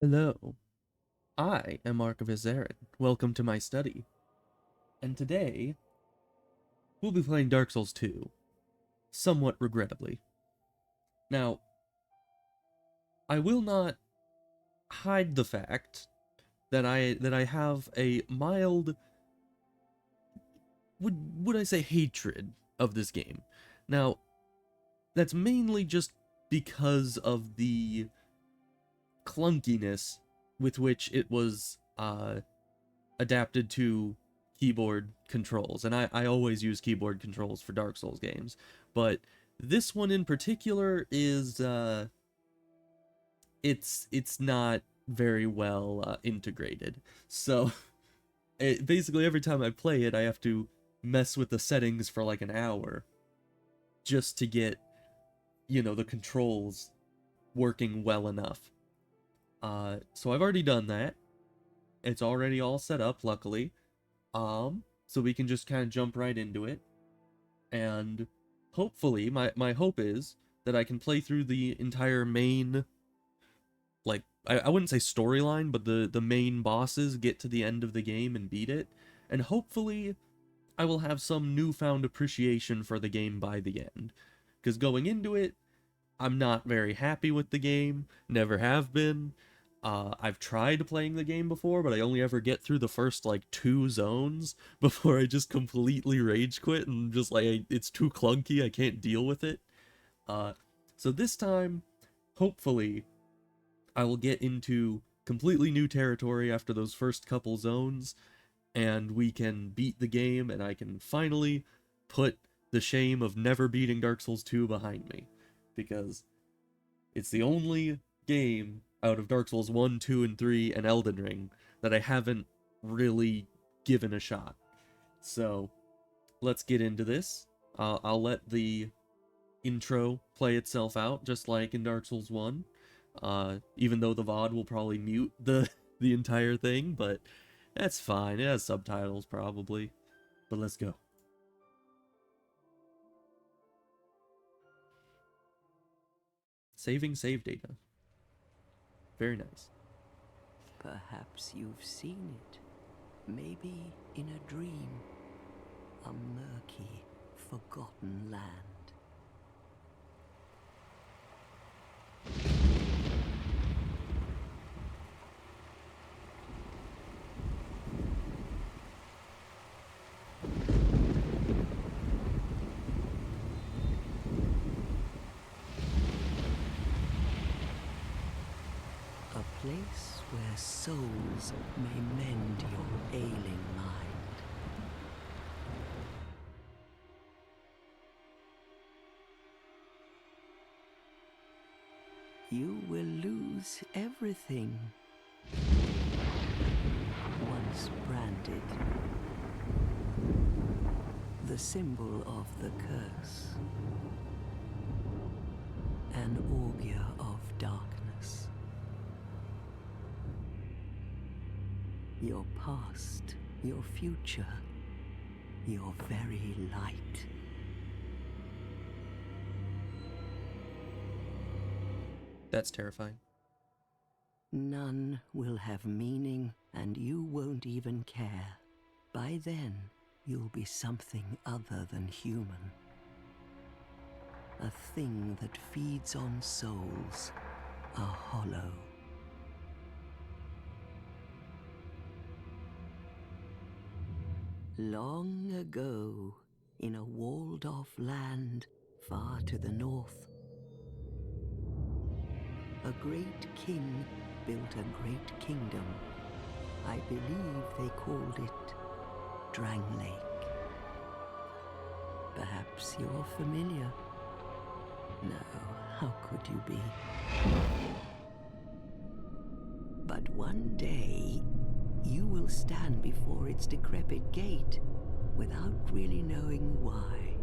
Hello, I am Archivist Aaron. Welcome to my study. And today, we'll be playing Dark Souls 2, somewhat regrettably. Now, I will not hide the fact that I have a mild, would I say, hatred of this game. Now, that's mainly just because of the clunkiness with which it was adapted to keyboard controls, and I always use keyboard controls for Dark Souls games, but this one in particular is it's not very well integrated. So basically every time I play it, I have to mess with the settings for like an hour just to get, the controls working well enough. So I've already done that. It's already all set up, luckily. So we can just kind of jump right into it. And hopefully, my hope is that I can play through the entire main, like, I wouldn't say storyline, but the main bosses, get to the end of the game and beat it. And hopefully, I will have some newfound appreciation for the game by the end. Because going into it, I'm not very happy with the game, never have been. I've tried playing the game before, but I only ever get through the first, like, 2 zones before I just completely rage quit and just, like, it's too clunky, I can't deal with it. Uh, so this time, hopefully, I will get into completely new territory after those first couple zones, and we can beat the game, and I can finally put the shame of never beating Dark Souls 2 behind me. Because it's the only game out of Dark Souls 1, 2, and 3, and Elden Ring that I haven't really given a shot. So, let's get into this. I'll let the intro play itself out, just like in Dark Souls 1. Even though the VOD will probably mute the entire thing, but that's fine. It has subtitles, probably. But let's go. Saving save data. Very nice. Perhaps you've seen it. Maybe in a dream. A murky, forgotten land. A place where souls may mend your ailing mind. You will lose everything. Once branded. The symbol of the curse. An augur of darkness. Your past, your future, your very light. That's terrifying. None will have meaning, and you won't even care. By then, you'll be something other than human. A thing that feeds on souls, a hollow. Long ago, in a walled-off land far to the north, a great king built a great kingdom. I believe they called it Drang Lake. Perhaps you're familiar. No, how could you be? But one day, you will stand before its decrepit gate without really knowing why.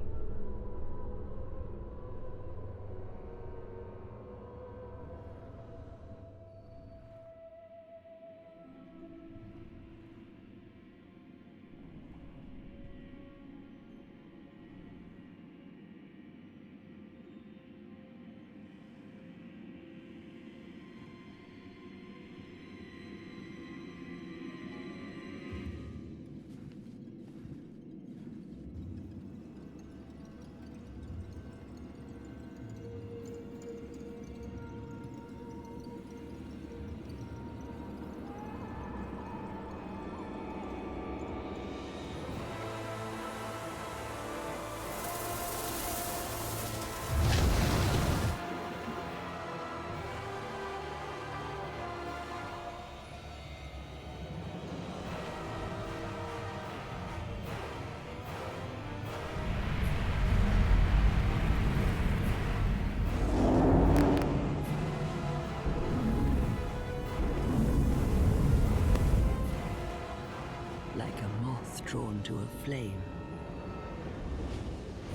drawn to a flame.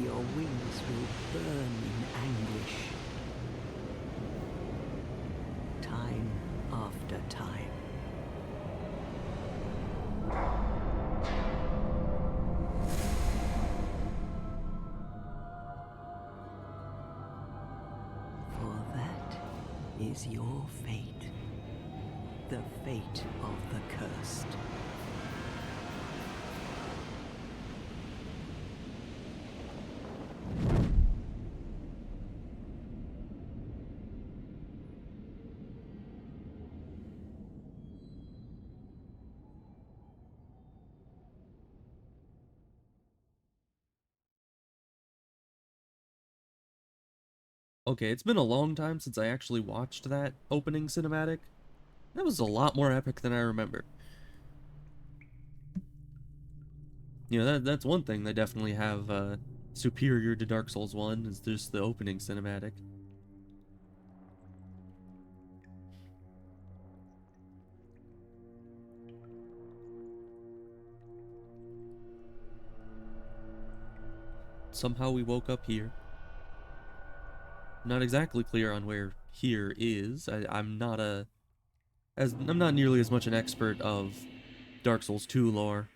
Your wings will burn in anguish. Time after time. For that is your fate. The fate of the cursed. Okay, it's been a long time since I actually watched that opening cinematic. That was a lot more epic than I remember. You know, that's one thing they definitely have superior to Dark Souls 1 is just the opening cinematic. Somehow we woke up here. Not exactly clear on where here is. I'm not nearly as much an expert of Dark Souls 2 lore.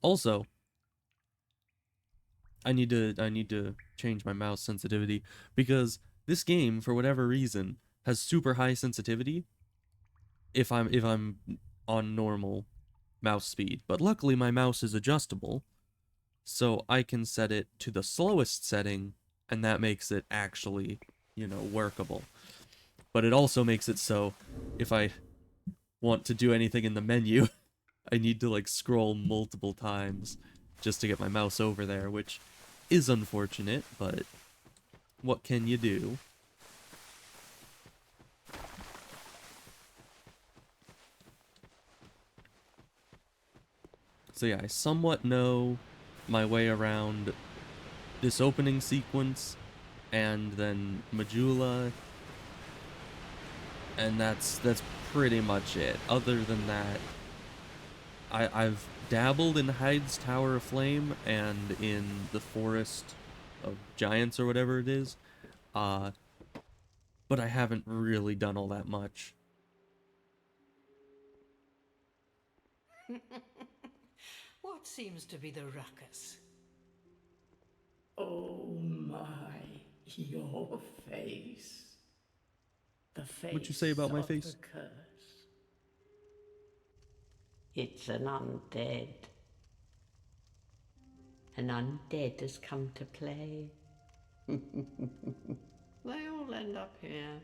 Also, I need to change my mouse sensitivity because this game, for whatever reason, has super high sensitivity if I'm on normal mouse speed. But luckily my mouse is adjustable, so I can set it to the slowest setting, and that makes it actually, workable. But it also makes it so if I want to do anything in the menu, I need to like scroll multiple times just to get my mouse over there, which is unfortunate, but what can you do? So yeah, I somewhat know my way around this opening sequence and then Majula, and that's pretty much it. Other than that, I've dabbled in Hyde's Tower of Flame and in the Forest of Giants or whatever it is, uh, but I haven't really done all that much. What seems to be the ruckus? Oh my, your face. The What'd you say face about my of the face? curse. It's an undead. An undead has come to play. They all end up here.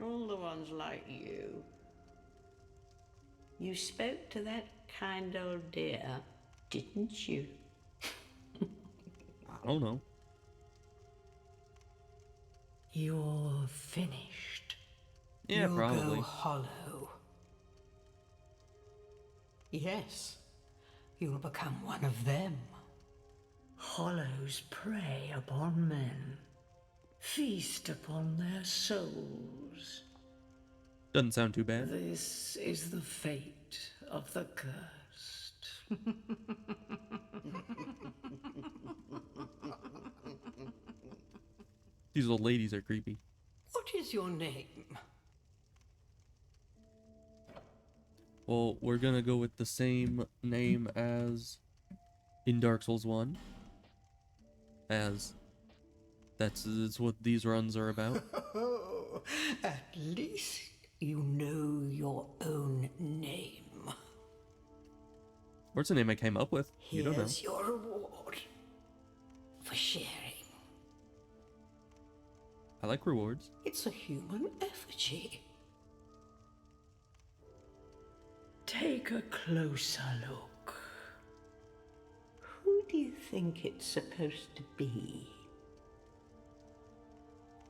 All the ones like you. You spoke to that kind old dear, didn't you? I don't know. You're finished. Yeah, You'll probably. go hollow. Yes, you'll become one of them. Hollows prey upon men. Feast upon their souls. Doesn't sound too bad. This is the fate of the cursed. These old ladies are creepy. What is your name? Well, we're gonna go with the same name as in Dark Souls 1. As that's what these runs are about. At least you know your own name. Or it's a name I came up with. You don't know. Here's your reward for sharing. I like rewards. It's a human effigy. Take a closer look. Who do you think it's supposed to be?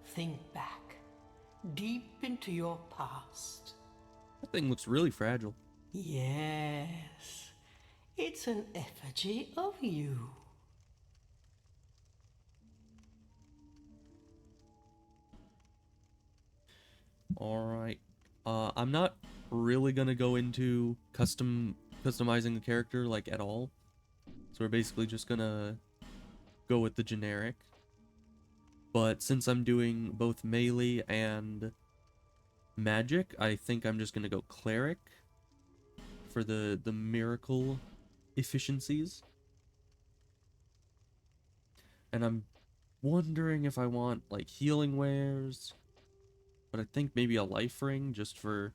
Think back, deep into your past. That thing looks really fragile. Yes, it's an effigy of you. Alright. I'm not really gonna go into custom customizing the character, like, at all. So we're basically just gonna go with the generic. But since I'm doing both melee and magic, I think I'm just gonna go cleric for the miracle efficiencies. And I'm wondering if I want, like, healing wares, but I think maybe a life ring just for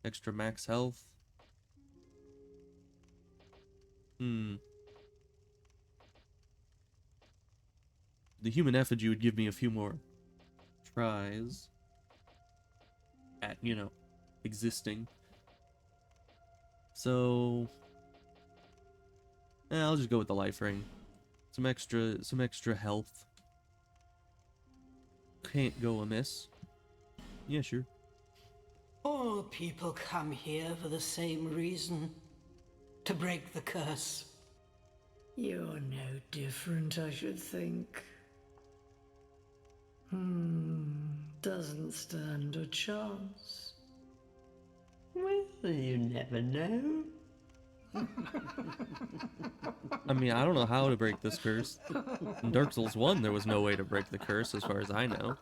extra max health. The human effigy would give me a few more tries at, you know, existing. So I'll just go with the life ring. Some extra health. Can't go amiss. Yeah, sure. All people come here for the same reason. To break the curse. You're no different, I should think. Doesn't stand a chance. Well, you never know. I mean, I don't know how to break this curse. In Dark Souls 1, there was no way to break the curse, as far as I know.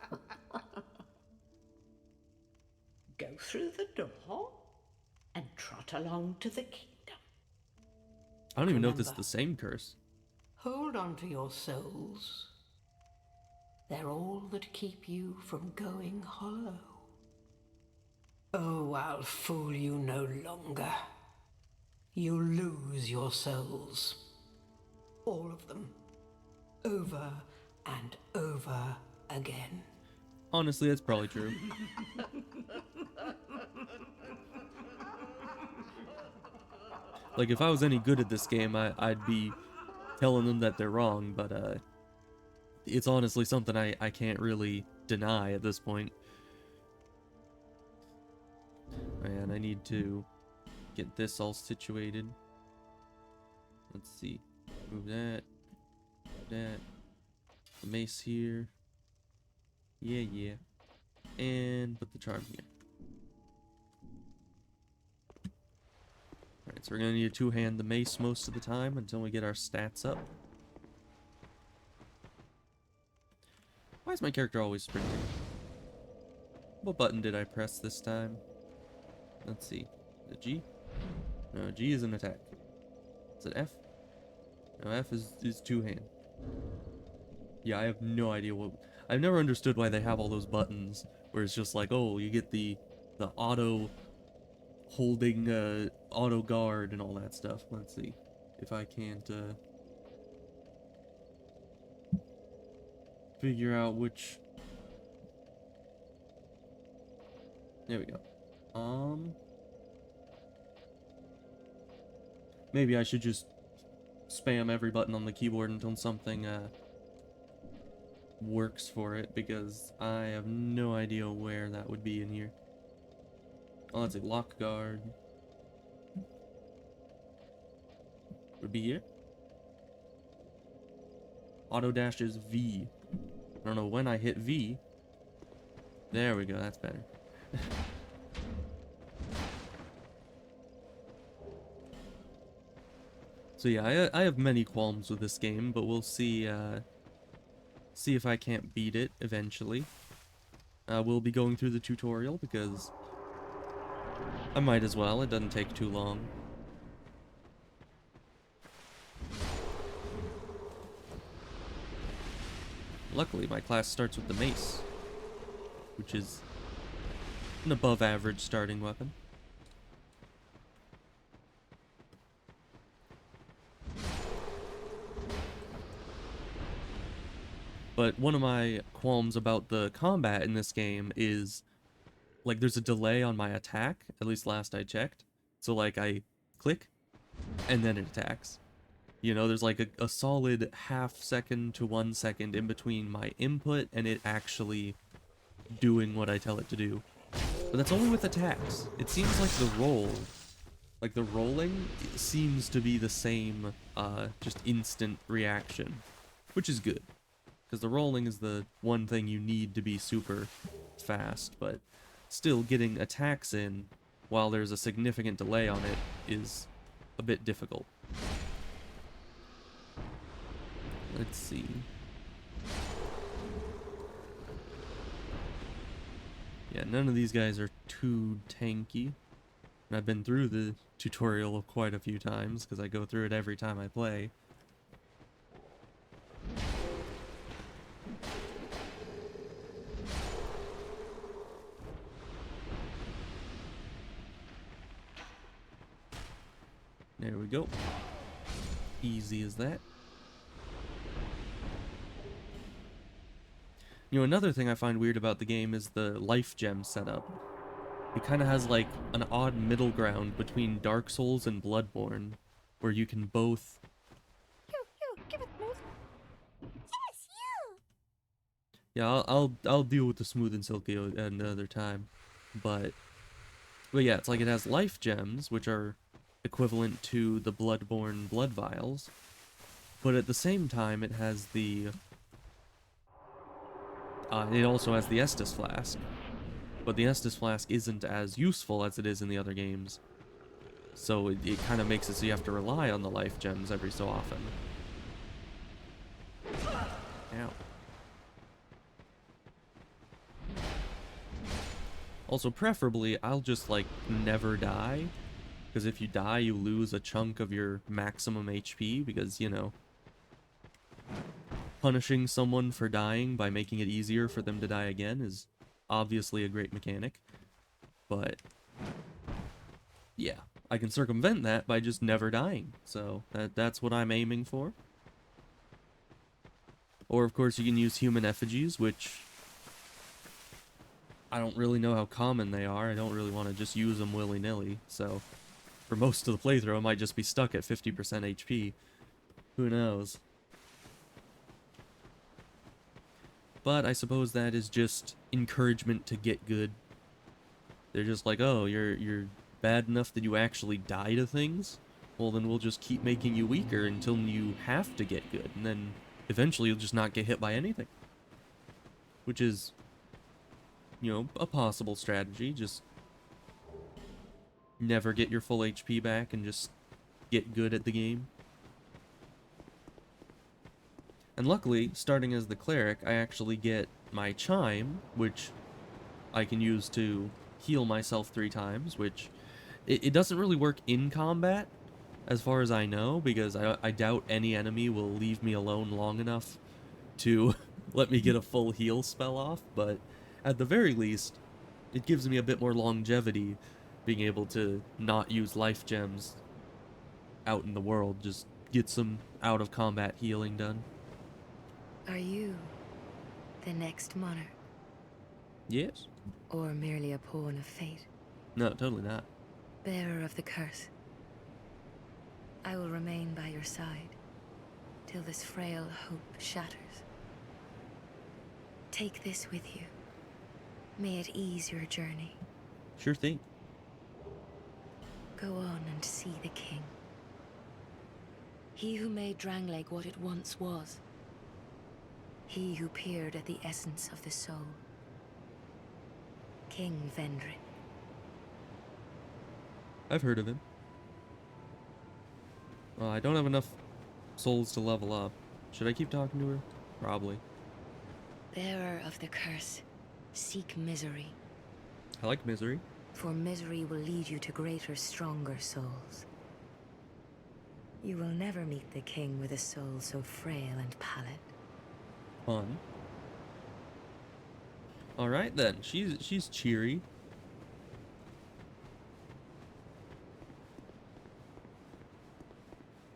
Go through the door and trot along to the kingdom. I don't even know if this is Remember. the same curse. Hold on to your souls. They're all that keep you from going hollow. Oh, I'll fool you no longer. You'll lose your souls. All of them. Over and over again. Honestly, that's probably true. Like, if I was any good at this game, I'd be telling them that they're wrong, but, it's honestly something I can't really deny at this point. Man, I need to get this all situated. Let's see. Move that. Move that. The mace here. Yeah. And put the charm here. Alright, so we're gonna need to two-hand the mace most of the time until we get our stats up. Why is my character always sprinting? What button did I press this time? Let's see. Is it G? No, G is an attack. Is it F? No, F is two-hand. Yeah, I have no idea what... I've never understood why they have all those buttons, where it's just like, oh, you get the auto holding, auto guard and all that stuff. Let's see if I can't, figure out which... There we go. Maybe I should just spam every button on the keyboard until something, works for it, because I have no idea where that would be in here. Oh, that's a lock guard. Would be here. Auto dash is V. I don't know when I hit V. There we go, that's better. So yeah, I have many qualms with this game, but we'll see see if I can't beat it eventually. We'll be going through the tutorial because I might as well, it doesn't take too long. Luckily, my class starts with the mace, which is an above average starting weapon. But one of my qualms about the combat in this game is, like, there's a delay on my attack, at least last I checked. So, like, I click, and then it attacks. You know, there's like a solid half second to 1 second in between my input and it actually doing what I tell it to do. But that's only with attacks. It seems like the rolling seems to be the same, just instant reaction, which is good. Because the rolling is the one thing you need to be super fast, but still getting attacks in while there's a significant delay on it is a bit difficult. Let's see. Yeah, none of these guys are too tanky. And I've been through the tutorial quite a few times, because I go through it every time I play. There we go. Easy as that. You know, another thing I find weird about the game is the life gem setup. It kind of has like an odd middle ground between Dark Souls and Bloodborne, where you can both... Yeah, I'll deal with the smooth and silky at another time, but yeah, it's like it has life gems, which are equivalent to the Bloodborne blood vials, but at the same time it has the it also has the Estus flask, but the Estus flask isn't as useful as it is in the other games, so it kind of makes it so you have to rely on the life gems every so often. Ow. Also, preferably, I'll just, like, never die. Because if you die, you lose a chunk of your maximum HP. Because, you know, punishing someone for dying by making it easier for them to die again is obviously a great mechanic. But, yeah, I can circumvent that by just never dying. So, that's what I'm aiming for. Or, of course, you can use human effigies, which... I don't really know how common they are. I don't really want to just use them willy-nilly, so for most of the playthrough I might just be stuck at 50% HP. Who knows? But I suppose that is just encouragement to get good. They're just like, oh, you're bad enough that you actually die to things? Well, then we'll just keep making you weaker until you have to get good, and then eventually you'll just not get hit by anything. Which is... you know, a possible strategy. Just never get your full HP back and just get good at the game. And luckily, starting as the cleric, I actually get my chime, which I can use to heal myself 3 times, which it doesn't really work in combat, as far as I know, because I doubt any enemy will leave me alone long enough to let me get a full heal spell off, but at the very least, it gives me a bit more longevity being able to not use life gems out in the world, just get some out-of-combat healing done. Are you the next monarch? Yes. Or merely a pawn of fate? No, totally not. Bearer of the curse. I will remain by your side till this frail hope shatters. Take this with you. May it ease your journey. Sure thing. Go on and see the king. He who made Drangleic what it once was. He who peered at the essence of the soul. King Vendrick. I've heard of him. Well, I don't have enough souls to level up. Should I keep talking to her? Probably. Bearer of the curse. Seek misery. I like misery. For misery will lead you to greater, stronger souls. You will never meet the king with a soul so frail and pallid. Fun. Alright then, she's cheery.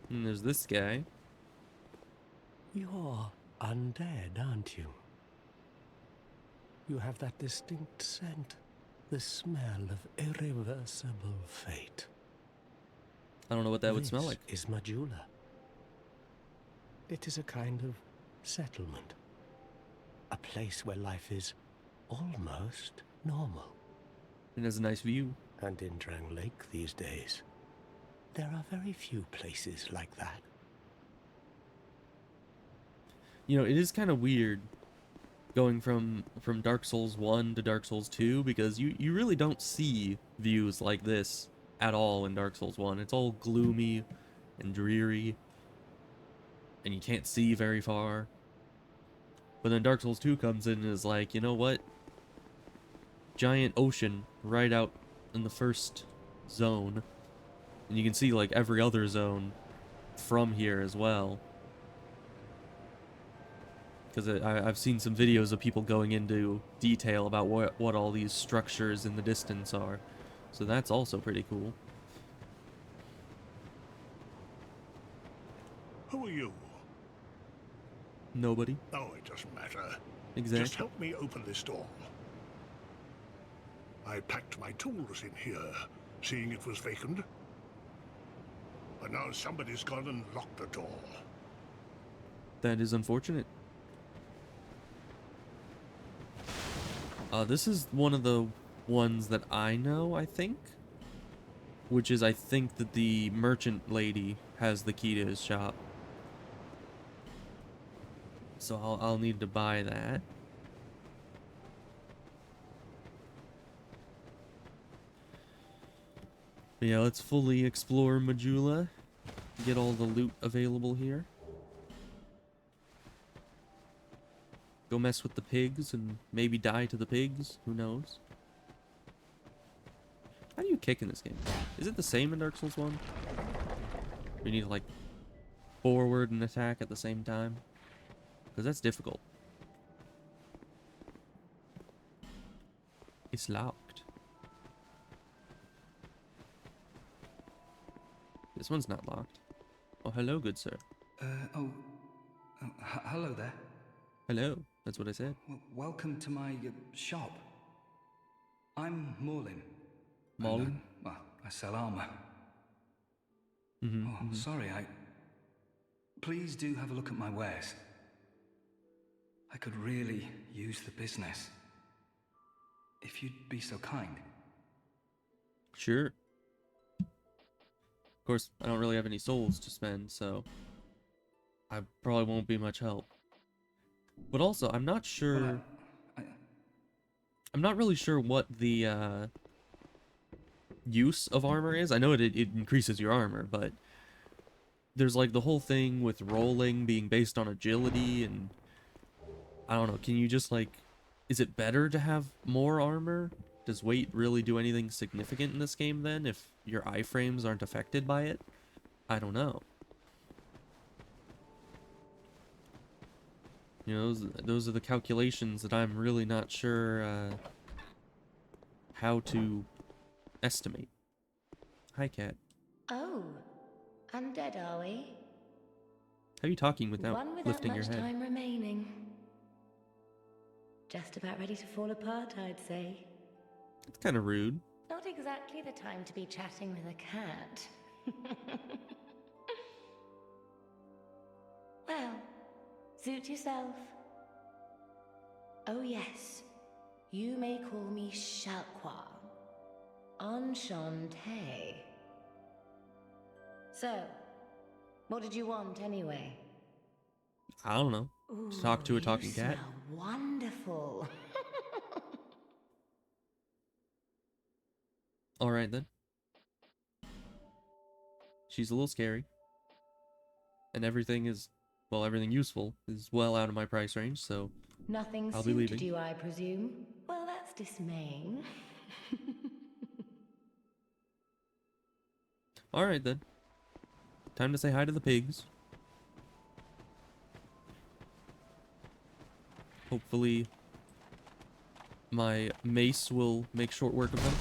And there's this guy. You're undead, aren't you? You have that distinct scent, the smell of irreversible fate. I don't know what that would smell like. This is Majula. It is a kind of settlement. A place where life is almost normal. It has a nice view. And in Drangleic these days, there are very few places like that. You know, it is kind of weird going from Dark Souls 1 to Dark Souls 2, because you really don't see views like this at all in Dark Souls 1. It's all gloomy and dreary, and you can't see very far. But then Dark Souls 2 comes in and is like, you know what? Giant ocean right out in the first zone. And you can see like every other zone from here as well. Because I've seen some videos of people going into detail about what all these structures in the distance are. So that's also pretty cool. Who are you? Nobody. Oh, it doesn't matter. Exactly. Just help me open this door. I packed my tools in here, seeing it was vacant. But now somebody's gone and locked the door. That is unfortunate. This is one of the ones that I know, I think. Which is, I think that the merchant lady has the key to his shop. So I'll need to buy that. But yeah, let's fully explore Majula. Get all the loot available here. Go mess with the pigs and maybe die to the pigs. Who knows? How do you kick in this game? Is it the same in Dark Souls 1? You need to like forward and attack at the same time? Because that's difficult. It's locked. This one's not locked. Oh, hello, good sir. Hello there. Hello, that's what I said. Welcome to my shop. I'm Morlin. Morlin? Well, I sell armor. Mm-hmm, Sorry, Please do have a look at my wares. I could really use the business. If you'd be so kind. Sure. Of course, I don't really have any souls to spend, so I probably won't be much help. But also, I'm not sure... I'm not really sure what the use of armor is. I know it increases your armor, but there's like the whole thing with rolling being based on agility, and I don't know, can you just like... Is it better to have more armor? Does weight really do anything significant in this game then, if your iframes aren't affected by it? I don't know. You know, those are the calculations that I'm really not sure how to estimate. Hi, cat. Oh, undead are we? How are you talking without One without lifting your much head? time remaining. Just about ready to fall apart, I'd say. It's kind of rude. Not exactly the time to be chatting with a cat. Well, suit yourself. Oh yes, you may call me Shalqua. Enchanté. So, what did you want anyway? I don't know. Ooh, Talk to a talking cat. Smell wonderful. Alright then. She's a little scary. And everything is, well, everything useful is well out of my price range, so Nothing I'll be leaving. suited you, I presume? Well, that's dismaying. Alright then. Time to say hi to the pigs. Hopefully my mace will make short work of them.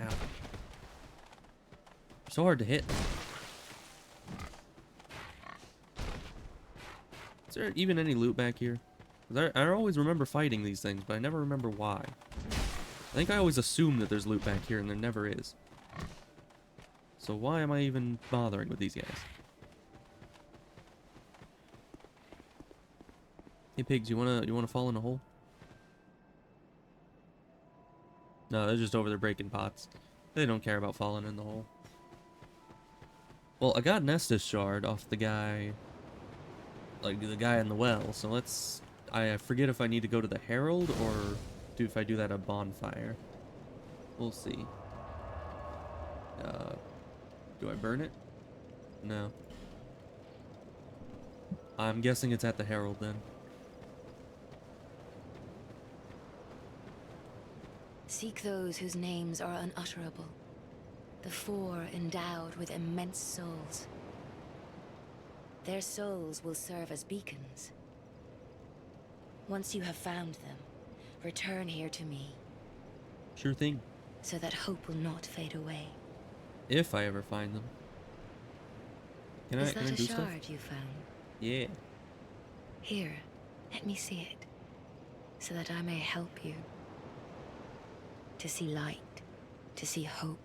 Ow. So hard to hit. Is there even any loot back here? 'Cause I always remember fighting these things, but I never remember why. I think I always assume that there's loot back here, and there never is. So why am I even bothering with these guys? Hey pigs, you wanna fall in a hole? No, they're just over there breaking pots. They don't care about falling in the hole. Well, I got an Estus shard off the guy like the guy in the well. So let's. I forget if I need to go to the Herald or if I do that at Bonfire. We'll see. Do I burn it? No. I'm guessing it's at the Herald then. Seek those whose names are unutterable. The four endowed with immense souls. Their souls will serve as beacons. Once you have found them, return here to me. Sure thing. So that hope will not fade away. If I ever find them. Can I do stuff? Is that a shard you found? Yeah. Here, let me see it. So that I may help you. To see light. To see hope.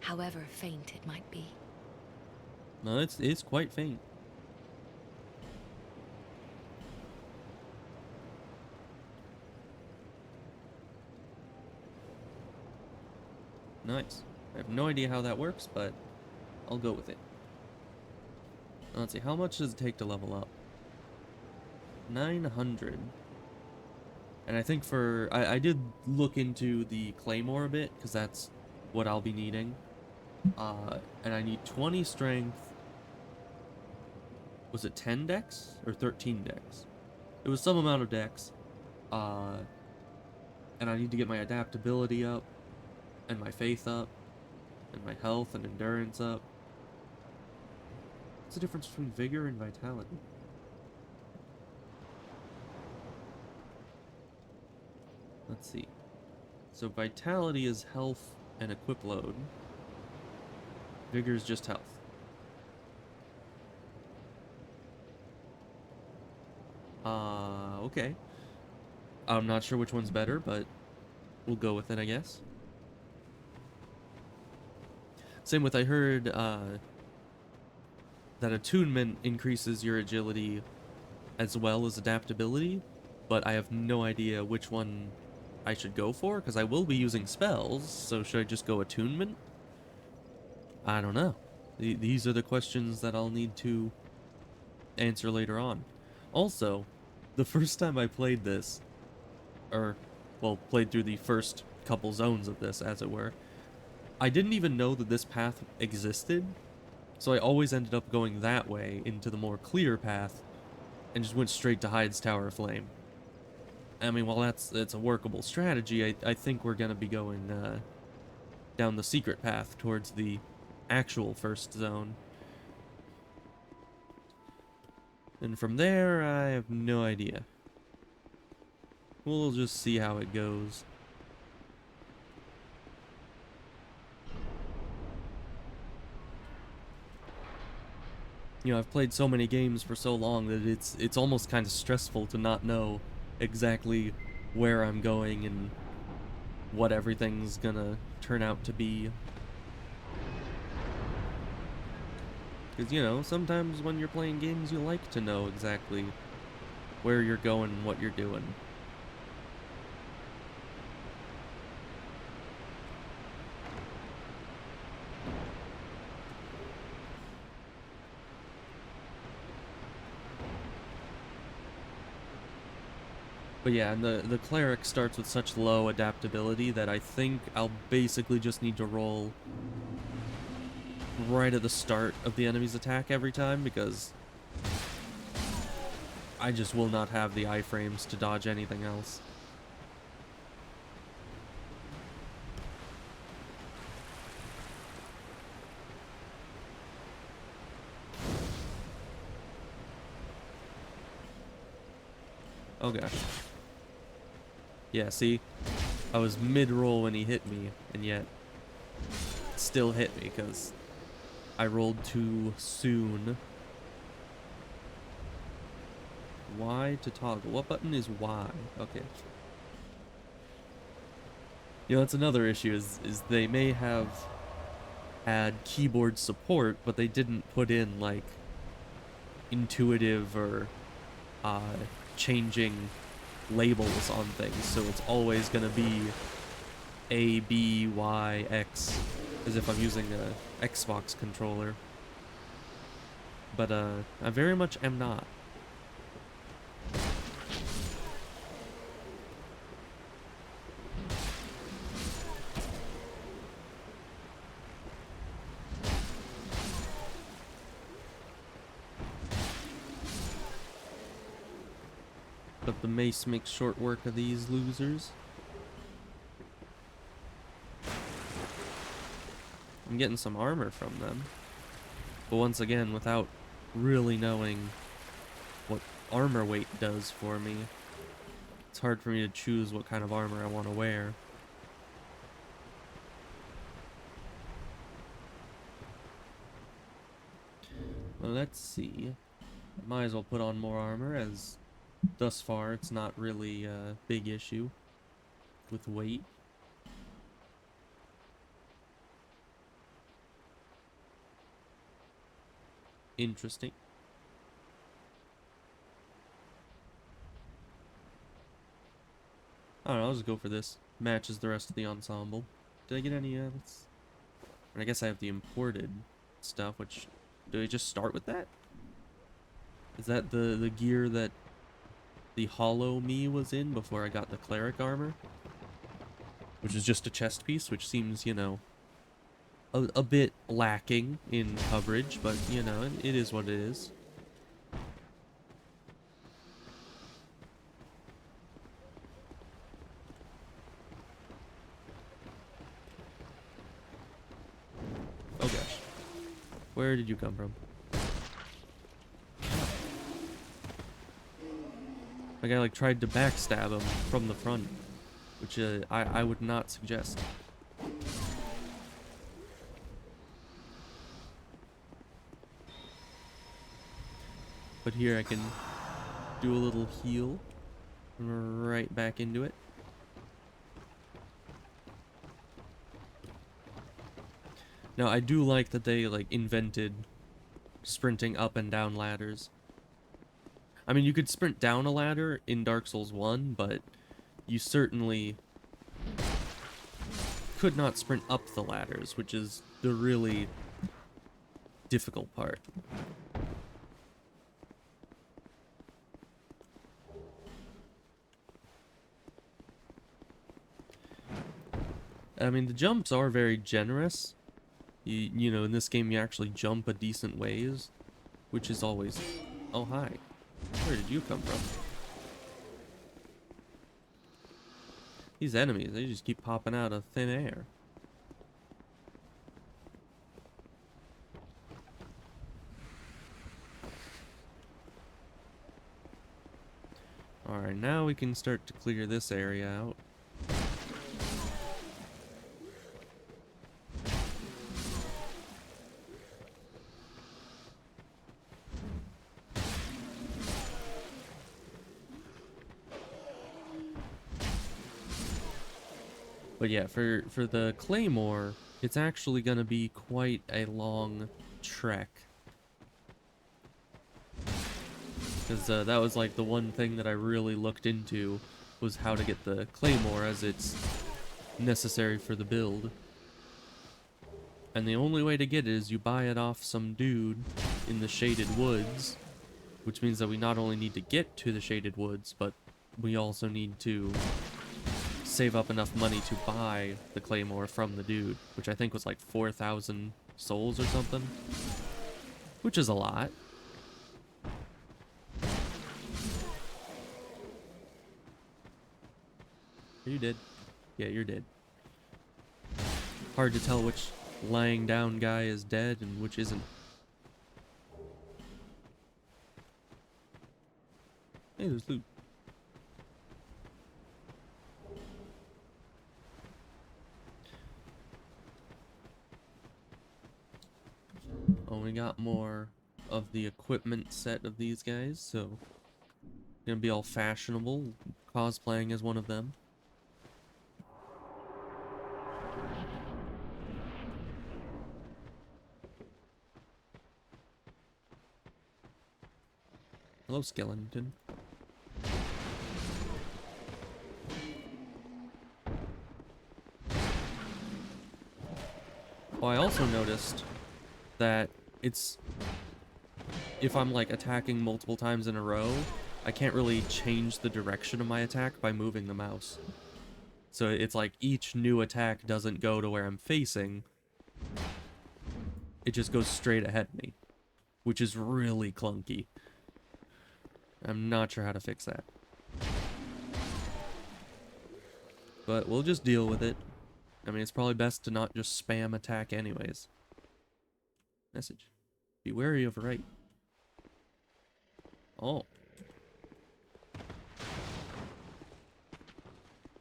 However faint it might be. No, it's quite faint. Nice. I have no idea how that works, but I'll go with it. Let's see, how much does it take to level up? 900. And I think I did look into the Claymore a bit, because that's what I'll be needing. And I need 20 strength. Was it 10 dex? Or 13 dex? It was some amount of dex. And I need to get my adaptability up. And my faith up. And my health and endurance up. What's the difference between vigor and vitality? Let's see. So vitality is health and equip load. Vigor is just health. Okay. I'm not sure which one's better, but we'll go with it, I guess. Same with, I heard, that attunement increases your agility as well as adaptability, but I have no idea which one I should go for, because I will be using spells, so should I just go attunement? I don't know. These are the questions that I'll need to answer later on. Also, the first time I played this, played through the first couple zones of this, as it were, I didn't even know that this path existed, so I always ended up going that way into the more clear path, and just went straight to Hyde's Tower of Flame. I mean, while it's a workable strategy, I think we're gonna be going down the secret path towards the actual first zone. And from there, I have no idea. We'll just see how it goes. You know, I've played so many games for so long that it's almost kind of stressful to not know exactly where I'm going and what everything's gonna turn out to be. Because, you know, sometimes when you're playing games, you like to know exactly where you're going and what you're doing. But yeah, and the cleric starts with such low adaptability that I think I'll basically just need to roll right at the start of the enemy's attack every time, because I just will not have the iframes to dodge anything else. Oh gosh. Yeah, see? I was mid-roll when he hit me, and yet still hit me, because I rolled too soon. Y to toggle. What button is Y? Okay. You know, that's another issue, is they may have had keyboard support, but they didn't put in, like, intuitive or changing labels on things, so it's always gonna be A, B, Y, X, as if I'm using a Xbox controller. But I very much am not. But the mace makes short work of these losers. I'm getting some armor from them. But once again, without really knowing what armor weight does for me, it's hard for me to choose what kind of armor I want to wear. Well, let's see. Might as well put on more armor, as thus far it's not really a big issue with weight. Interesting. I don't know, I'll just go for this. Matches the rest of the ensemble. Did I get any, and I guess I have the imported stuff, which, do I just start with that? Is that the gear that the hollow me was in before I got the cleric armor? Which is just a chest piece, which seems, you know, a bit lacking in coverage, but, you know, it is what it is. Oh gosh. Where did you come from? Like, I, like, tried to backstab him from the front, which I would not suggest. But here I can do a little heal. Right back into it. Now, I do like that they, like, invented sprinting up and down ladders. I mean, you could sprint down a ladder in Dark Souls 1, but you certainly could not sprint up the ladders, which is the really difficult part. I mean, the jumps are very generous. You know, in this game you actually jump a decent ways, which is always... Oh, hi. Where did you come from? These enemies, they just keep popping out of thin air. Alright, now we can start to clear this area out. But yeah, for the Claymore, it's actually gonna be quite a long trek. Because that was like the one thing that I really looked into, was how to get the Claymore, as it's necessary for the build. And the only way to get it is you buy it off some dude in the Shaded Woods, which means that we not only need to get to the Shaded Woods, but we also need to save up enough money to buy the Claymore from the dude, which I think was like 4,000 souls or something, which is a lot. Are you dead? Yeah, you're dead. Hard to tell which lying down guy is dead and which isn't. Hey, there's loot. Oh, we got more of the equipment set of these guys, so gonna be all fashionable, cosplaying as one of them. Hello, skeleton. Oh, I also noticed that it's if I'm like attacking multiple times in a row, I can't really change the direction of my attack by moving the mouse. So it's like each new attack doesn't go to where I'm facing. It just goes straight ahead of me, which is really clunky. I'm not sure how to fix that. But we'll just deal with it. I mean, it's probably best to not just spam attack anyways. Message. Be wary of right. Oh.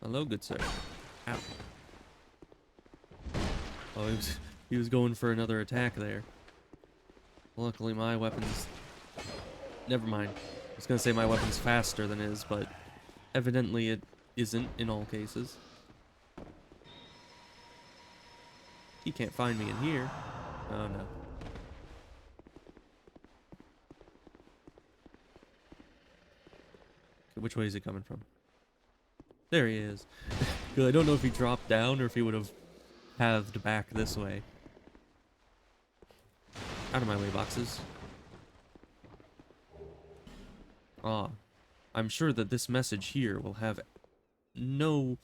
Hello, good sir. Ow. Oh, he was going for another attack there. Luckily, my weapon's... Never mind. I was gonna say my weapon's faster than his, but evidently it isn't in all cases. He can't find me in here. Oh no. Okay, which way is he coming from? There he is. I don't know if he dropped down or if he would have halved back this way. Out of my way, boxes. Ah, I'm sure that this message here will have no,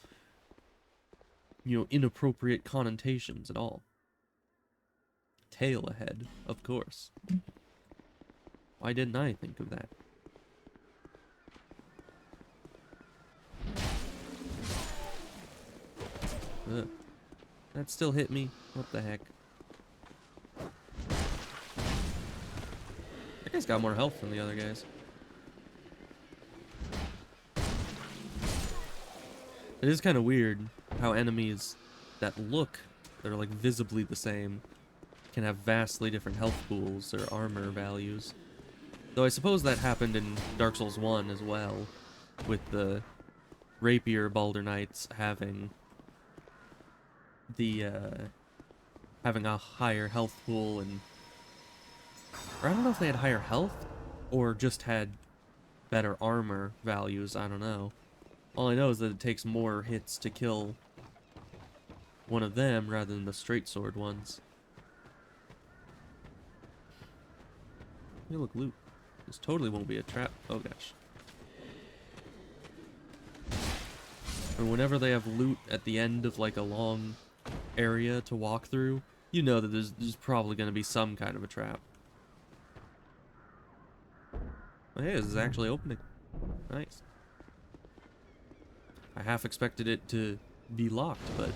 inappropriate connotations at all. Tail ahead, of course. Why didn't I think of that? Ugh. That still hit me? What the heck? That guy's got more health than the other guys. It is kind of weird how enemies that they're like visibly the same, can have vastly different health pools or armor values. Though I suppose that happened in Dark Souls 1 as well, with the rapier Balder Knights having having a higher health pool, and or I don't know if they had higher health or just had better armor values. I don't know. All I know is that it takes more hits to kill one of them rather than the straight sword ones. Hey, look, loot. This totally won't be a trap. Oh gosh. And whenever they have loot at the end of like a long area to walk through, you know that there's probably going to be some kind of a trap. Oh, hey, this is actually opening. Nice. I half expected it to be locked, but...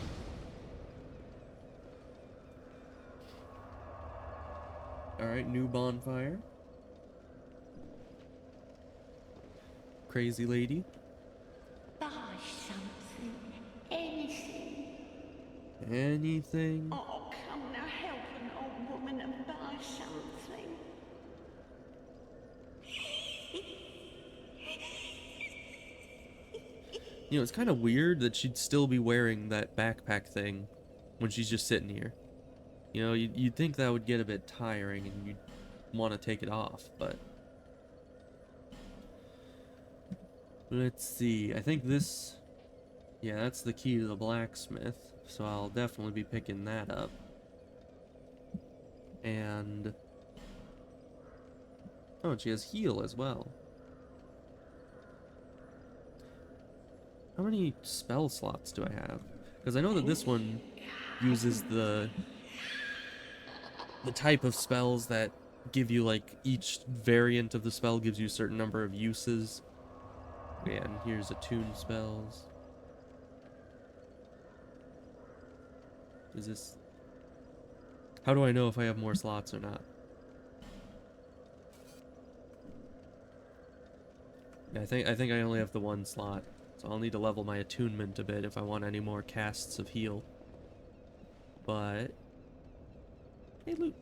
Alright, new bonfire. Crazy lady. Buy something. Anything. Anything? Oh, come now, help an old woman and buy something. You know, it's kind of weird that she'd still be wearing that backpack thing when she's just sitting here. You know, you'd think that would get a bit tiring and you'd want to take it off, but... Let's see, I think this... Yeah, that's the key to the blacksmith, so I'll definitely be picking that up. And... Oh, and she has heal as well. How many spell slots do I have? Because I know that this one uses the type of spells that give you, like, each variant of the spell gives you a certain number of uses. Okay, and here's attune spells. Is this... How do I know if I have more slots or not? Yeah, I think I only have the one slot. So I'll need to level my attunement a bit if I want any more casts of heal. But... Hey, loot.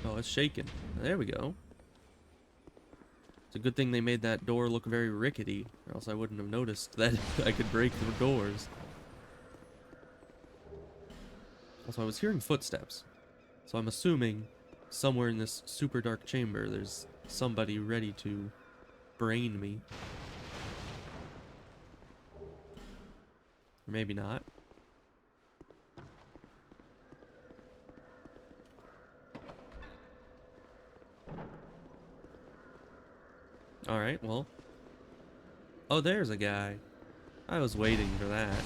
Oh, it's shaking. There we go. It's a good thing they made that door look very rickety, or else I wouldn't have noticed that I could break the doors. Also, I was hearing footsteps, so I'm assuming somewhere in this super dark chamber there's somebody ready to brain me. Or maybe not. Alright, well. Oh, there's a guy. I was waiting for that.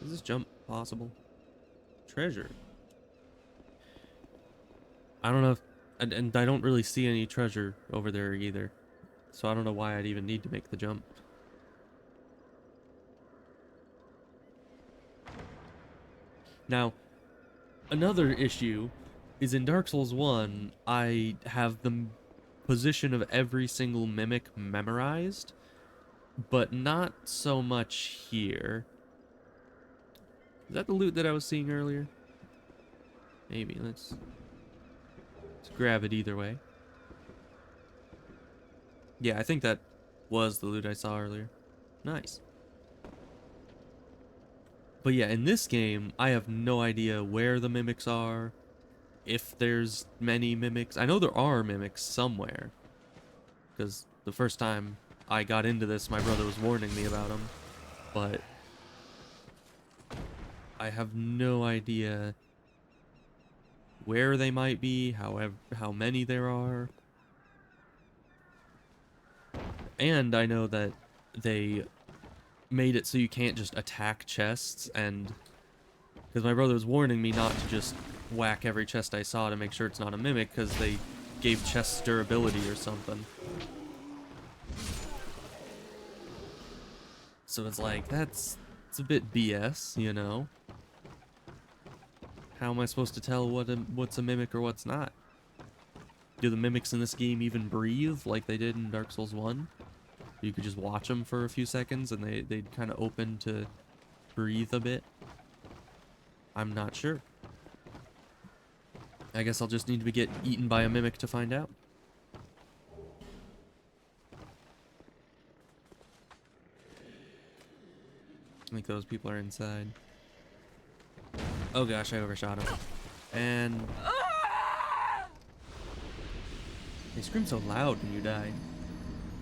Is this jump possible? Treasure. I don't know if... And I don't really see any treasure over there either. So I don't know why I'd even need to make the jump. Now, another issue is in Dark Souls 1, I have the position of every single mimic memorized, but not so much here. Is that the loot that I was seeing earlier? Maybe. Let's grab it either way. Yeah, I think that was the loot I saw earlier. Nice. But yeah, in this game, I have no idea where the mimics are, if there's many mimics. I know there are mimics somewhere, because the first time I got into this, my brother was warning me about them, but I have no idea where they might be, how many there are. And I know that they made it so you can't just attack chests, and because my brother was warning me not to just whack every chest I saw to make sure it's not a mimic, because they gave chests durability or something. So it's like, it's a bit BS, you know? How am I supposed to tell what's a mimic or what's not? Do the mimics in this game even breathe like they did in Dark Souls 1? You could just watch them for a few seconds and they'd kind of open to breathe a bit. I'm not sure. I guess I'll just need to get eaten by a mimic to find out. I think those people are inside. Oh gosh, I overshot him. And they scream so loud when you die.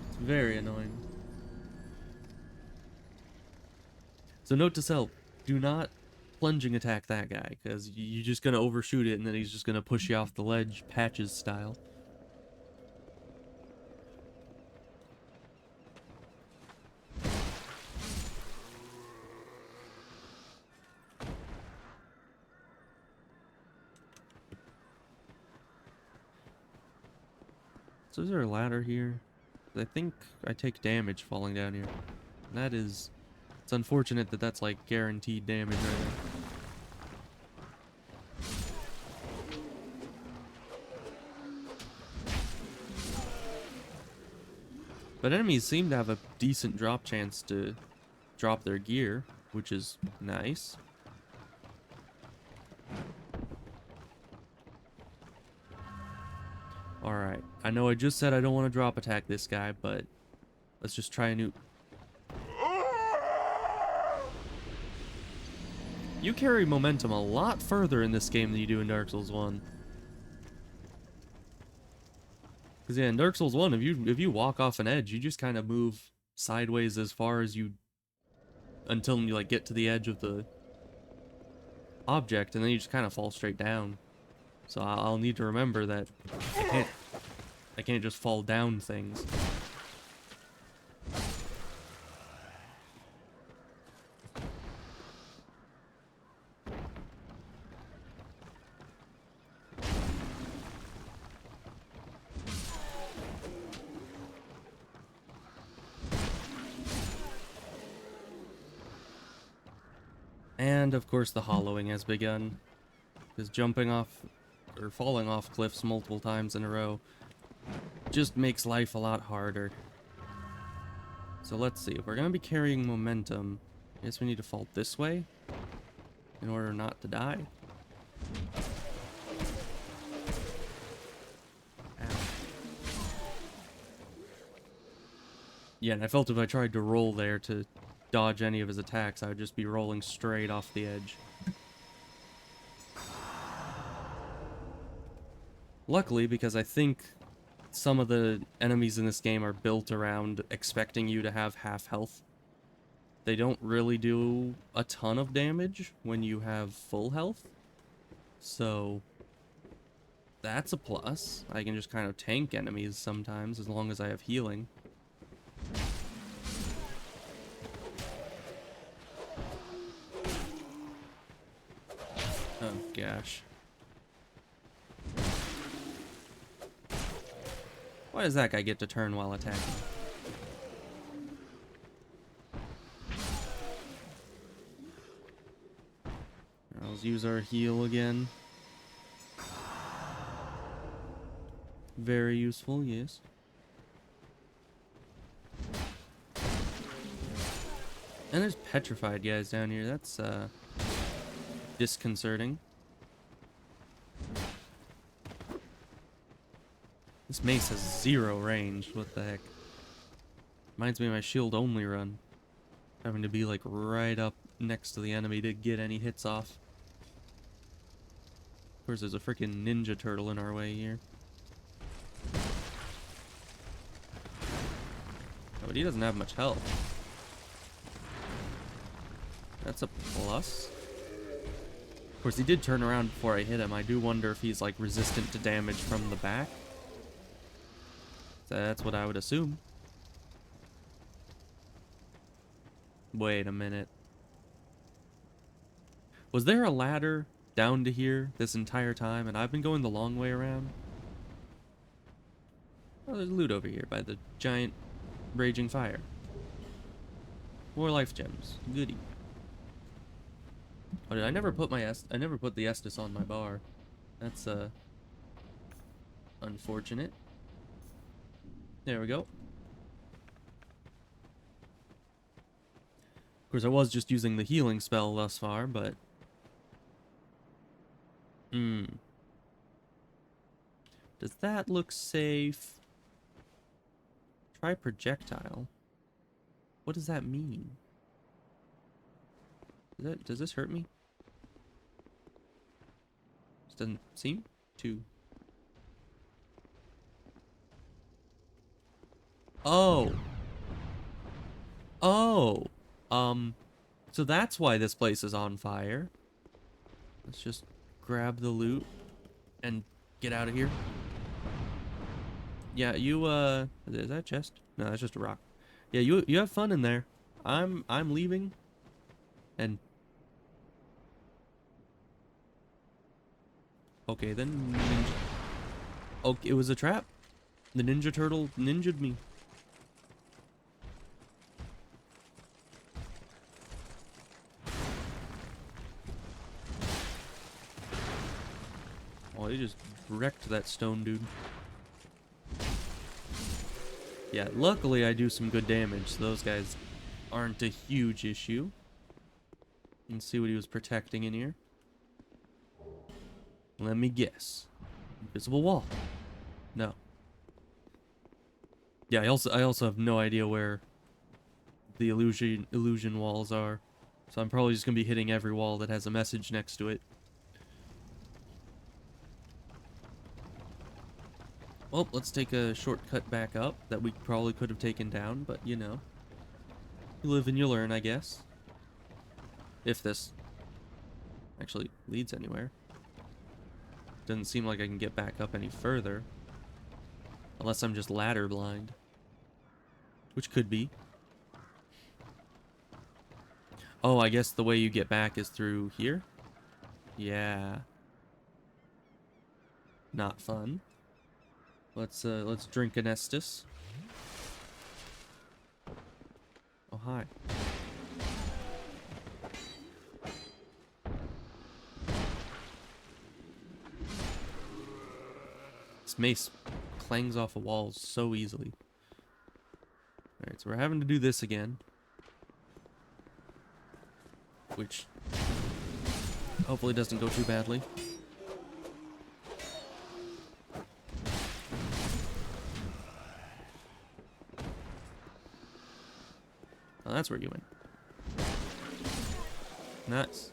It's very annoying. So note to self, do not plunging attack that guy, because you're just going to overshoot it and then he's just going to push you off the ledge, Patches style. So is there a ladder here? I think I take damage falling down here. And that is... It's unfortunate that that's like guaranteed damage right there. But enemies seem to have a decent drop chance to drop their gear, which is nice. Alright, I know I just said I don't want to drop attack this guy, but let's just try a new... You carry momentum a lot further in this game than you do in Dark Souls 1. Because yeah, in Dark Souls 1, if you walk off an edge, you just kind of move sideways as far as you... until you like get to the edge of the object, and then you just kind of fall straight down. So I'll need to remember that I can't just fall down things. And of course the hollowing has begun, because jumping off or falling off cliffs multiple times in a row just makes life a lot harder. So let's see, if we're gonna be carrying momentum, I guess we need to fall this way in order not to die. Ow. Yeah, and I felt if I tried to roll there to dodge any of his attacks, I would just be rolling straight off the edge. Luckily, because I think some of the enemies in this game are built around expecting you to have half health. They don't really do a ton of damage when you have full health. So that's a plus. I can just kind of tank enemies sometimes as long as I have healing. Oh gosh. Why does that guy get to turn while attacking? Let's use our heal again. Very useful, yes. And there's petrified guys down here. That's disconcerting. This mace has 0 range. What the heck? Reminds me of my shield only run. Having to be like right up next to the enemy to get any hits off. Of course, there's a freaking ninja turtle in our way here. Oh, but he doesn't have much health. That's a plus. Of course, he did turn around before I hit him. I do wonder if he's like resistant to damage from the back. That's what I would assume. Wait a minute. Was there a ladder down to here this entire time and I've been going the long way around? Oh, there's loot over here by the giant raging fire. More life gems. Goody. Oh, did I never put I never put the Estus on my bar. That's unfortunate. There we go. Of course, I was just using the healing spell thus far, but... Does that look safe? Try projectile. What does that mean? Does this hurt me? This doesn't seem to... Oh. Oh. So that's why this place is on fire. Let's just grab the loot and get out of here. Yeah, you, is that a chest? No, that's just a rock. Yeah, you have fun in there. I'm leaving. And... Okay, then... Oh, it was a trap. The Ninja Turtle ninja'd me. Oh, he just wrecked that stone dude. Yeah, luckily I do some good damage, so those guys aren't a huge issue. Let's see what he was protecting in here. Let me guess. Invisible wall. No. Yeah, I also have no idea where the illusion walls are. So I'm probably just gonna be hitting every wall that has a message next to it. Well, let's take a shortcut back up that we probably could have taken down, but you know. You live and you learn, I guess. If this actually leads anywhere. Doesn't seem like I can get back up any further. Unless I'm just ladder blind. Which could be. Oh, I guess the way you get back is through here? Yeah. Not fun. Let's drink an Estus. Oh, hi. This mace clangs off of walls so easily. Alright, so we're having to do this again. Which hopefully doesn't go too badly. Oh, that's where you went. Nice.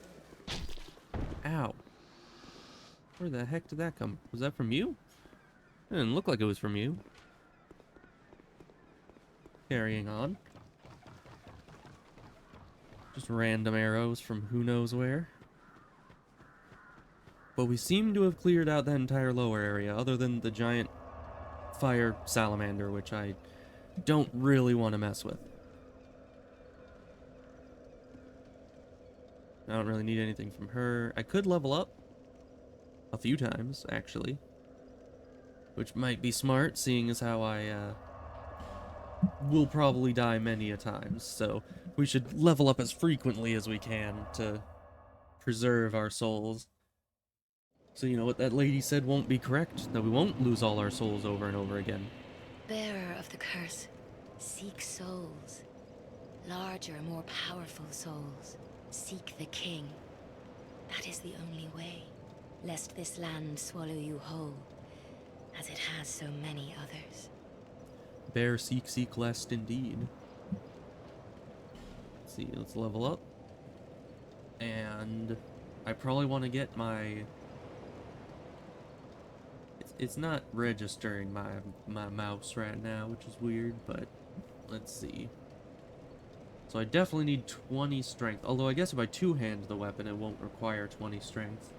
Ow. Where the heck did that come? Was that from you? It didn't look like it was from you. Carrying on. Just random arrows from who knows where. But we seem to have cleared out that entire lower area, other than the giant fire salamander, which I don't really want to mess with. I don't really need anything from her. I could level up a few times, actually. Which might be smart, seeing as how I will probably die many a times. So we should level up as frequently as we can to preserve our souls. So you know what that lady said won't be correct, that we won't lose all our souls over and over again. Bearer of the curse, seek souls. Larger, more powerful souls. Seek the king. That is the only way, lest this land swallow you whole, as it has so many others. Bear seek lest indeed. Let's see, let's level up. And I probably want to get my... It's not registering my mouse right now, which is weird, but let's see. So I definitely need 20 strength, although I guess if I two-hand the weapon, it won't require 20 strength.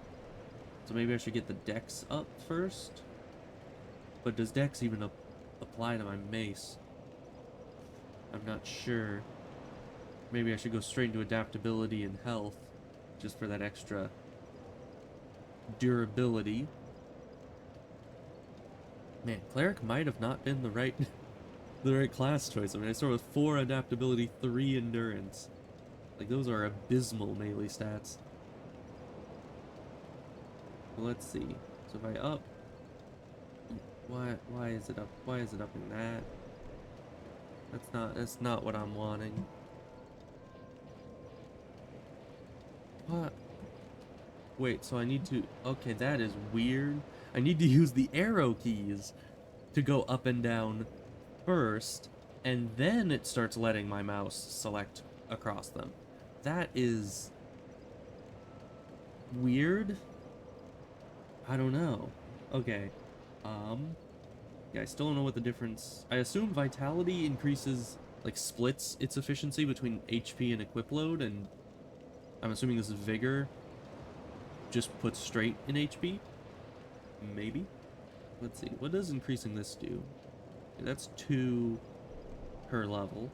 So maybe I should get the dex up first? But does dex even apply to my mace? I'm not sure. Maybe I should go straight into adaptability and health, just for that extra durability. Man, cleric might have not been the right class choice. I mean, I start with 4 adaptability, 3 endurance. Like, those are abysmal melee stats. Well, let's see. So if I up... Why is it up? Why is it up in that? That's not what I'm wanting. What? Wait, so I need to... Okay, that is weird. I need to use the arrow keys to go up and down first, and then it starts letting my mouse select across them. That is weird. I don't know. Okay. Yeah, I still don't know what the difference... I assume vitality increases, like, splits its efficiency between HP and equip load, and I'm assuming this is vigor just puts straight in HP? Maybe? Let's see. What does increasing this do? Okay, that's 2 per level.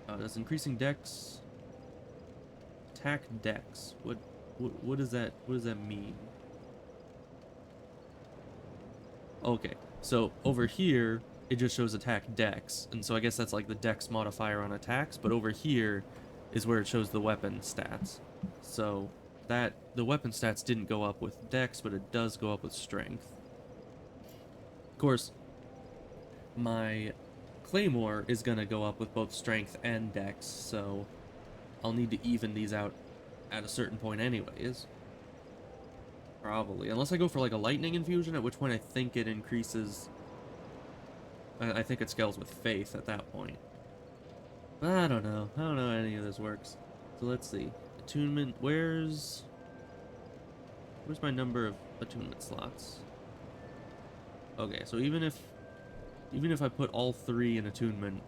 Does increasing dex... Attack dex. What does that mean? Okay, so over here, it just shows attack dex, and so I guess that's like the dex modifier on attacks, but over here is where it shows the weapon stats. So that the weapon stats didn't go up with dex, but it does go up with strength. Of course, my claymore is gonna go up with both strength and dex, so I'll need to even these out at a certain point anyways. Probably. Unless I go for like a lightning infusion, at which point I think it increases... I think it scales with faith at that point. But I don't know. I don't know how any of this works. So let's see. Attunement. Where's my number of attunement slots? Okay, so even if I put all 3 in attunement,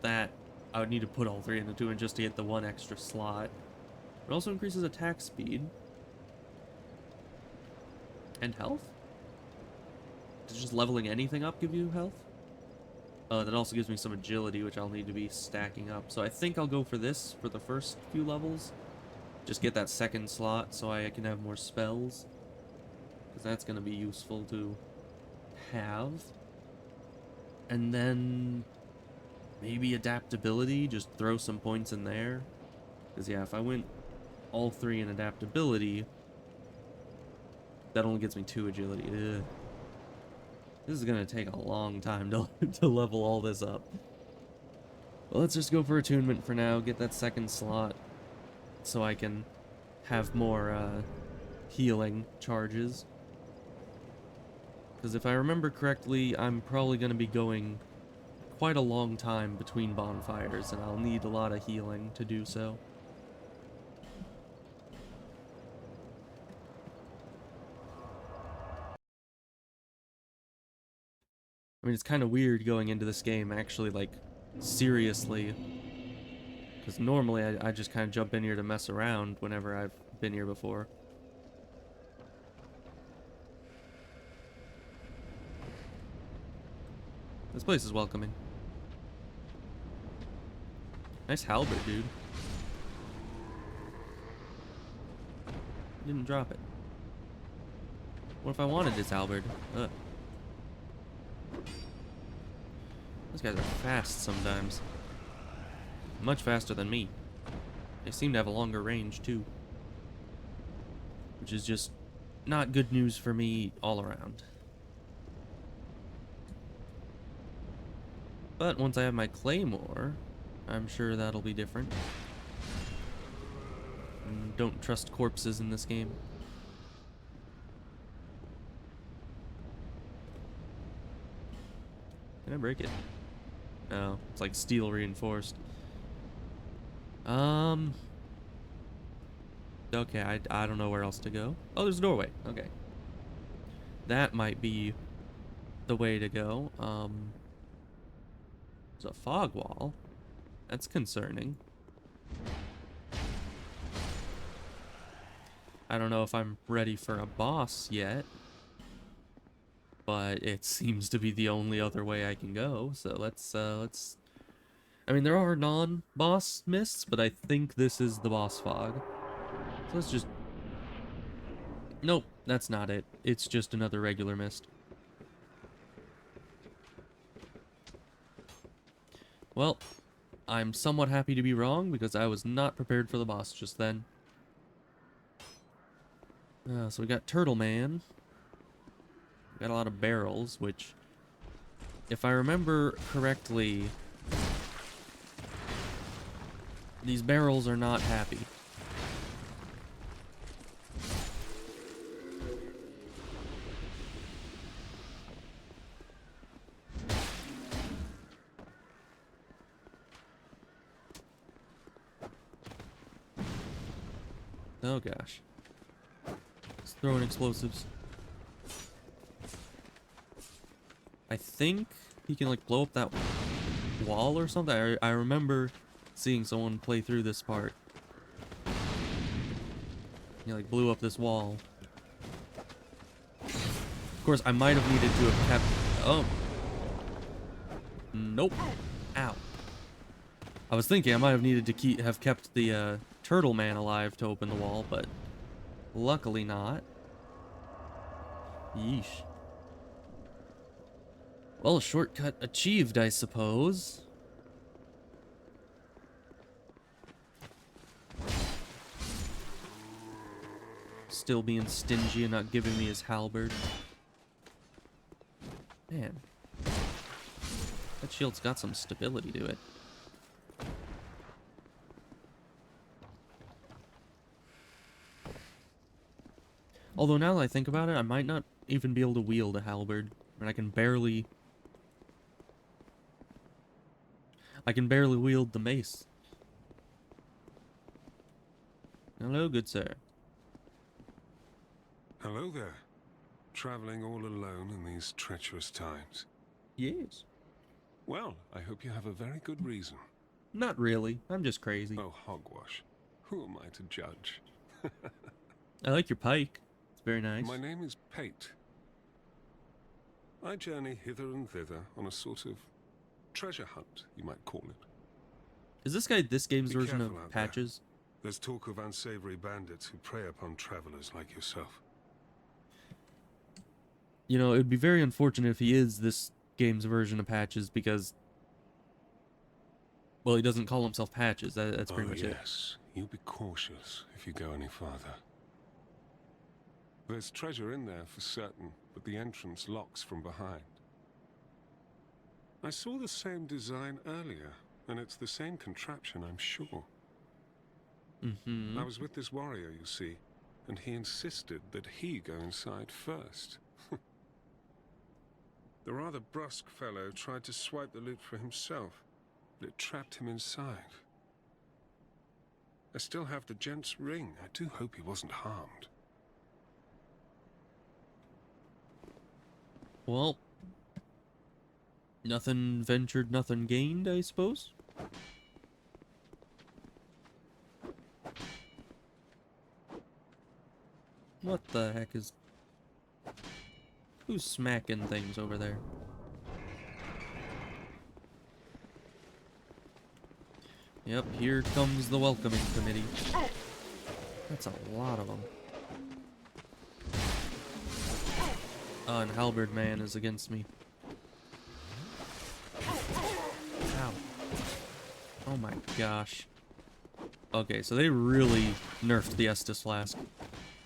that I would need to put all 3 in attunement just to get the 1 extra slot. It also increases attack speed. And health? Does just leveling anything up give you health? That also gives me some agility, which I'll need to be stacking up. So I think I'll go for this for the first few levels. Just get that 2nd slot so I can have more spells. Because that's going to be useful to have. And then maybe adaptability, just throw some points in there. Because yeah, if I went all 3 in adaptability... That only gets me 2 agility. Ugh. This is gonna take a long time to level all this up. Well, let's just go for attunement for now, get that 2nd slot, so I can have more healing charges. Because if I remember correctly, I'm probably gonna be going quite a long time between bonfires, and I'll need a lot of healing to do so. I mean, it's kind of weird going into this game actually, like, seriously. Because normally I just kind of jump in here to mess around whenever I've been here before. This place is welcoming. Nice halberd, dude. Didn't drop it. What if I wanted this halberd? Ugh. Those guys are fast sometimes. Much faster than me. They seem to have a longer range too. Which is just not good news for me all around. But once I have my claymore, I'm sure that'll be different. Don't trust corpses in this game. Can I break it? No, it's like steel reinforced. Okay, I don't know where else to go. Oh, there's a doorway. Okay. That might be the way to go. There's a fog wall. That's concerning. I don't know if I'm ready for a boss yet, but it seems to be the only other way I can go. So let's I mean, there are non-boss mists, but I think this is the boss fog. So let's just... Nope, that's not it. It's just another regular mist. Well, I'm somewhat happy to be wrong, because I was not prepared for the boss just then. So we got Turtle Man. We got a lot of barrels, which, if I remember correctly, these barrels are not happy. Oh gosh. Let's throw in explosives. I think he can like blow up that wall or something. I remember seeing someone play through this part. He like blew up this wall. Of course, I might have needed to have kept... Oh. Nope. Ow. I was thinking I might have needed to have kept the Turtle Man alive to open the wall, but luckily not. Yeesh. Well, shortcut achieved, I suppose. Still being stingy and not giving me his halberd. Man. That shield's got some stability to it. Although now that I think about it, I might not even be able to wield a halberd. I mean, I can barely wield the mace. Hello, good sir. Hello there. Traveling all alone in these treacherous times. Yes. Well, I hope you have a very good reason. Not really. I'm just crazy. Oh, hogwash. Who am I to judge? I like your pike. It's very nice. My name is Pate. I journey hither and thither on a sort of treasure hunt, you might call it. Is this guy this game's Be version careful of out Patches? There's talk of unsavory bandits who prey upon travelers like yourself. You know, it would be very unfortunate if he is this game's version of Patches, because, well, he doesn't call himself Patches. That's pretty much it. Yes, you be cautious if you go any farther. There's treasure in there for certain, but the entrance locks from behind. I saw the same design earlier, and it's the same contraption, I'm sure. Mm-hmm. I was with this warrior, you see, and he insisted that he go inside first. The rather brusque fellow tried to swipe the loot for himself, but it trapped him inside. I still have the gent's ring. I do hope he wasn't harmed. Well, Nothing ventured, nothing gained, I suppose. What the heck is... Who's smacking things over there? Yep, here comes the welcoming committee. That's a lot of them. And Halberd Man is against me. Ow. Oh my gosh. Okay, so they really nerfed the Estus Flask.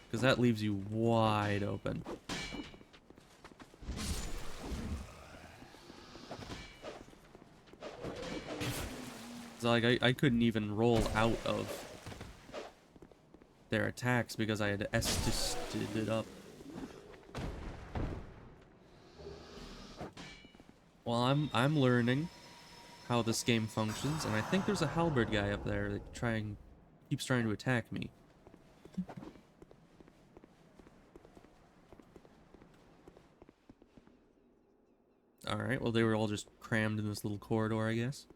Because that leaves you wide open. So like I couldn't even roll out of their attacks because I had Estused it up. Well, I'm learning how this game functions, and I think there's a halberd guy up there that keeps trying to attack me. Alright, well they were all just crammed in this little corridor, I guess.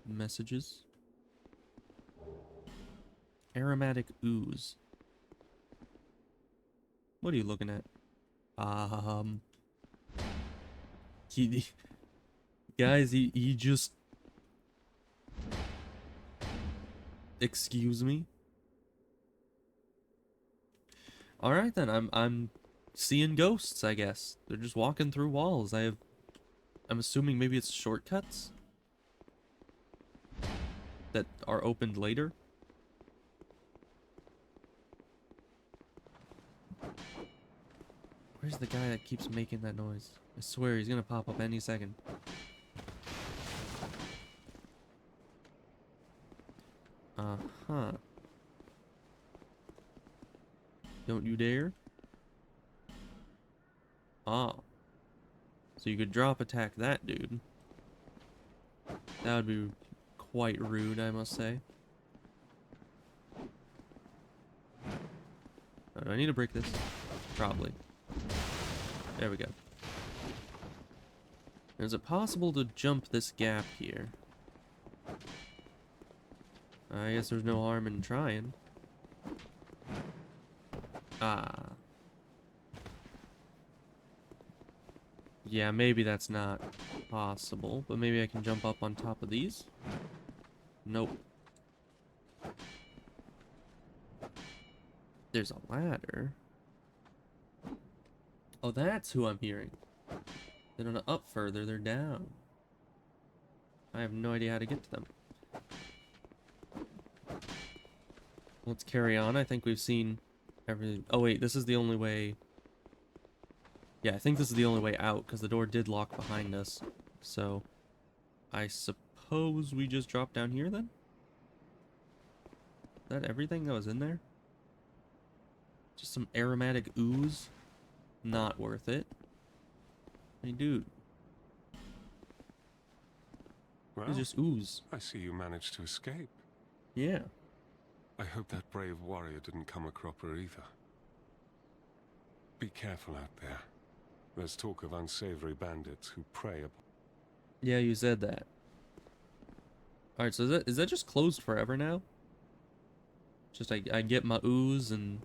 Messages. Aromatic ooze. What are you looking at? Guys, he just... Excuse me? Alright then, I'm seeing ghosts, I guess. They're just walking through walls. I'm assuming maybe it's shortcuts that are opened later. Where's the guy that keeps making that noise? I swear he's gonna pop up any second. Uh-huh. Don't you dare. Ah. So you could drop attack that dude. That would be quite rude, I must say. Oh, do I need to break this? Probably. There we go. Is it possible to jump this gap here? I guess there's no harm in trying. Ah. Yeah, maybe that's not possible, but maybe I can jump up on top of these? Nope. There's a ladder. Oh, that's who I'm hearing. They're not up further, they're down. I have no idea how to get to them. Let's carry on. I think we've seen everything. Oh wait, this is the only way. Yeah, I think this is the only way out, because the door did lock behind us. So, I suppose we just drop down here then? Is that everything that was in there? Just some aromatic ooze? Not worth it. Hey, dude. Well, It's just ooze. I see you managed to escape. Yeah. I hope that brave warrior didn't come a cropper either. Be careful out there. There's talk of unsavory bandits who prey upon... Yeah, you said that. Alright, so is that just closed forever now? Just I get my ooze and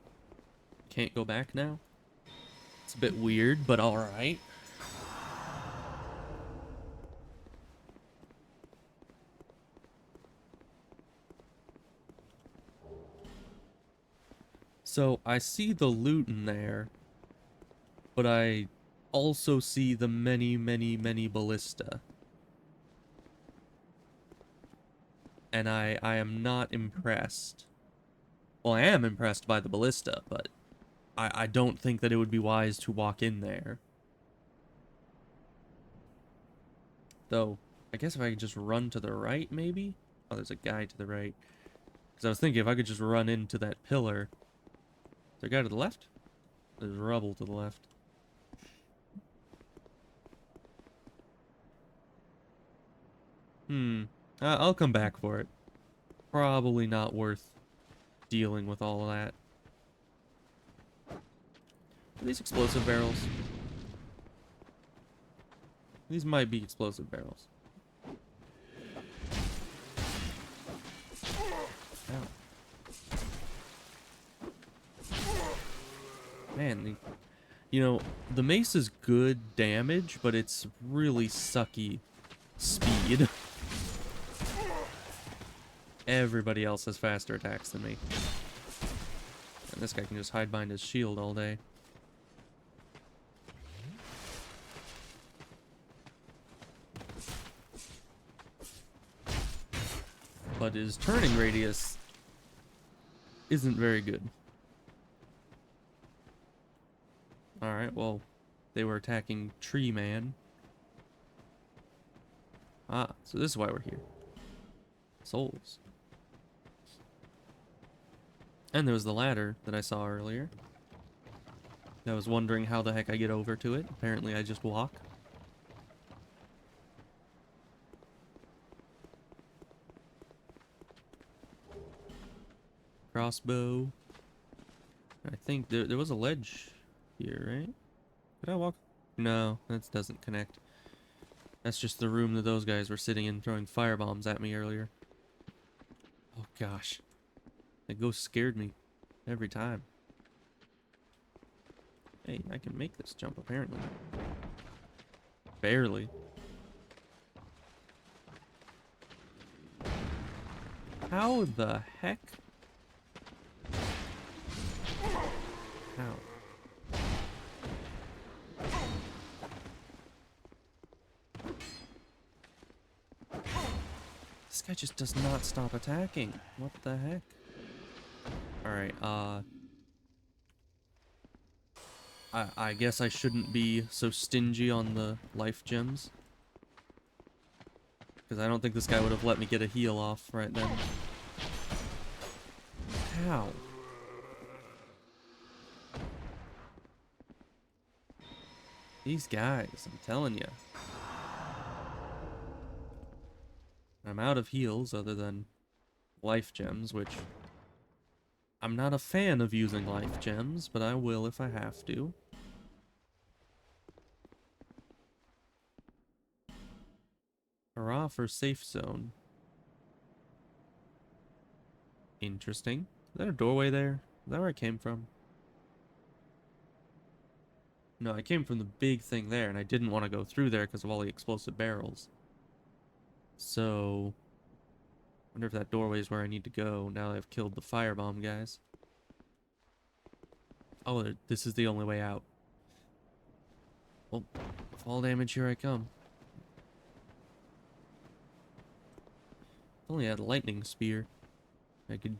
can't go back now? It's a bit weird, but alright. So, I see the loot in there, but I also see the many, many, many ballista. And I am not impressed. Well, I am impressed by the ballista, but I don't think that it would be wise to walk in there. Though, I guess if I could just run to the right, maybe? Oh, there's a guy to the right. Because I was thinking if I could just run into that pillar... Is there a guy to the left? There's rubble to the left. I'll come back for it. Probably not worth dealing with all of that. Are these explosive barrels? These might be explosive barrels. Ow. Man, you know, the mace is good damage, but it's really sucky speed. Everybody else has faster attacks than me. And this guy can just hide behind his shield all day. But his turning radius isn't very good. Alright, well, they were attacking Tree Man. Ah, so this is why we're here. Souls. And there was the ladder that I saw earlier. I was wondering how the heck I get over to it. Apparently I just walk. Crossbow. I think there was a ledge here, right? Did I walk? No, that doesn't connect. That's just the room that those guys were sitting in throwing firebombs at me earlier. Oh gosh. That ghost scared me every time. Hey, I can make this jump apparently. Barely. How the heck? How? This guy just does not stop attacking. What the heck? Alright, I guess I shouldn't be so stingy on the life gems. Because I don't think this guy would have let me get a heal off right then. How? These guys, I'm telling you. I'm out of heals other than life gems, which I'm not a fan of using life gems, but I will if I have to. Hurrah for safe zone. Interesting. Is there a doorway there? Is that where I came from? No, I came from the big thing there, and I didn't want to go through there because of all the explosive barrels. So, wonder if that doorway is where I need to go now that I've killed the firebomb guys. Oh, this is the only way out. Well, fall damage, here I come. If only I had a lightning spear, I could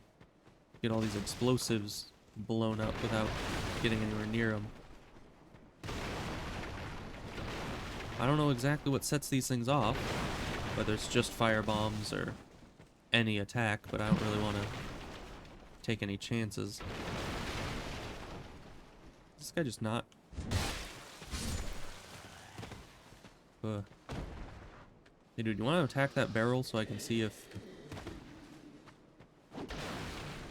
get all these explosives blown up without getting anywhere near them. I don't know exactly what sets these things off, whether it's just firebombs or any attack, but I don't really want to take any chances. Is this guy just not? Hey dude, you want to attack that barrel so I can see if...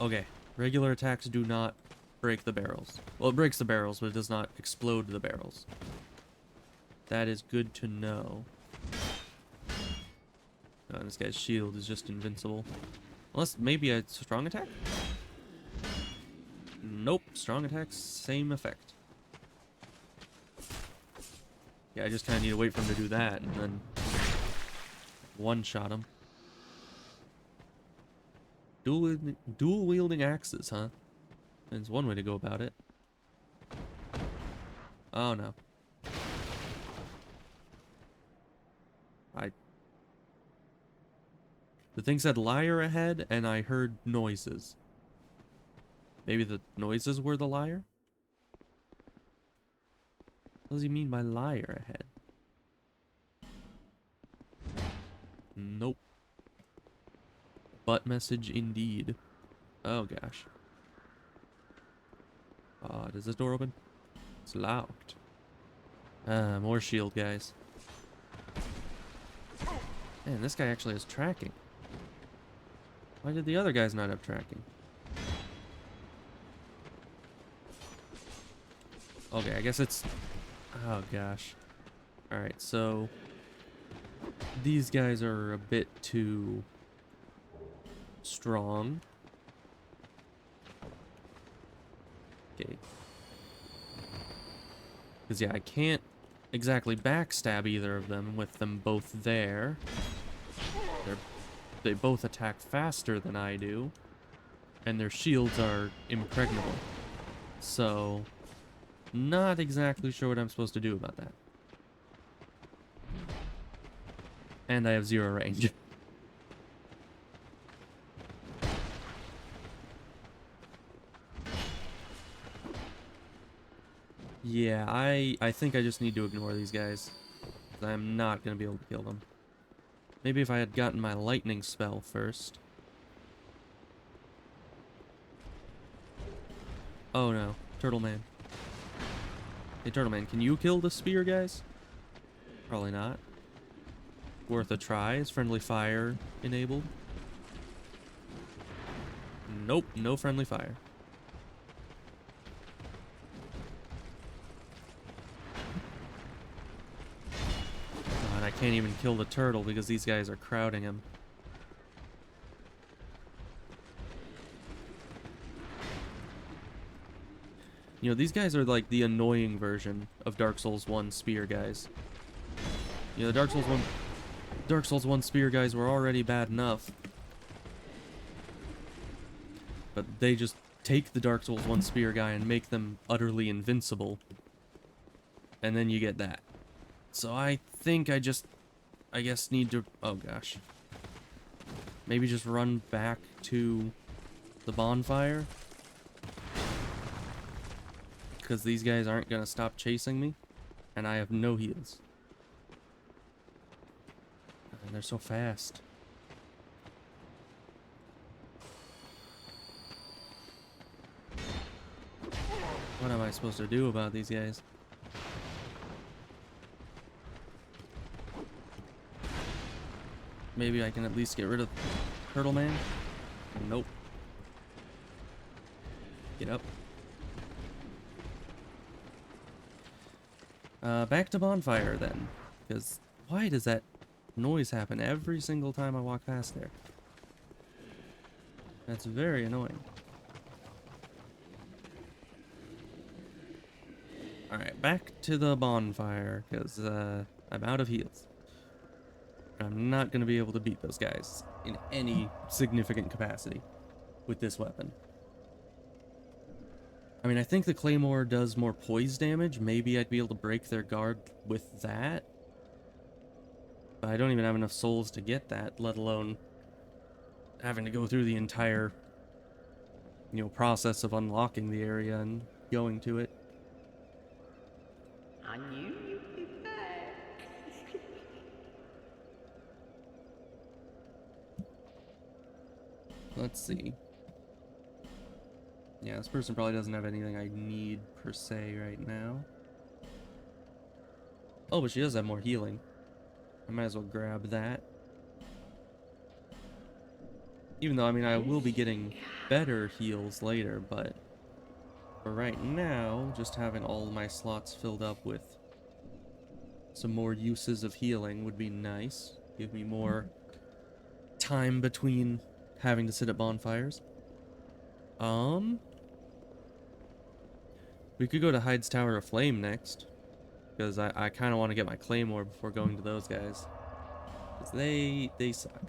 Okay, regular attacks do not break the barrels. Well, it breaks the barrels, but it does not explode the barrels. That is good to know. Oh, this guy's shield is just invincible. Unless maybe a strong attack? Nope, strong attacks, same effect. Yeah, I just kind of need to wait for him to do that and then one-shot him. Dual wielding axes, huh? There's one way to go about it. Oh no. The thing said liar ahead, and I heard noises. Maybe the noises were the liar? What does he mean by liar ahead? Nope. Butt message indeed. Oh gosh. Does this door open? It's locked. More shield guys. Man, this guy actually has tracking. Why did the other guys not have tracking? Okay, I guess it's... Oh gosh. Alright, so... these guys are a bit too strong. Okay. Because, yeah, I can't exactly backstab either of them with them both there. They both attack faster than I do, and their shields are impregnable. So, not exactly sure what I'm supposed to do about that. And I have 0 range. Yeah, I think I just need to ignore these guys. I'm not going to be able to kill them. Maybe if I had gotten my lightning spell first. Oh no, Turtle Man. Hey Turtle Man, can you kill the spear guys? Probably not. Worth a try. Is friendly fire enabled? Nope, no friendly fire. God, I can't even kill the turtle because these guys are crowding him. You know, these guys are like the annoying version of Dark Souls 1 spear guys. You know, the Dark Souls 1 spear guys were already bad enough. But they just take the Dark Souls 1 spear guy and make them utterly invincible. And then you get that. So I think I guess need to, oh gosh. Maybe just run back to the bonfire. Because these guys aren't going to stop chasing me. And I have no heals. And they're so fast. What am I supposed to do about these guys? Maybe I can at least get rid of Turtle Man? Nope. Get up. Back to bonfire then. Because why does that noise happen every single time I walk past there? That's very annoying. Alright, back to the bonfire, because I'm out of heals. I'm not going to be able to beat those guys in any significant capacity with this weapon. I mean, I think the Claymore does more poise damage. Maybe I'd be able to break their guard with that. But I don't even have enough souls to get that, let alone having to go through the entire, you know, process of unlocking the area and going to it. I knew you'd be back. Let's see. Yeah, this person probably doesn't have anything I need per se right now. Oh, but she does have more healing. I might as well grab that. Even though, I mean, I will be getting better heals later, but for right now, just having all my slots filled up with some more uses of healing would be nice. Give me more time between having to sit at bonfires. We could go to Hyde's Tower of Flame next. Because I kind of want to get my Claymore before going to those guys. Because they suck.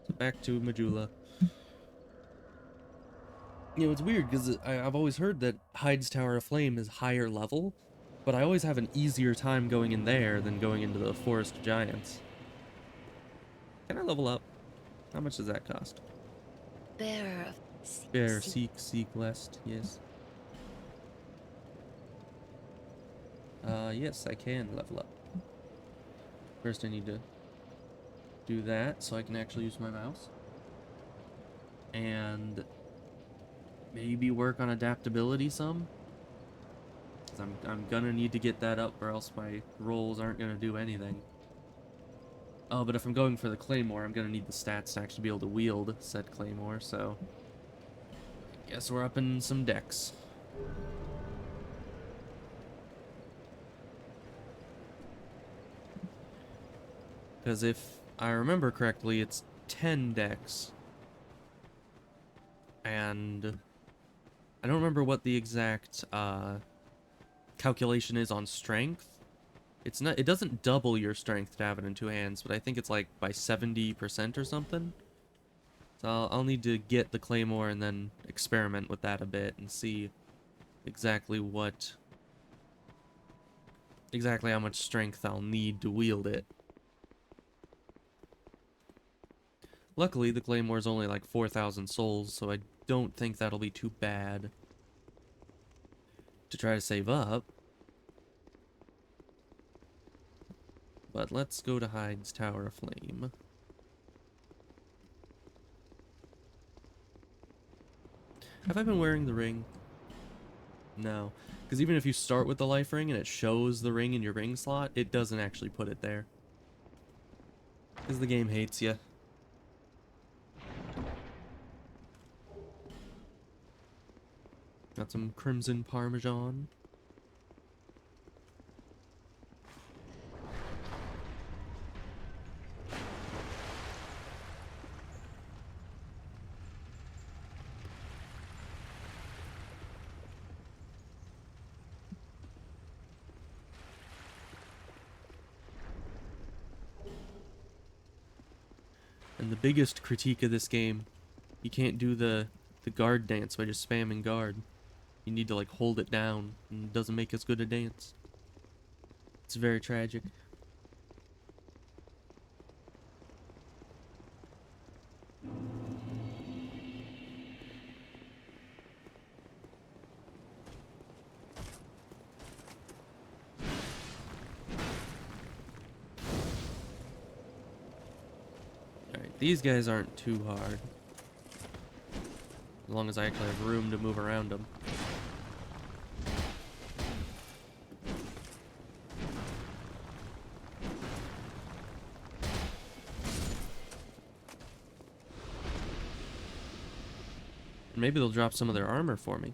So back to Majula. You know, it's weird because I've always heard that Hyde's Tower of Flame is higher level. But I always have an easier time going in there than going into the Forest of Giants. Can I level up? How much does that cost? Bearer of... Bear, seek, lest, yes. Yes, I can level up. First I need to do that so I can actually use my mouse. And maybe work on adaptability some. 'Cause I'm gonna need to get that up or else my rolls aren't gonna do anything. Oh, but if I'm going for the Claymore, I'm gonna need the stats to actually be able to wield said Claymore, so... Guess we're up in some decks. Because if I remember correctly, it's 10 decks. And I don't remember what the exact calculation is on strength. It's not. It doesn't double your strength to have it in two hands, but I think it's like by 70% or something. So I'll need to get the claymore and then experiment with that a bit and see exactly how much strength I'll need to wield it. Luckily, the claymore is only like 4,000 souls, so I don't think that'll be too bad to try to save up. But let's go to Hyde's Tower of Flame. Have I been wearing the ring? No. Because even if you start with the life ring and it shows the ring in your ring slot, it doesn't actually put it there. Because the game hates you. Got some Crimson Parmesan. And the biggest critique of this game, you can't do the guard dance by just spamming guard. You need to like hold it down, and it doesn't make as good a dance. It's very tragic. Alright, these guys aren't too hard. As long as I actually have room to move around them. Maybe they'll drop some of their armor for me.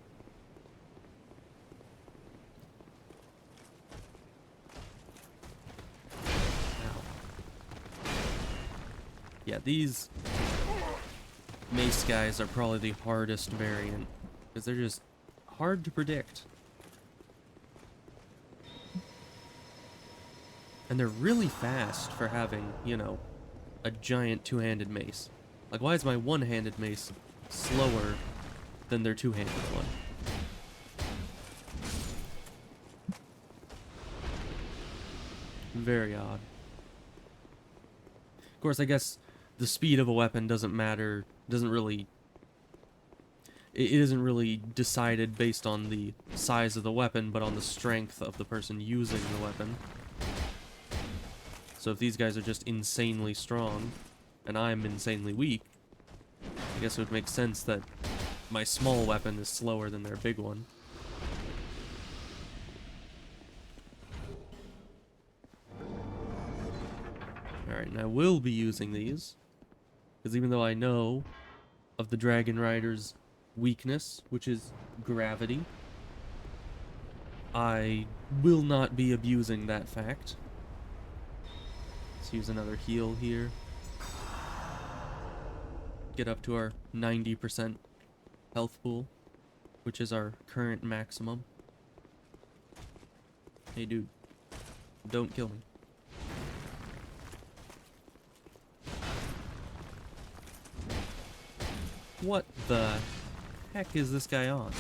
Ow. Yeah, these mace guys are probably the hardest variant, because they're just hard to predict. And they're really fast for having, you know, a giant two-handed mace. Like, why is my one-handed mace slower than their two-handed one? Very odd. Of course, I guess the speed of a weapon doesn't matter, doesn't really... It isn't really decided based on the size of the weapon, but on the strength of the person using the weapon. So if these guys are just insanely strong, and I'm insanely weak, I guess it would make sense that my small weapon is slower than their big one. Alright, and I will be using these, because even though I know of the Dragon Rider's weakness, which is gravity, I will not be abusing that fact. Let's use another heal here. Get up to our 90% health pool, which is our current maximum. Hey dude, don't kill me. What the heck is this guy on?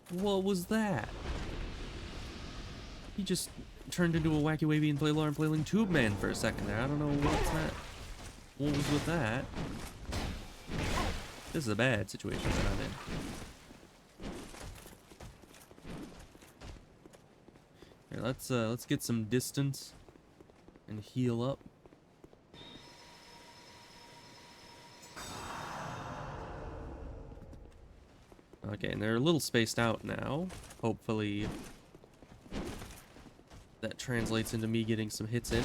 What was that? He just turned into a wacky wavy and flailing tube man for a second there. I don't know what's that. What was with that? This is a bad situation that I'm in. Here, let's get some distance and heal up. Okay, and they're a little spaced out now. Hopefully that translates into me getting some hits in.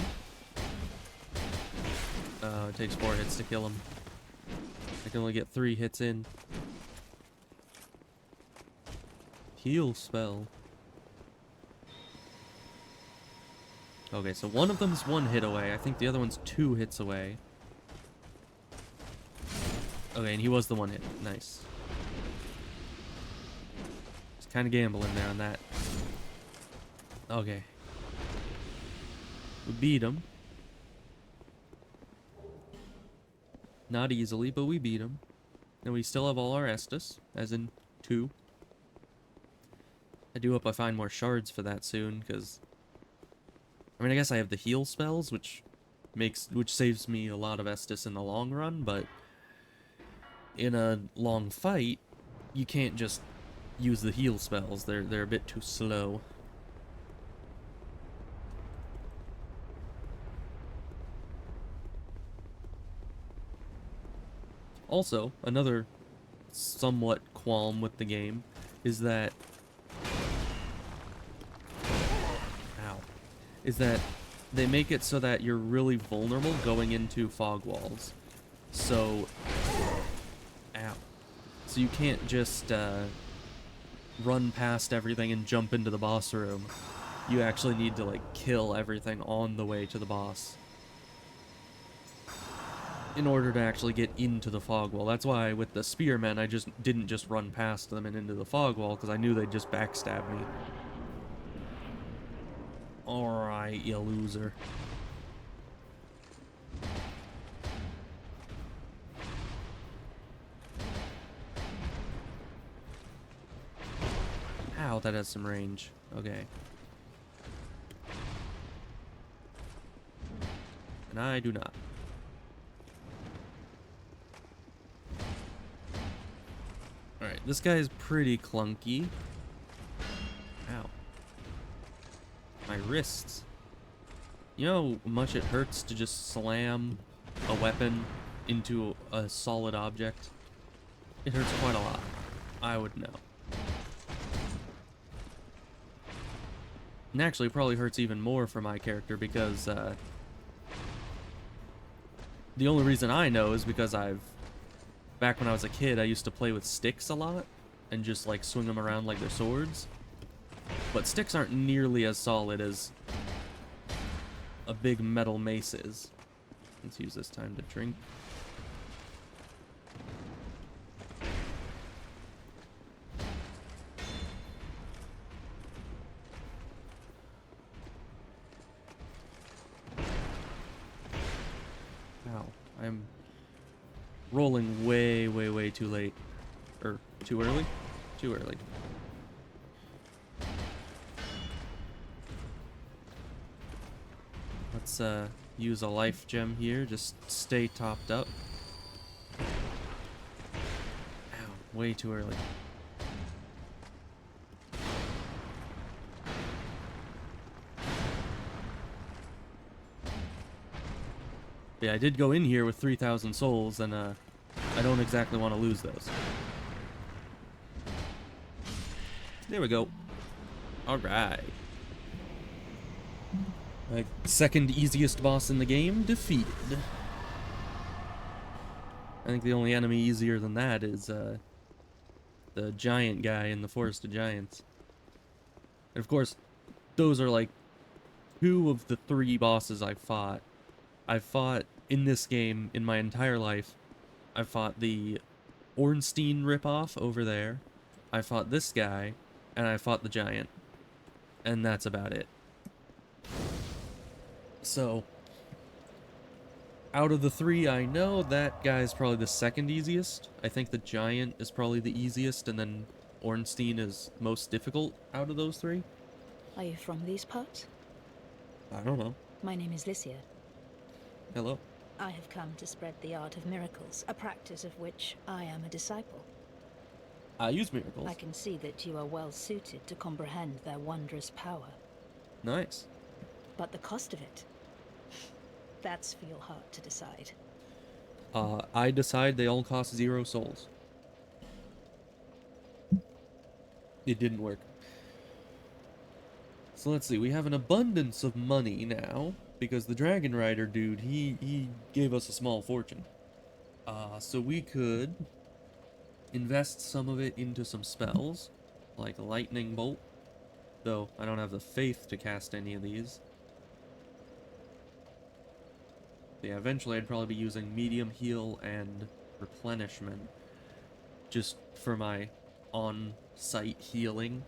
It takes 4 hits to kill him. I can only get 3 hits in. Heal spell. Okay, so one of them's 1 hit away. I think the other one's 2 hits away. Okay, and he was the 1 hit. Nice. Just kind of gambling there on that. Okay. We beat him. Not easily, but we beat him. And we still have all our Estus, as in 2. I do hope I find more shards for that soon, because... I mean, I guess I have the heal spells, which saves me a lot of Estus in the long run, but... in a long fight, you can't just use the heal spells. They're a bit too slow. Also, another somewhat qualm with the game is that... Ow. Is that they make it so that you're really vulnerable going into fog walls. So... Ow. So you can't just run past everything and jump into the boss room. You actually need to, like, kill everything on the way to the boss in order to actually get into the fog wall. That's why with the spearmen I didn't just run past them and into the fog wall, because I knew they'd just backstab me. Alright, you loser. Ow, that has some range. Okay. And I do not. Alright, this guy is pretty clunky. Ow. My wrists. You know how much it hurts to just slam a weapon into a solid object? It hurts quite a lot. I would know. And actually, it probably hurts even more for my character because, the only reason I know is because back when I was a kid, I used to play with sticks a lot and just, like, swing them around like they're swords. But sticks aren't nearly as solid as a big metal mace is. Let's use this time to drink. Ow. I'm rolling way, way, way too late. Or, too early? Too early. Let's, use a life gem here. Just stay topped up. Ow, way too early. Yeah, I did go in here with 3,000 souls, and, I don't exactly want to lose those. There we go. Alright. Second easiest boss in the game defeated. I think the only enemy easier than that is the giant guy in the Forest of Giants. And of course, those are like 2 of the 3 bosses I've fought. I've fought in this game in my entire life. I fought the Ornstein ripoff over there. I fought this guy, and I fought the giant. And that's about it. So, out of the 3 I know, that guy's probably the second easiest. I think the giant is probably the easiest, and then Ornstein is most difficult out of those 3. Are you from these parts? I don't know. My name is Lycia. Hello. I have come to spread the art of miracles, a practice of which I am a disciple. I use miracles. I can see that you are well suited to comprehend their wondrous power. Nice. But the cost of it, that's for your heart to decide. I decide they all cost 0 souls. It didn't work. So let's see, we have an abundance of money now, because the Dragon Rider dude, he gave us a small fortune. So we could invest some of it into some spells, like Lightning Bolt, though I don't have the faith to cast any of these. Yeah, eventually I'd probably be using medium heal and replenishment just for my on-site healing.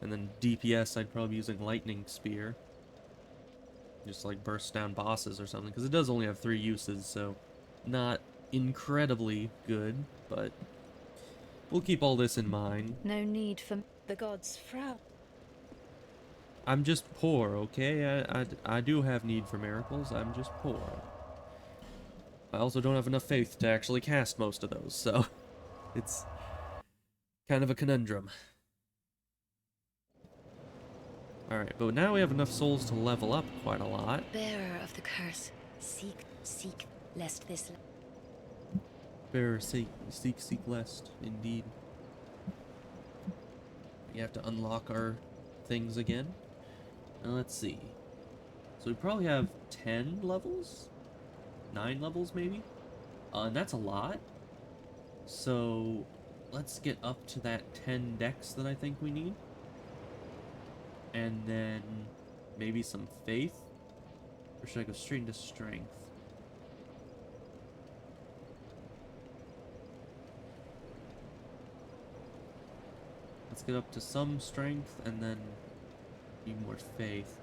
And then DPS, I'd probably be using lightning spear. Just like burst down bosses or something, because it does only have 3 uses, so not incredibly good, but we'll keep all this in mind. No need for the gods frown. I'm just poor, okay? I do have need for miracles, I'm just poor. I also don't have enough faith to actually cast most of those, so it's kind of a conundrum. Alright, but now we have enough souls to level up quite a lot. Bearer of the curse, seek, lest this... Bearer, seek, lest, indeed. We have to unlock our things again. Now let's see. So we probably have 10 levels? 9 levels, maybe? And that's a lot. So let's get up to that 10 dex that I think we need. And then maybe some faith? Or should I go straight into strength? Let's get up to some strength and then need more faith.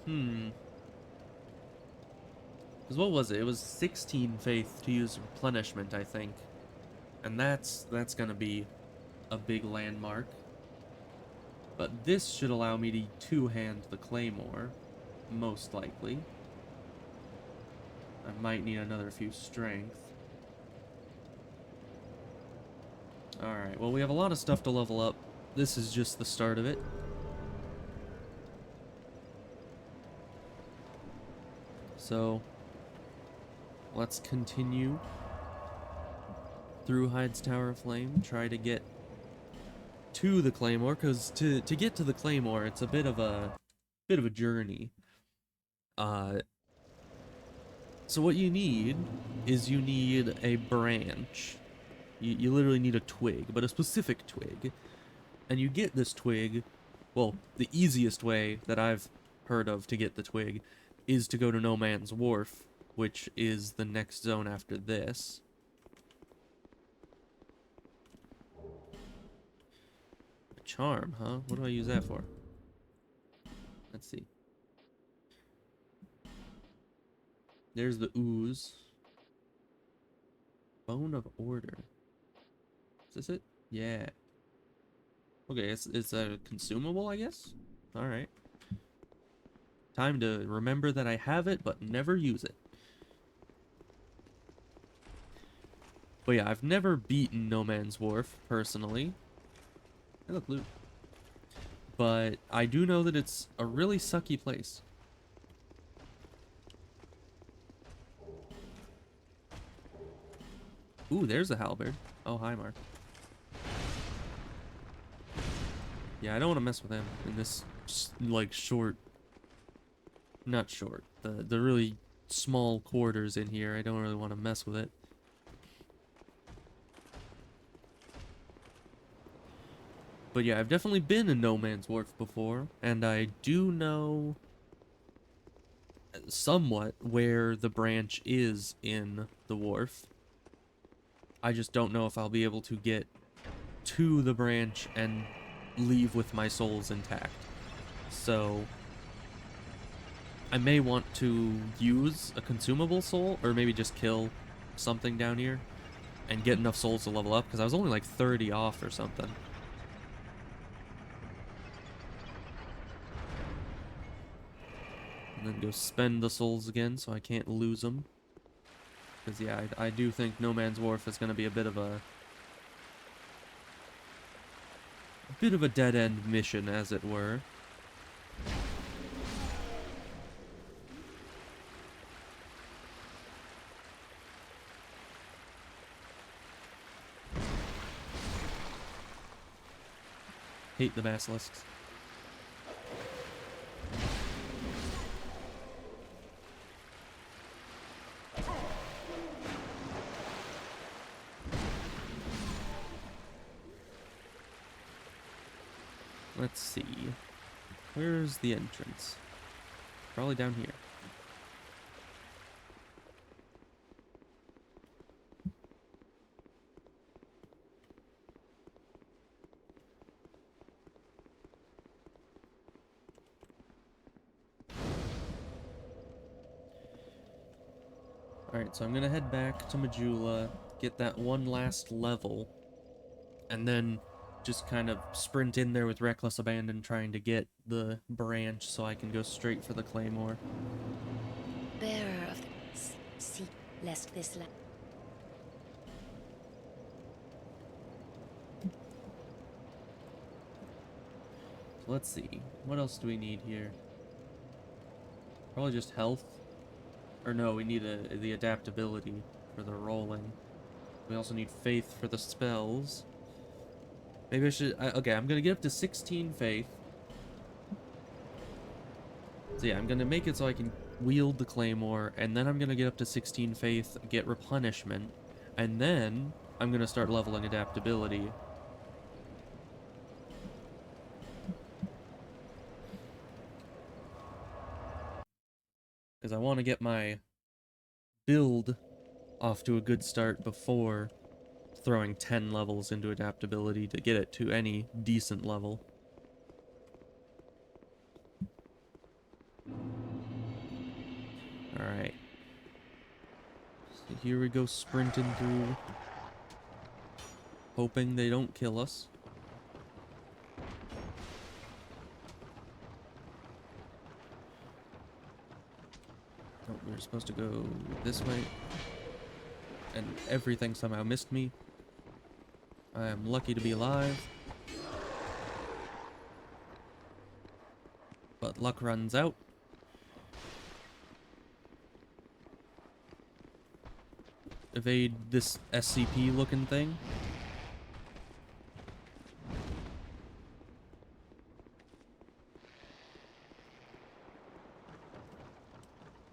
Because what was it? It was 16 faith to use replenishment, I think. And that's gonna be a big landmark. But this should allow me to two-hand the claymore, most likely. I might need another few strength. Alright, well we have a lot of stuff to level up. This is just the start of it. So, let's continue through Hyde's Tower of Flame, try to get to the claymore, because to get to the claymore, it's a bit of a journey. So what you need is you need a branch. You literally need a twig, but a specific twig. And you get this twig, well, the easiest way that I've heard of to get the twig is to go to No Man's Wharf, which is the next zone after this. A charm, huh? What do I use that for? Let's see. There's the ooze. Bone of Order. Is this it? Yeah. Okay, it's a consumable, I guess? Alright. Time to remember that I have it, but never use it. But yeah, I've never beaten No Man's Wharf, personally. Hey, look, loot. But I do know that it's a really sucky place. Ooh, there's a halberd. Oh, hi, Mark. Yeah, I don't want to mess with him in this, like, short... Not short. The really small quarters in here. I don't really want to mess with it. But yeah, I've definitely been in No Man's Wharf before, and I do know somewhat where the branch is in the wharf. I just don't know if I'll be able to get to the branch and leave with my souls intact. So I may want to use a consumable soul, or maybe just kill something down here and get enough souls to level up, because I was only like 30 off or something. And then go spend the souls again so I can't lose them. Because yeah, I do think No Man's Wharf is going to be a bit of a dead-end mission, as it were. Hate the basilisks. Let's see. Where's the entrance? Probably down here. Alright, so I'm gonna head back to Majula, get that one last level, and then just kind of sprint in there with reckless abandon trying to get the branch so I can go straight for the claymore. Bearer of the seek lest this Let's see, what else do we need here? Probably just health. Or no, we need the adaptability for the rolling. We also need faith for the spells. Maybe I should... okay, I'm gonna get up to 16 faith. So yeah, I'm gonna make it so I can wield the claymore, and then I'm gonna get up to 16 faith, get replenishment, and then I'm gonna start leveling adaptability. Because I want to get my build off to a good start before throwing 10 levels into adaptability to get it to any decent level. Alright. So here we go sprinting through, hoping they don't kill us. Oh, we were supposed to go this way. And everything somehow missed me. I am lucky to be alive. But luck runs out. Evade this SCP looking thing.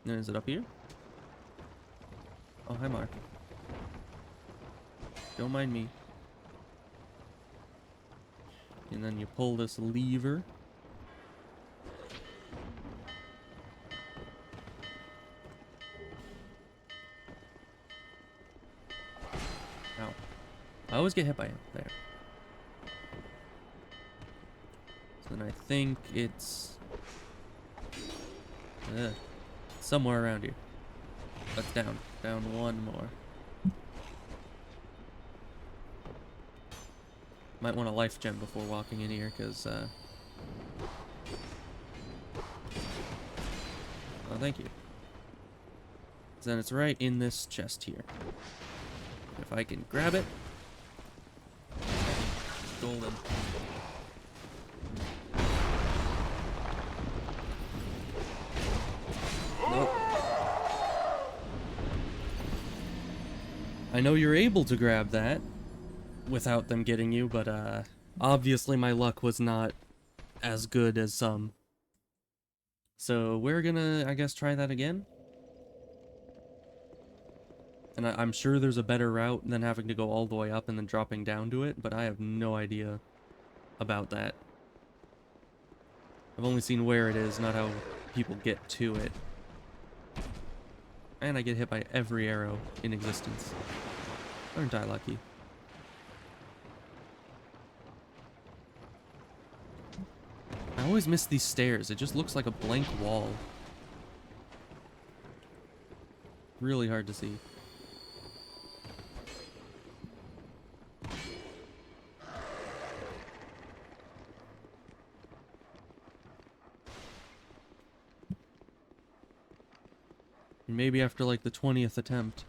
And is it up here? Oh, hi Mark. Don't mind me. And then you pull this lever. Ow. I always get hit by it. There. So then I think it's... somewhere around here. That's down. Down one more. Might want a life gem before walking in here, because, oh, thank you. So then it's right in this chest here. If I can grab it. Golden. Nope. I know you're able to grab that without them getting you, but obviously my luck was not as good as some. So we're gonna, I guess, try that again. And I'm sure there's a better route than having to go all the way up and then dropping down to it, but I have no idea about that. I've only seen where it is, not how people get to it. And I get hit by every arrow in existence. Aren't I lucky? I always miss these stairs. It just looks like a blank wall. Really hard to see. Maybe after like the 20th attempt,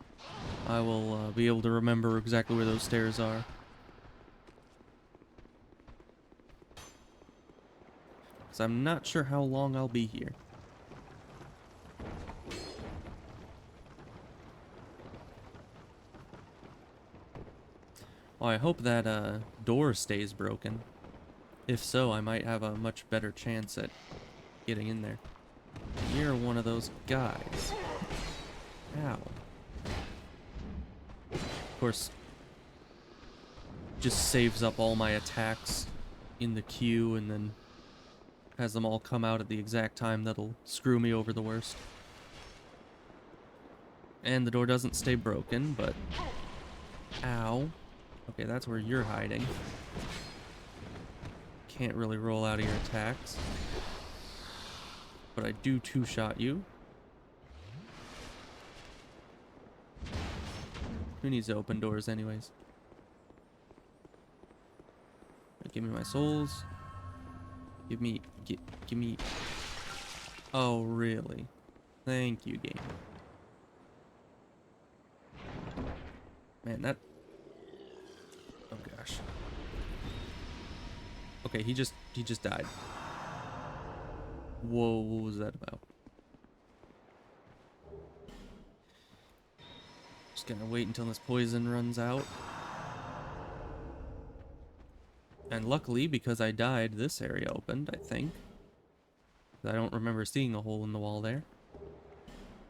I will be able to remember exactly where those stairs are. Because I'm not sure how long I'll be here. Well, I hope that door stays broken. If so, I might have a much better chance at getting in there. You're one of those guys. Ow. Of course, just saves up all my attacks in the queue and then has them all come out at the exact time that'll screw me over the worst. And the door doesn't stay broken, but... Ow. Okay, that's where you're hiding. Can't really roll out of your attacks. But I do two-shot you. Who needs to open doors anyways? Give me my souls. Give me... give me... Oh, really? Thank you, game. Man, that... Oh, gosh. Okay, he just died. Whoa, what was that about? Just gonna wait until this poison runs out. And luckily, because I died, this area opened, I think. I don't remember seeing a hole in the wall there.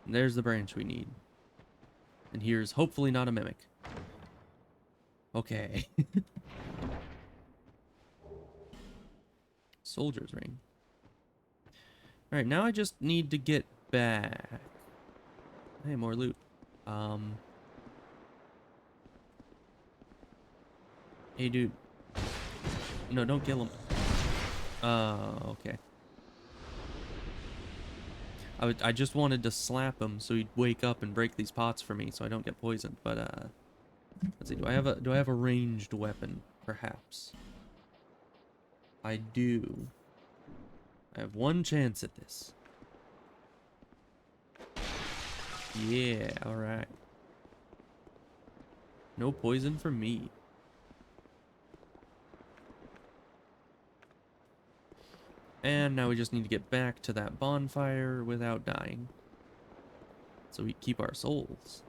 And there's the branch we need. And here's hopefully not a mimic. Okay. Soldier's ring. Alright, now I just need to get back. Hey, more loot. Hey, dude. No, don't kill him. Okay. I just wanted to slap him so he'd wake up and break these pots for me so I don't get poisoned. But let's see. Do I have a ranged weapon? Perhaps. I do. I have one chance at this. Yeah, all right. No poison for me. And now we just need to get back to that bonfire without dying. So we keep our souls.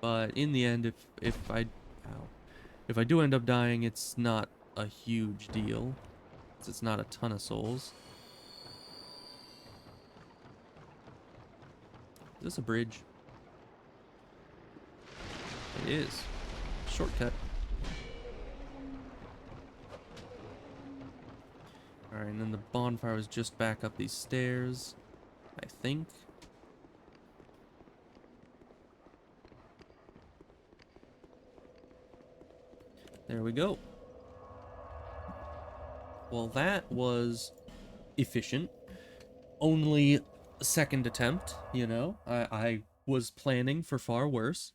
But in the end, if I do end up dying, it's not a huge deal. It's not a ton of souls. Is this a bridge? It is. Shortcut. Alright, and then the bonfire was just back up these stairs, I think. There we go. Well, that was efficient. Only second attempt, you know? I was planning for far worse.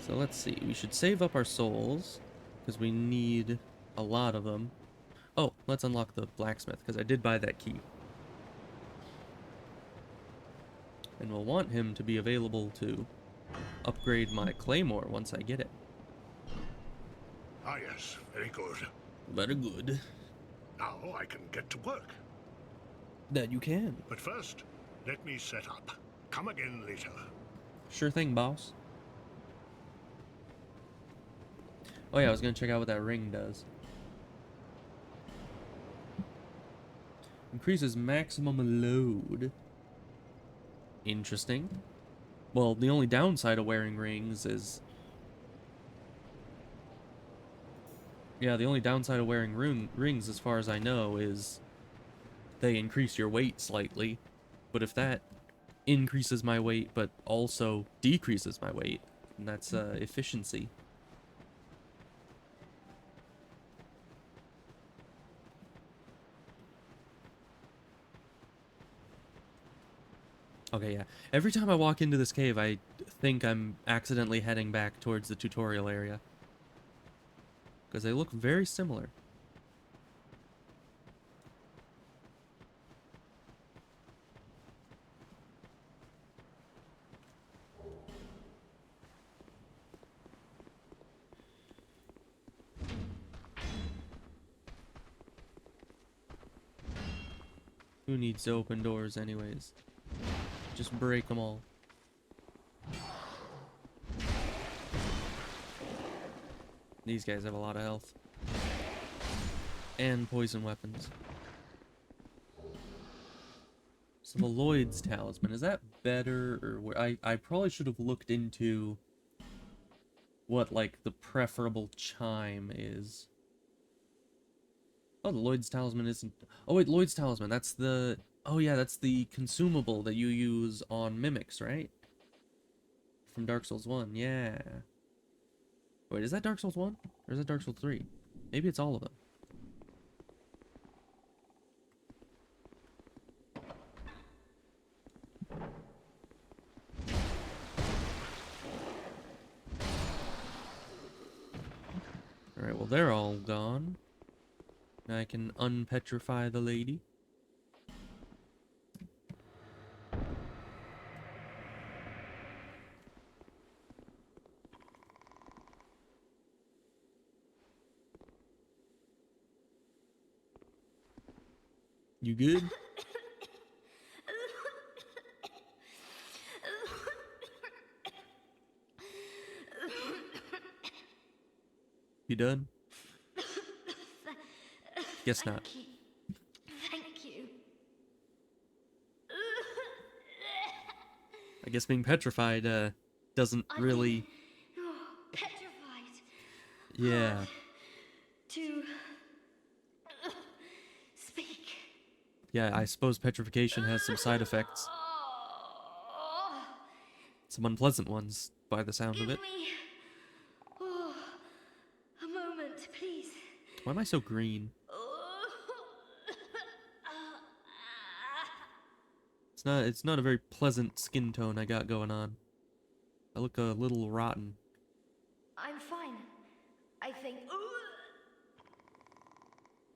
So let's see. We should save up our souls, because we need a lot of them. Oh, let's unlock the blacksmith, because I did buy that key. And we'll want him to be available to upgrade my claymore once I get it. Ah, yes. Very good. Very good. Now I can get to work. That you can. But first, let me set up. Come again later. Sure thing, boss. Oh yeah, I was gonna check out what that ring does. Increases maximum load. Interesting. Well, the only downside of wearing rings is... Yeah, the only downside of wearing rings, as far as I know, is they increase your weight slightly. But if that increases my weight, but also decreases my weight, then that's efficiency. Okay, yeah. Every time I walk into this cave, I think I'm accidentally heading back towards the tutorial area. Because they look very similar. Who needs to open doors anyways? Just break them all. These guys have a lot of health. And poison weapons. So the Lloyd's Talisman, is that better or... I probably should have looked into what, like, the preferable chime is. Oh, the Lloyd's Talisman isn't... Oh, wait, Lloyd's Talisman, that's the... Oh, yeah, that's the consumable that you use on mimics, right? From Dark Souls 1, yeah. Wait, is that Dark Souls 1? Or is that Dark Souls 3? Maybe it's all of them. Well, they're all gone. I can unpetrify the lady. You good? You done? Guess not. Thank you. I guess being petrified, doesn't really... Petrified. Yeah. To speak. Yeah, I suppose petrification has some side effects. Some unpleasant ones, by the sound of it. Give me a moment, please. Why am I so green? It's not a very pleasant skin tone I got going on. I look a little rotten. I'm fine. I think.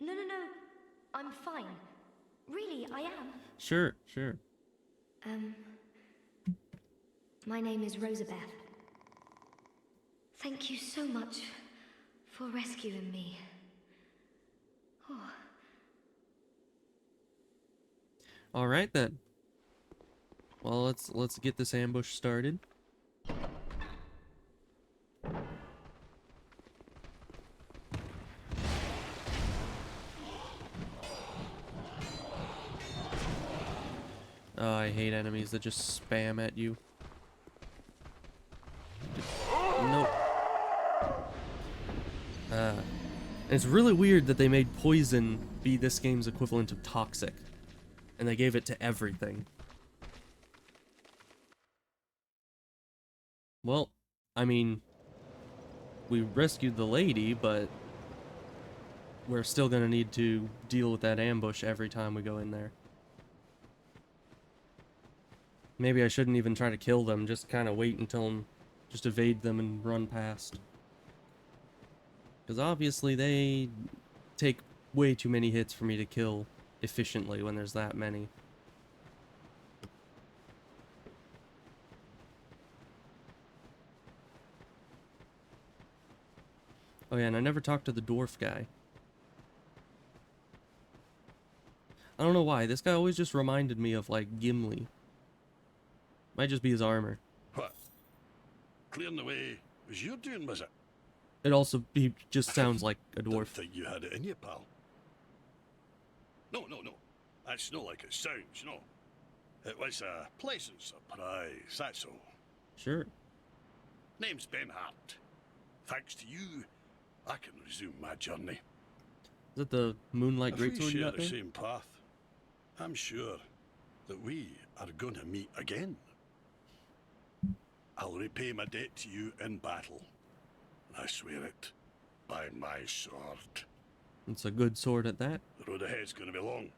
No. I'm fine. Really, I am. Sure. My name is Rosabeth. Thank you so much for rescuing me. Oh. All right then. Well, let's get this ambush started. Oh, I hate enemies that just spam at you. Nope. It's really weird that they made poison be this game's equivalent of toxic. And they gave it to everything. Well, I mean, we rescued the lady, but we're still gonna need to deal with that ambush every time we go in there. Maybe I shouldn't even try to kill them, just kind of wait until just evade them and run past. Because obviously they take way too many hits for me to kill efficiently when there's that many. Oh yeah, and I never talked to the dwarf guy. I don't know why, this guy always just reminded me of, like, Gimli. Might just be his armor. What? Clearing the way was you doing, was it? He just sounds like a dwarf. Didn't think you had it in you, pal. No. That's not like it sounds, you know. It was a pleasant surprise, that's all. Sure. Name's Ben Hart. Thanks to you, I can resume my journey. Is it the Moonlight If we Greatsword you share got the there? same path, I'm sure that we are going to meet again. I'll repay my debt to you in battle. I swear it by my sword. It's a good sword at that. The road ahead's going to be long,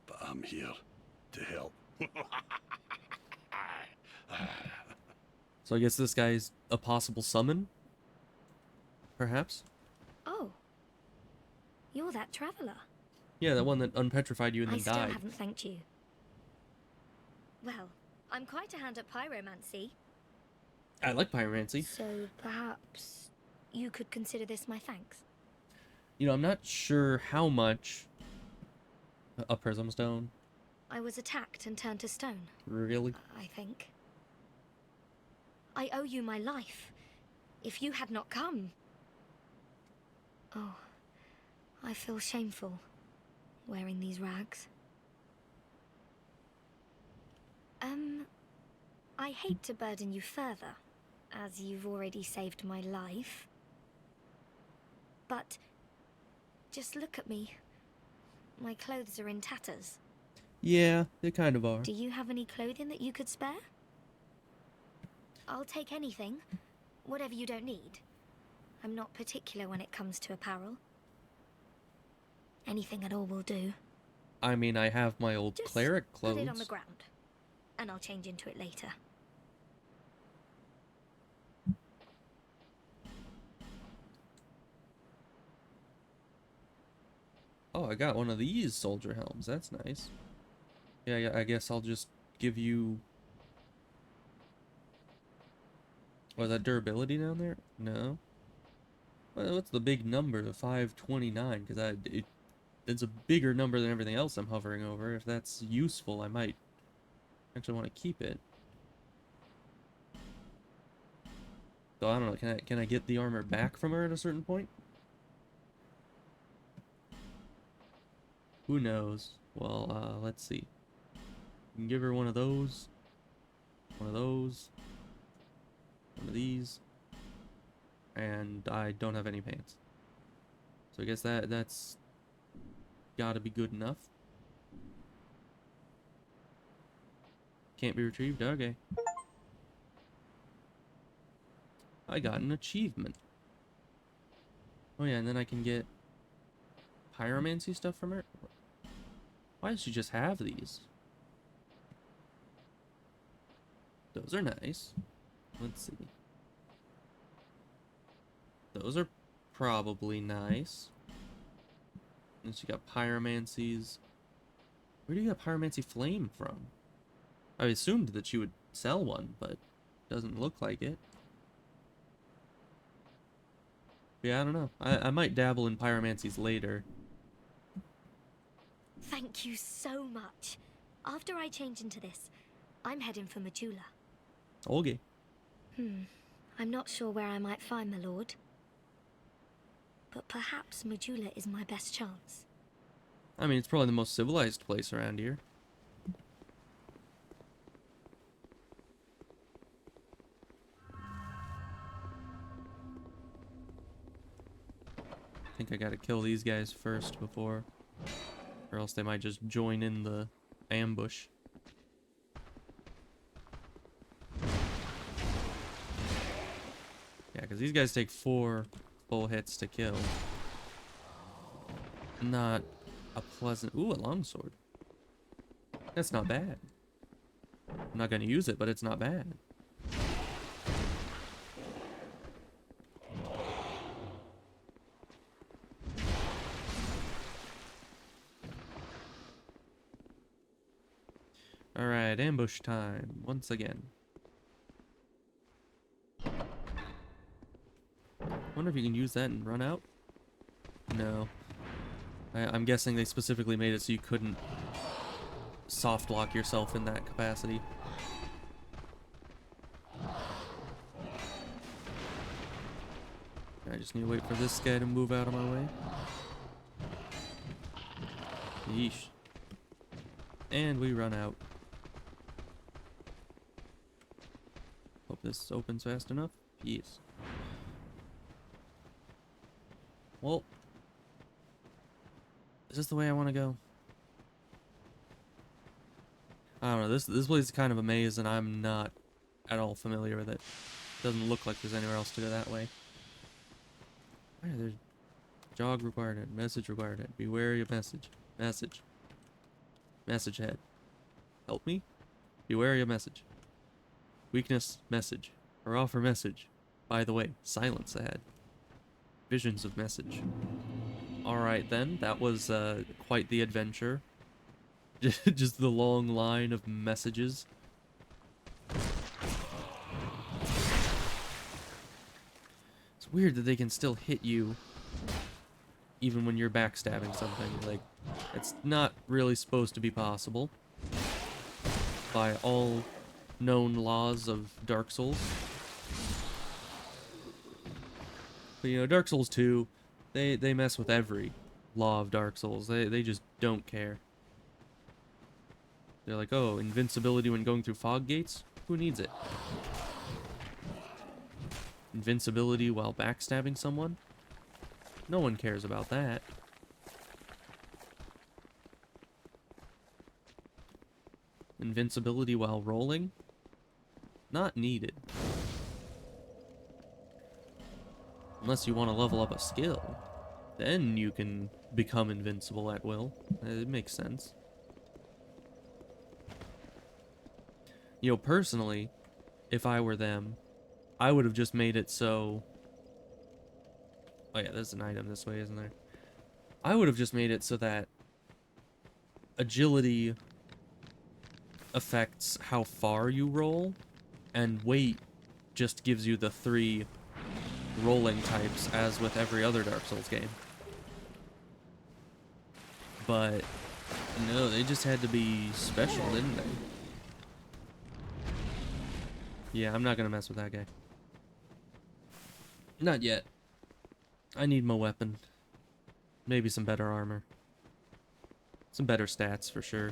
but I'm here to help. So I guess this guy's a possible summon? Perhaps? Oh. You're that traveler. Yeah, the one that unpetrified you and I then still died. haven't thanked you. Well, I'm quite a hand at pyromancy. I like pyromancy. So perhaps you could consider this my thanks. You know, I'm not sure how much... A prism stone? I was attacked and turned to stone. Really? I think. I owe you my life. If you had not come... Oh, I feel shameful wearing these rags. I hate to burden you further, as you've already saved my life. But just look at me. My clothes are in tatters. Yeah, they kind of are. Do you have any clothing that you could spare? I'll take anything, whatever you don't need. I'm not particular when it comes to apparel. Anything at all will do. I mean, I have my old Just cleric clothes. put it on the ground, and I'll change into it later. Oh, I got one of these soldier helms. That's nice. Yeah, I guess I'll just give you... Was that durability down there? No. Well, what's the big number? The 529? Because it's a bigger number than everything else I'm hovering over. If that's useful, I might actually want to keep it. So I don't know. Can I get the armor back from her at a certain point? Who knows? Well, let's see. You can give her one of those. One of those. One of these. And I don't have any pants. So I guess that's gotta be good enough. Can't be retrieved? Okay. I got an achievement. Oh yeah, and then I can get pyromancy stuff from her? Why does she just have these? Those are nice. Let's see. Those are probably nice. And she got pyromancies. Where do you get pyromancy flame from? I assumed that she would sell one, but doesn't look like it. Yeah, I don't know. I might dabble in pyromancies later. Thank you so much. After I change into this, I'm heading for Majula. Okay. I'm not sure where I might find my lord. But perhaps Majula is my best chance. I mean, it's probably the most civilized place around here. I think I gotta kill these guys first before... Or else they might just join in the ambush. Yeah, because these guys take 4 full hits to kill. Not a pleasant... Ooh, a longsword. That's not bad. I'm not gonna use it, but it's not bad. Alright, ambush time, once again. Wonder if you can use that and run out? No. I'm guessing they specifically made it so you couldn't soft lock yourself in that capacity. I just need to wait for this guy to move out of my way. Yeesh. And we run out. Hope this opens fast enough. Yes. Well, is this the way I want to go? I don't know. This place is kind of a maze, and I'm not at all familiar with it. Doesn't look like there's anywhere else to go that way. Why are there jog required? Message required. Beware your message. Message. Message head. Help me? Beware your message. Weakness, message. Or offer message. By the way, silence ahead. Visions of message. Alright then, that was quite the adventure. Just the long line of messages. It's weird that they can still hit you even when you're backstabbing something. Like, it's not really supposed to be possible by all known laws of Dark Souls. But you know, Dark Souls 2, they mess with every law of Dark Souls. They just don't care. They're like, oh, invincibility when going through fog gates? Who needs it? Invincibility while backstabbing someone? No one cares about that. Invincibility while rolling? Not needed. Unless you want to level up a skill. Then you can become invincible at will. It makes sense. You know, personally, if I were them, I would have just made it so... Oh yeah, there's an item this way, isn't there? I would have just made it so that agility affects how far you roll, and weight just gives you the 3 rolling types as with every other Dark Souls game. But no, they just had to be special, didn't they? Yeah, I'm not gonna mess with that guy. Not yet. I need my weapon. Maybe some better armor. Some better stats for sure.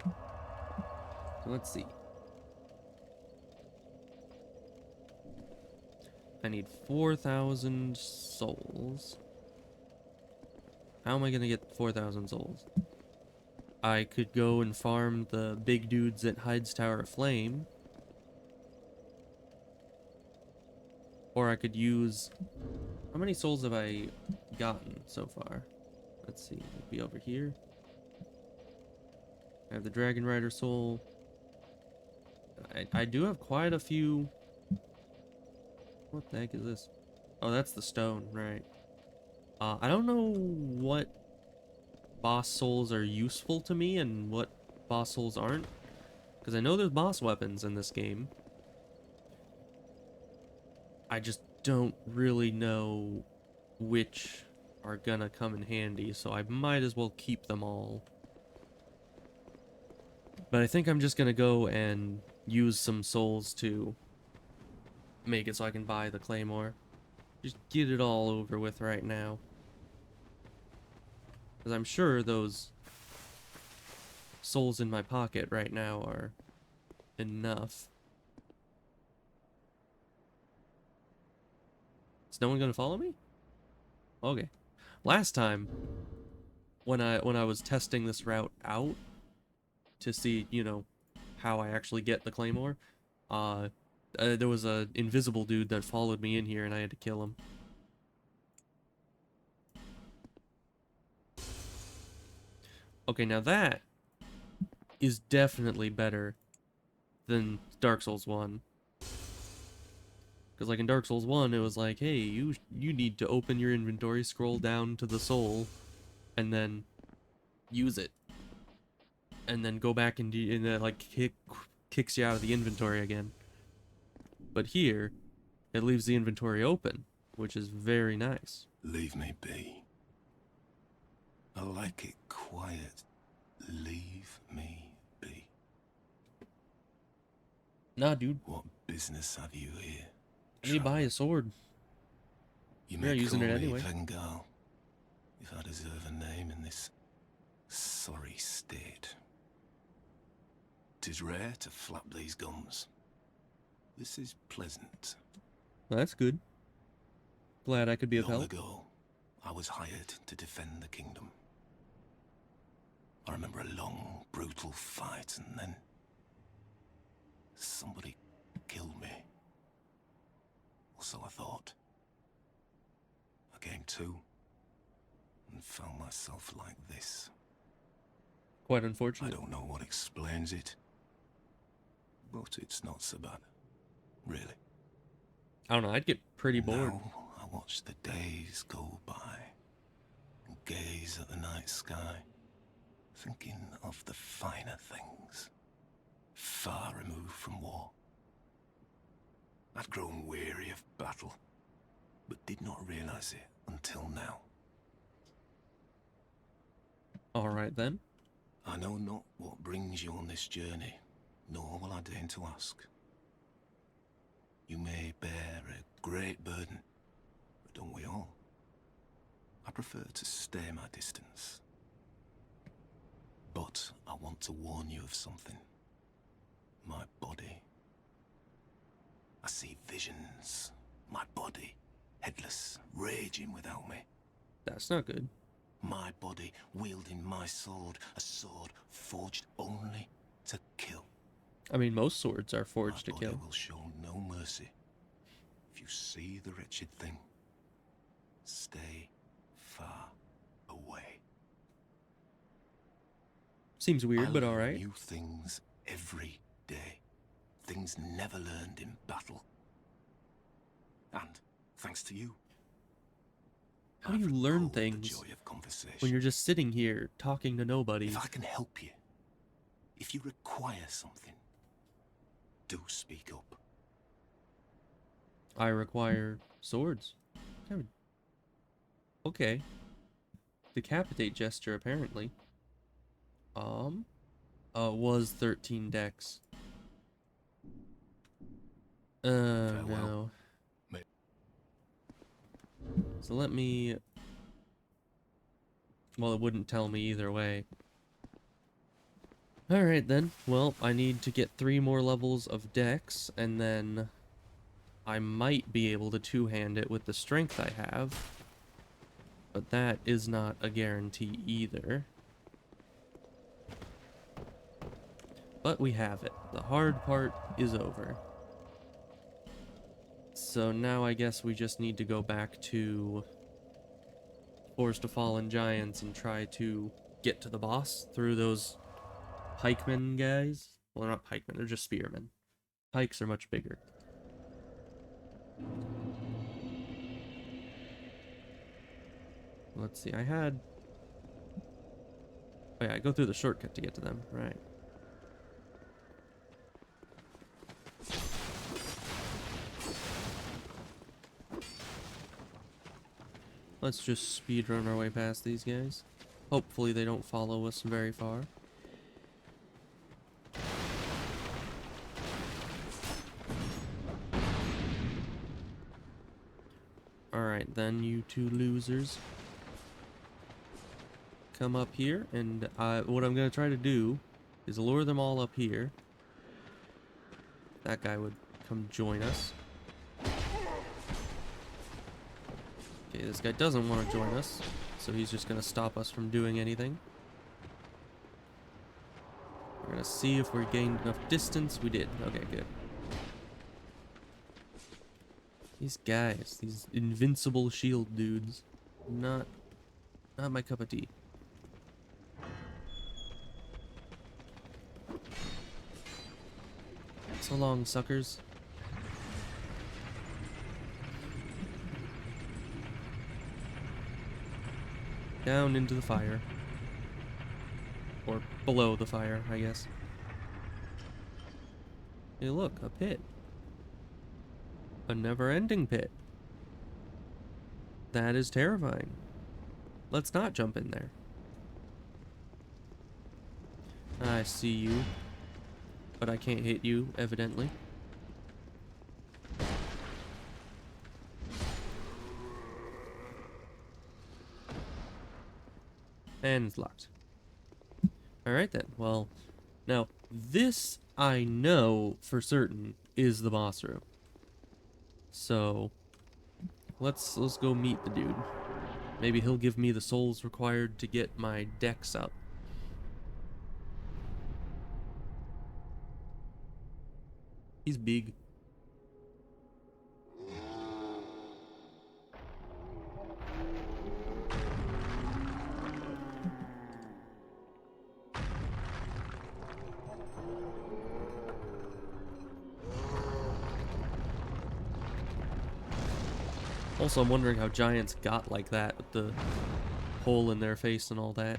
So let's see. I need 4,000 souls. How am I gonna get 4,000 souls? I could go and farm the big dudes at Hyde's Tower of Flame. Or I could use... How many souls have I gotten so far? Let's see. It'll be over here. I have the Dragon Rider soul. I do have quite a few... What the heck is this? Oh, that's the stone, right. I don't know what boss souls are useful to me and what boss souls aren't. Because I know there's boss weapons in this game. I just don't really know which are gonna come in handy, so I might as well keep them all. But I think I'm just gonna go and use some souls to make it so I can buy the claymore. Just get it all over with right now. Because I'm sure those souls in my pocket right now are enough. Is no one gonna follow me? Okay. Last time, when I was testing this route out to see, you know, how I actually get the claymore, there was a invisible dude that followed me in here and I had to kill him. Okay, now that is definitely better than Dark Souls 1. Because like in Dark Souls 1, it was like, hey, you need to open your inventory, scroll down to the soul, and then use it. And then go back and then like kicks you out of the inventory again. But here, it leaves the inventory open, which is very nice. Leave me be. I like it quiet. Leave me be. Nah, dude. What business have you here? I need to buy a sword. You You're may not using call it me anyway. Vengal, if I deserve a name in this sorry state. 'Tis rare to flap these gums. This is pleasant. Well, that's good. Glad I could be of Long help. ago, I was hired to defend the kingdom. I remember a long, brutal fight, and then somebody killed me. Or so I thought. I came to and found myself like this. Quite unfortunate. I don't know what explains it, but it's not so bad, really. I don't know, I'd get pretty bored. Now I watch the days go by and gaze at the night sky, thinking of the finer things, far removed from war. I'd grown weary of battle, but did not realize it until now. All right, then. I know not what brings you on this journey, nor will I deign to ask. You may bear a great burden, but don't we all? I prefer to stay my distance. But I want to warn you of something. My body. I see visions. My body, headless, raging without me. That's not good. My body wielding my sword, a sword forged only to kill. I mean, most swords are forged to My kill. body will show no mercy. If you see the wretched thing, stay far away. Seems weird, but I learn alright. new things every day. Things never learned in battle. And thanks to you, How do you learn things when you're just sitting here talking to nobody? If I can help you, if you require something, do speak up. I require swords. Okay. Decapitate gesture, apparently. Was 13 dex. No. So let me... Well, it wouldn't tell me either way. Alright then. Well, I need to get 3 more levels of dex, and then I might be able to two-hand it with the strength I have. But that is not a guarantee either. But we have it. The hard part is over. So now I guess we just need to go back to Forest of Fallen Giants and try to get to the boss through those pikemen guys. Well, they're not pikemen, they're just spearmen. Pikes are much bigger. Let's see, I had... Oh yeah, I go through the shortcut to get to them, right. Let's just speedrun our way past these guys. Hopefully they don't follow us very far. Alright then, you two losers. Come up here, and what I'm going to try to do is lure them all up here. That guy would come join us. Okay, this guy doesn't want to join us, so he's just going to stop us from doing anything. We're going to see if we gained enough distance. We did. Okay, good. These guys, these invincible shield dudes, not my cup of tea. So long, suckers. Down into the fire. Or below the fire, I guess. Hey look, a pit. A never-ending pit. That is terrifying. Let's not jump in there. I see you. But I can't hit you, evidently. And it's locked. Alright then, well, now, this I know for certain is the boss room. So, let's go meet the dude. Maybe he'll give me the souls required to get my dex up. He's big. Also, I'm wondering how giants got like that with the hole in their face and all that.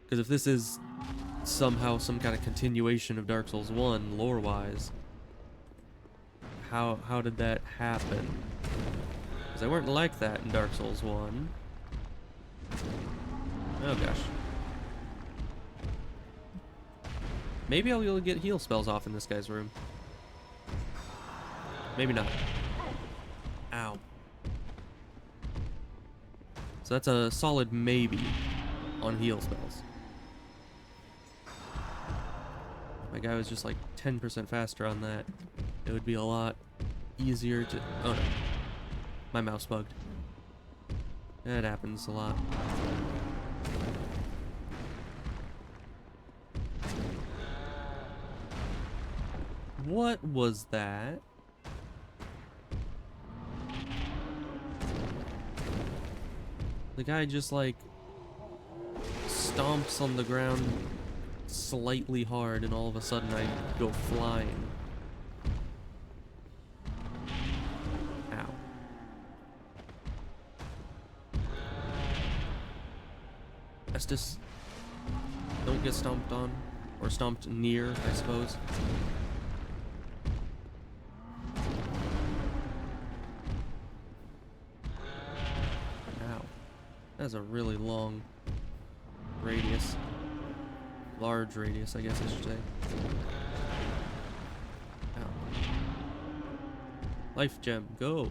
Because if this is somehow some kind of continuation of Dark Souls 1, lore-wise, how did that happen? Because they weren't like that in Dark Souls 1. Oh gosh. Maybe I'll be able to get heal spells off in this guy's room. Maybe not. Ow. So that's a solid maybe on heal spells. My guy was just like 10% faster on that. It would be a lot easier to... Oh no. My mouse bugged. That happens a lot. What was that? The guy just like stomps on the ground slightly hard and all of a sudden I go flying. Ow. Estus. Don't get stomped on. Or stomped near, I suppose. Ow. That's a really long radius. Large radius, I guess I should say. Ow. Life gem, go!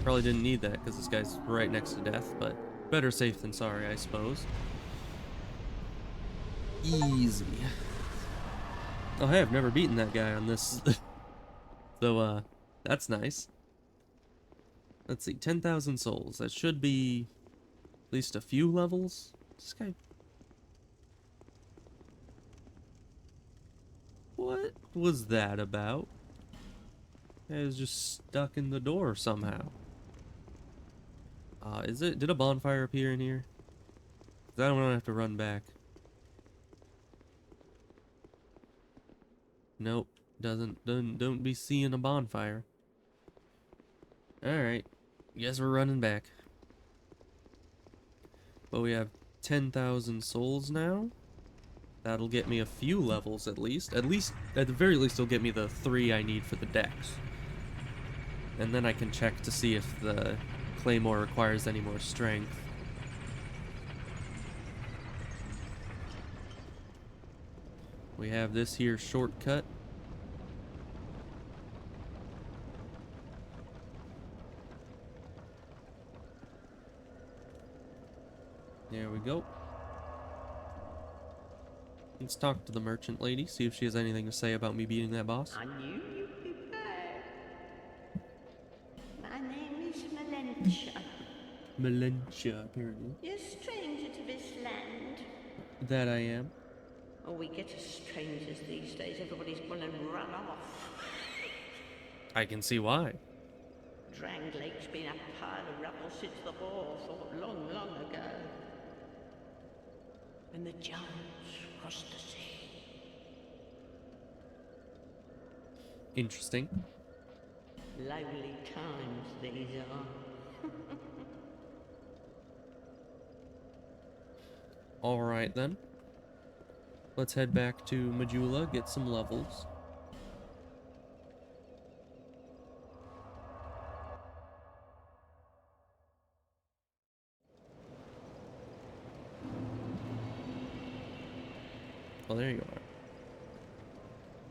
Probably didn't need that because this guy's right next to death, but better safe than sorry, I suppose. Easy. Oh hey, I've never beaten that guy on this. So, that's nice. Let's see, 10,000 souls. That should be at least a few levels. This guy... What was that about? I was just stuck in the door somehow. Did a bonfire appear in here? 'Cause I don't want to have to run back. Nope, don't be seeing a bonfire. Alright, guess we're running back. But we have 10,000 souls now. That'll get me a few levels at least. At the very least, it'll get me the 3 I need for the dex. And then I can check to see if the Claymore requires any more strength. We have this here shortcut. There we go. Let's talk to the merchant lady, see if she has anything to say about me beating that boss. I knew you'd be back. My name is Melentia. Melentia, apparently. You're a stranger to this land. That I am. Oh, we get as strangers these days. Everybody's gone and run off. I can see why. Drang Lake's been a pile of rubble since the war fought long, long ago. When the giants crossed the sea. Interesting. Lonely times these are. Alright then. Let's head back to Majula, get some levels. Oh, there you are.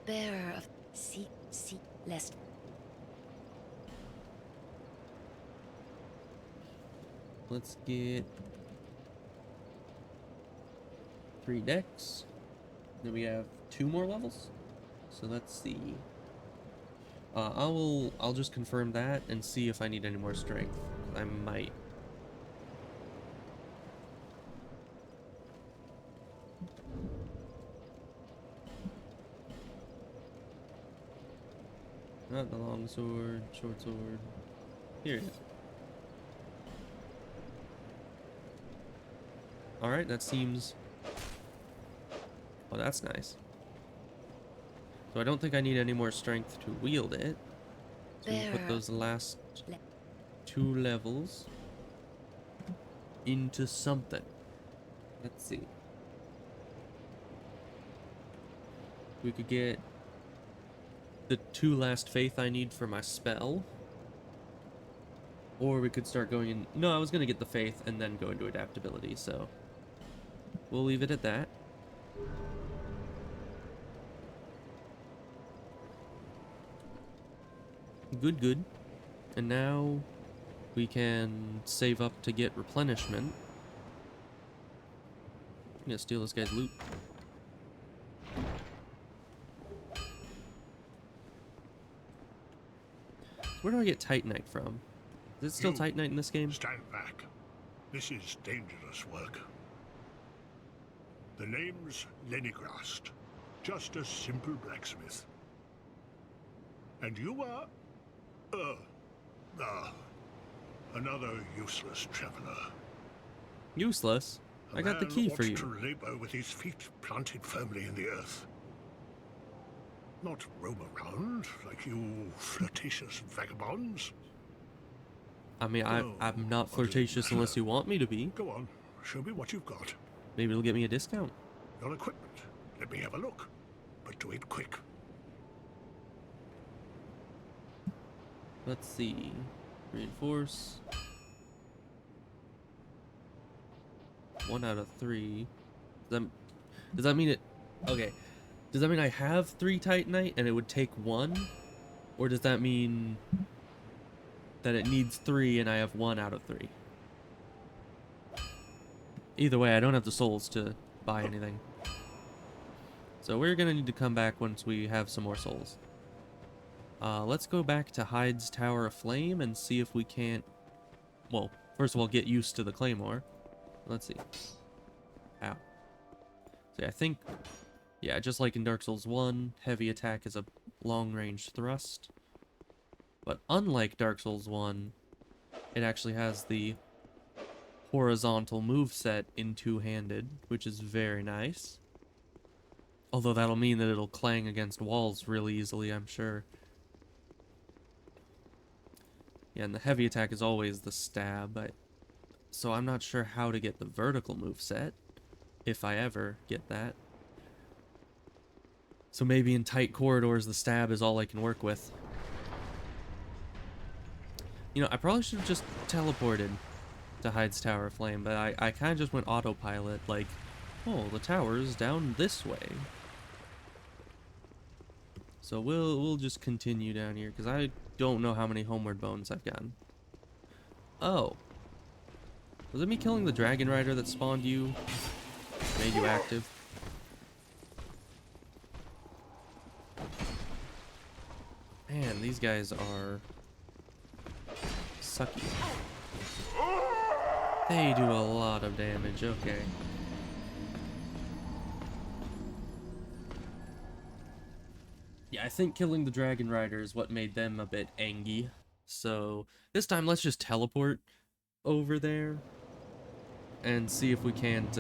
Bearer of lest. Let's get 3 decks. Then we have 2 more levels. So let's see. I'll just confirm that and see if I need any more strength. I might. Not the long sword, short sword. Here it is. Alright, that seems... Oh, that's nice. So I don't think I need any more strength to wield it. So we put those last 2 levels into something. Let's see. We could get the 2 last faith I need for my spell. Or we could start going in... No, I was going to get the faith and then go into adaptability, so... We'll leave it at that. Good, good. And now we can save up to get replenishment. I'm gonna steal this guy's loot. Where do I get Titanite from? Is it still Titanite in this game? Stand back. This is dangerous work. The name's Lenigrast. Just a simple blacksmith. And you are... another useless traveler. Useless? I got the key for you. To labor with his feet planted firmly in the earth. Not roam around like you flirtatious vagabonds. I mean, No, I'm not I flirtatious didn't. unless you want me to be. Go on, show me what you've got. Maybe it'll get me a discount. Your equipment. Let me have a look. But do it quick. Let's see. Reinforce. 1 out of 3. Does that mean it... Okay. Does that mean I have 3 Titanite and it would take 1? Or does that mean that it needs 3 and I have 1 out of 3? Either way, I don't have the souls to buy anything. So we're gonna need to come back once we have some more souls. Let's go back to Hyde's Tower of Flame and see if we can't... Well, first of all, get used to the Claymore. Let's see. Ow. So I think... Yeah, just like in Dark Souls 1, heavy attack is a long-range thrust. But unlike Dark Souls 1, it actually has the horizontal moveset in two-handed, which is very nice. Although that'll mean that it'll clang against walls really easily, I'm sure. Yeah, and the heavy attack is always the stab, so I'm not sure how to get the vertical moveset, if I ever get that. So maybe in tight corridors, the stab is all I can work with. You know, I probably should have just teleported to Hyde's Tower of Flame, but I kind of just went autopilot, like, oh, the tower's down this way. So we'll just continue down here, because I don't know how many homeward bones I've gotten. Oh. Was it me killing the dragon rider that spawned you? Made you active? Man, these guys are sucky. They do a lot of damage, okay. Yeah, I think killing the dragon rider is what made them a bit angry. So this time let's just teleport over there and see if we can't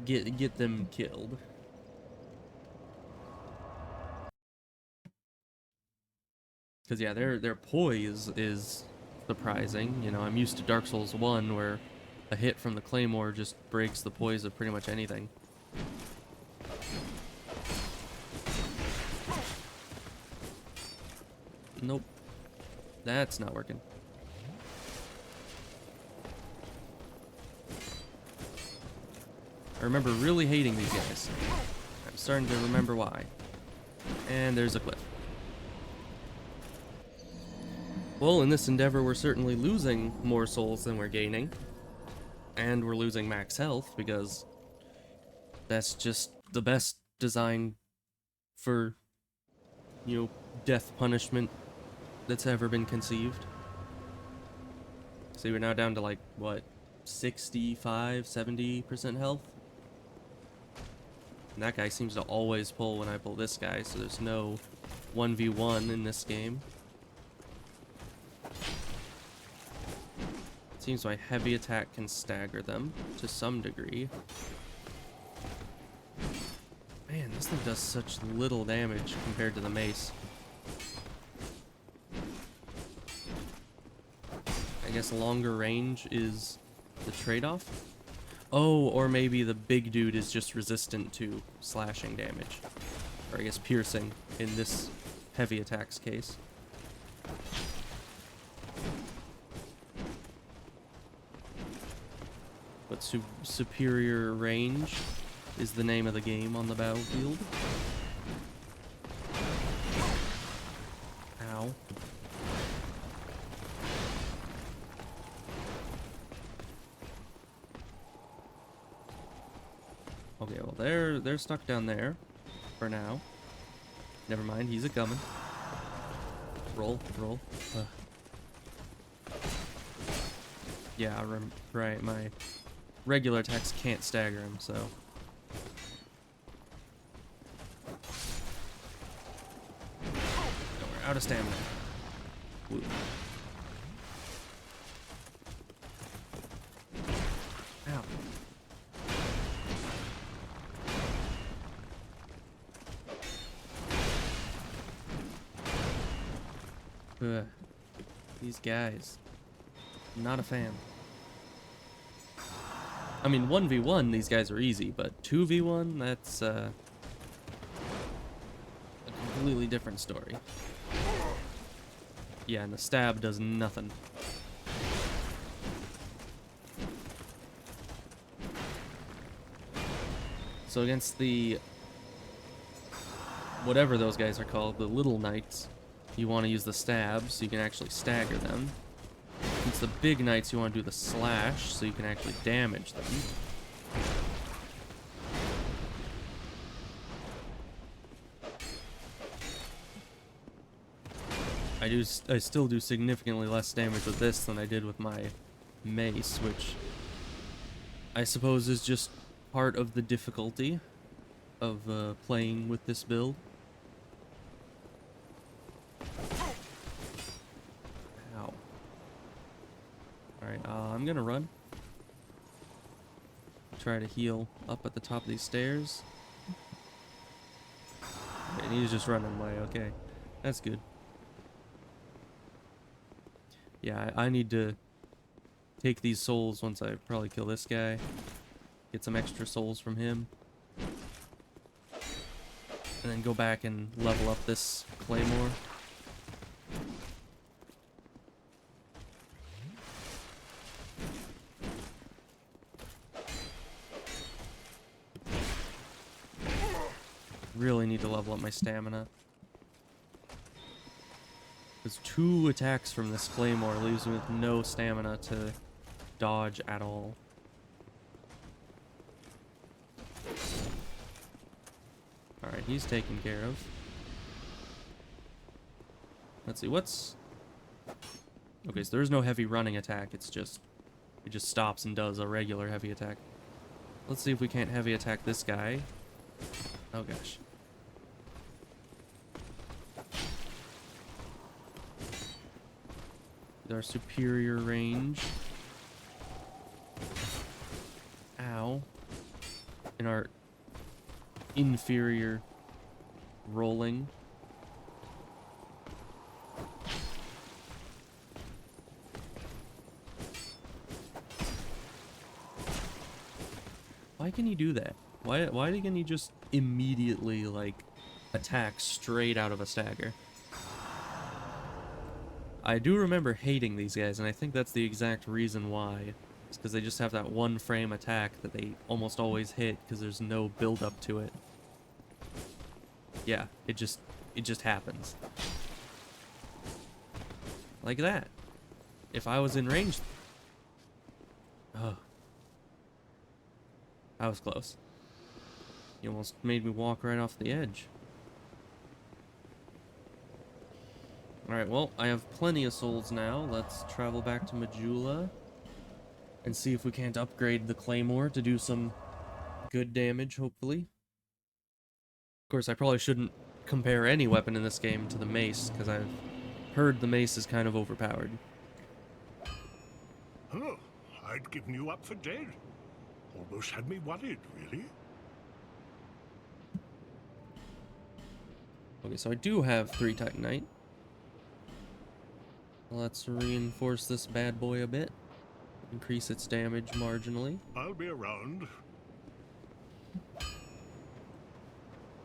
get them killed. Because yeah, their poise is surprising. You know, I'm used to Dark Souls 1 where a hit from the Claymore just breaks the poise of pretty much anything. Nope. That's not working. I remember really hating these guys. I'm starting to remember why. And there's a cliff. Well, in this endeavor, we're certainly losing more souls than we're gaining. And we're losing max health, because that's just the best design for, you know, death punishment that's ever been conceived. See, we're now down to like, what, 65, 70% health? And that guy seems to always pull when I pull this guy, so there's no 1v1 in this game. Seems my heavy attack can stagger them to some degree. Man, this thing does such little damage compared to the mace. I guess longer range is the trade-off? Oh, or maybe the big dude is just resistant to slashing damage. Or I guess piercing in this heavy attacks case. But superior range is the name of the game on the battlefield. Ow. Okay, well they're stuck down there for now. Never mind, he's a coming. Roll, roll. Yeah, right, my regular attacks can't stagger him, so. No, we're out of stamina. Woo. Ow. Ugh. These guys. Not a fan. I mean, 1v1, these guys are easy, but 2v1, that's a completely different story. Yeah, and the stab does nothing. So against the... whatever those guys are called, the little knights, you want to use the stab so you can actually stagger them. Against the big knights, you want to do the slash so you can actually damage them. I still do significantly less damage with this than I did with my mace, which I suppose is just part of the difficulty of playing with this build. Ow. Alright, I'm gonna run. Try to heal up at the top of these stairs. Okay, he's just running away, okay. That's good. Yeah, I need to take these souls once I probably kill this guy. Get some extra souls from him. And then go back and level up this claymore. Really need to level up my stamina. Because 2 attacks from this claymore leaves me with no stamina to dodge at all. Alright, he's taken care of. Let's see, what's... Okay, so there's no heavy running attack, it just stops and does a regular heavy attack. Let's see if we can't heavy attack this guy. Oh gosh. Our superior range. Ow. And our inferior rolling. Why can he do that? Why can he just immediately, like, attack straight out of a stagger? I do remember hating these guys, and I think that's the exact reason why. It's because they just have that one frame attack that they almost always hit because there's no build up to it. Yeah, it just happens. Like that. If I was in range... Oh. That was close. You almost made me walk right off the edge. Alright, well, I have plenty of souls now. Let's travel back to Majula and see if we can't upgrade the claymore to do some good damage, hopefully. Of course, I probably shouldn't compare any weapon in this game to the mace, because I've heard the mace is kind of overpowered. Oh, I'd given you up for dead. Almost had me worried, really. Okay, so I do have 3 Titanite. Let's reinforce this bad boy a bit. Increase its damage marginally. I'll be around.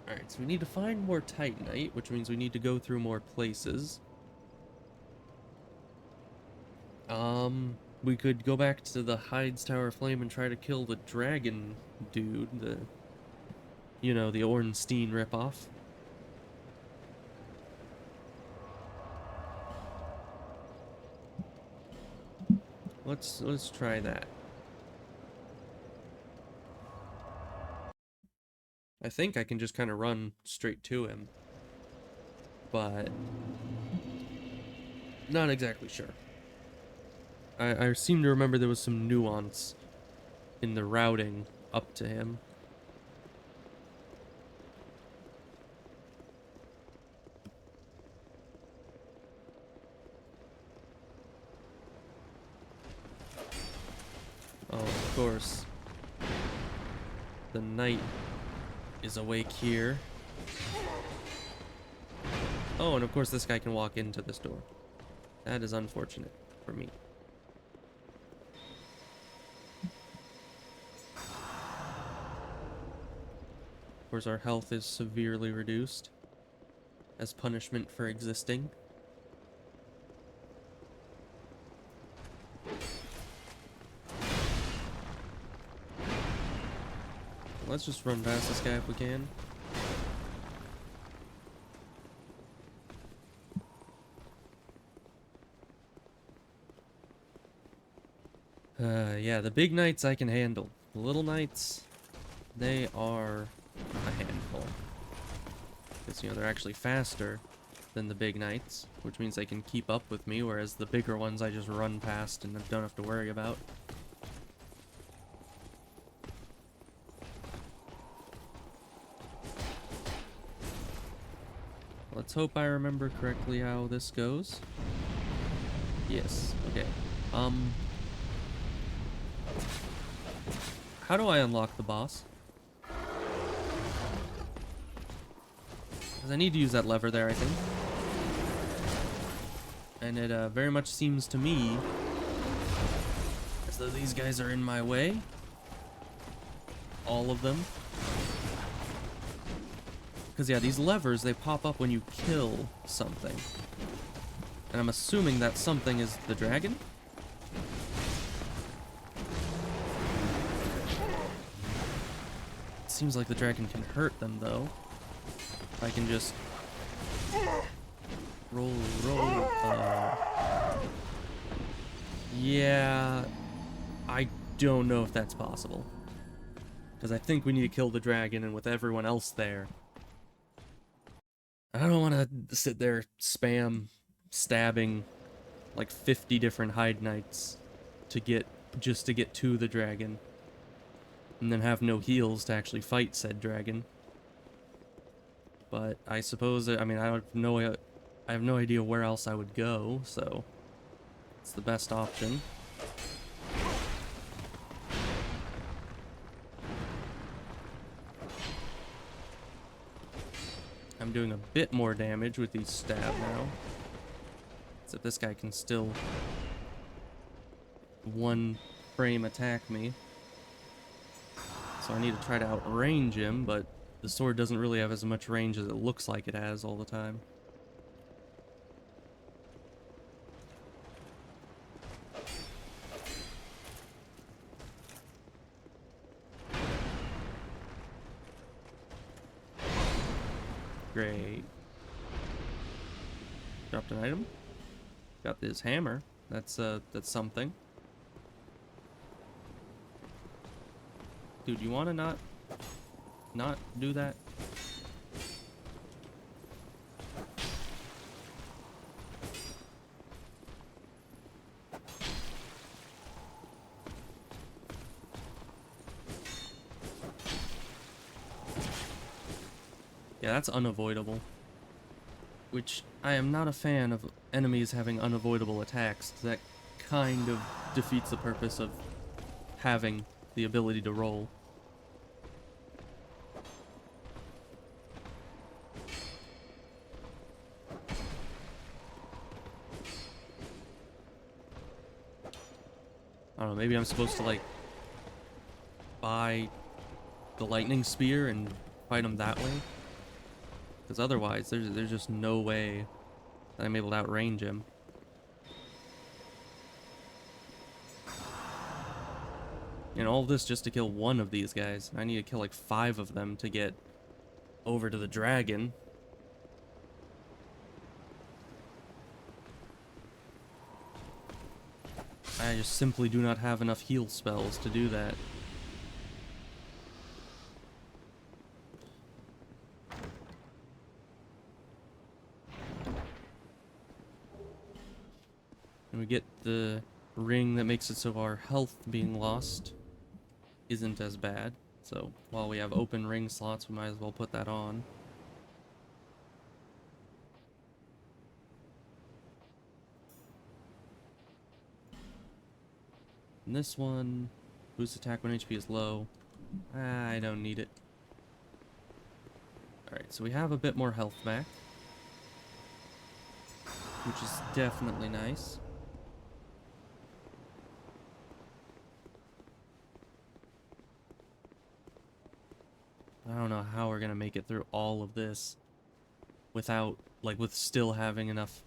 Alright, so we need to find more Titanite, which means we need to go through more places. We could go back to the Hyde's Tower of Flame and try to kill the dragon dude, you know, the Ornstein ripoff. Let's try that. I think I can just kind of run straight to him, but not exactly sure. I seem to remember there was some nuance in the routing up to him. Oh, of course. The knight is awake here. Oh, and of course this guy can walk into this door. That is unfortunate for me. Of course, our health is severely reduced as punishment for existing. Let's just run past this guy if we can. Yeah, the big knights I can handle. The little knights, they are a handful. Because, you know, they're actually faster than the big knights, which means they can keep up with me, whereas the bigger ones I just run past and don't have to worry about. Let's hope I remember correctly how this goes. Yes, okay. How do I unlock the boss? Because I need to use that lever there, I think. And it very much seems to me as though these guys are in my way. All of them. Because, yeah, these levers, they pop up when you kill something. And I'm assuming that something is the dragon? It seems like the dragon can hurt them, though. If I can just... roll. Yeah... I don't know if that's possible. Because I think we need to kill the dragon, and with everyone else there... I don't want to sit there spam stabbing like 50 different Hide Knights just to get to the dragon. And then have no heals to actually fight said dragon. But I suppose, I mean, I have no idea where else I would go, so it's the best option. I'm doing a bit more damage with these stab now. Except this guy can still one frame attack me. So I need to try to outrange him, but the sword doesn't really have as much range as it looks like it has all the time. Great. Dropped an item. Got this hammer. That's something. Dude, you wanna not do that? Yeah, that's unavoidable. Which, I am not a fan of enemies having unavoidable attacks. That kind of defeats the purpose of having the ability to roll. I don't know, maybe I'm supposed to, like, buy the lightning spear and fight him that way? Because otherwise, there's just no way that I'm able to outrange him. And all this just to kill one of these guys. I need to kill like 5 of them to get over to the dragon. I just simply do not have enough heal spells to do that. And we get the ring that makes it so our health being lost isn't as bad. So while we have open ring slots, we might as well put that on. And this one, boost attack when HP is low. I don't need it. Alright, so we have a bit more health back. which is definitely nice. I don't know how we're gonna make it through all of this without, like, with still having enough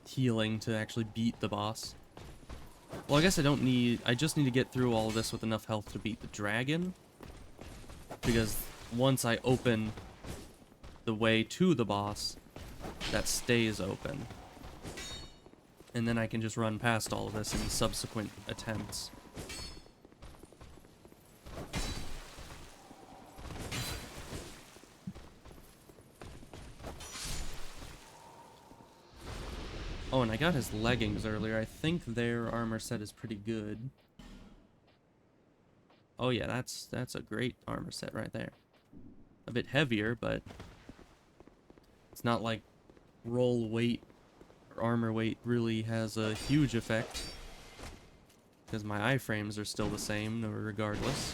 healing to actually beat the boss. Well, I guess I just need to get through all of this with enough health to beat the dragon. Because once I open the way to the boss, that stays open. And then I can just run past all of this in subsequent attempts. Oh, and I got his leggings earlier. I think their armor set is pretty good. Oh yeah, that's a great armor set right there. A bit heavier, but it's not like roll weight or armor weight really has a huge effect. Because my iframes are still the same, regardless.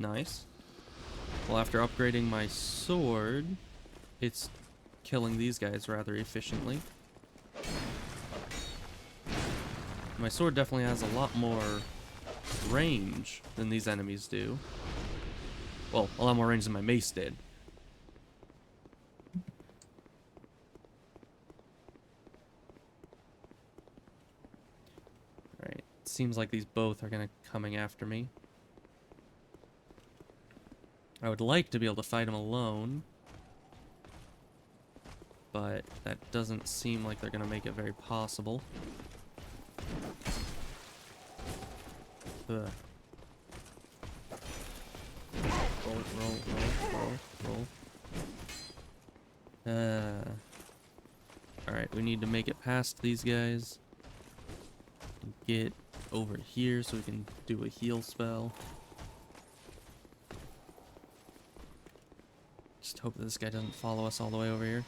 Nice. Well, after upgrading my sword, it's killing these guys rather efficiently. My sword definitely has a lot more range than these enemies do. Well, a lot more range than my mace did. Alright, seems like these both are coming after me. I would like to be able to fight them alone, but that doesn't seem like they're going to make it very possible. Ugh. Roll. Alright, we need to make it past these guys. Get over here so we can do a heal spell. Just hope that this guy doesn't follow us all the way over here.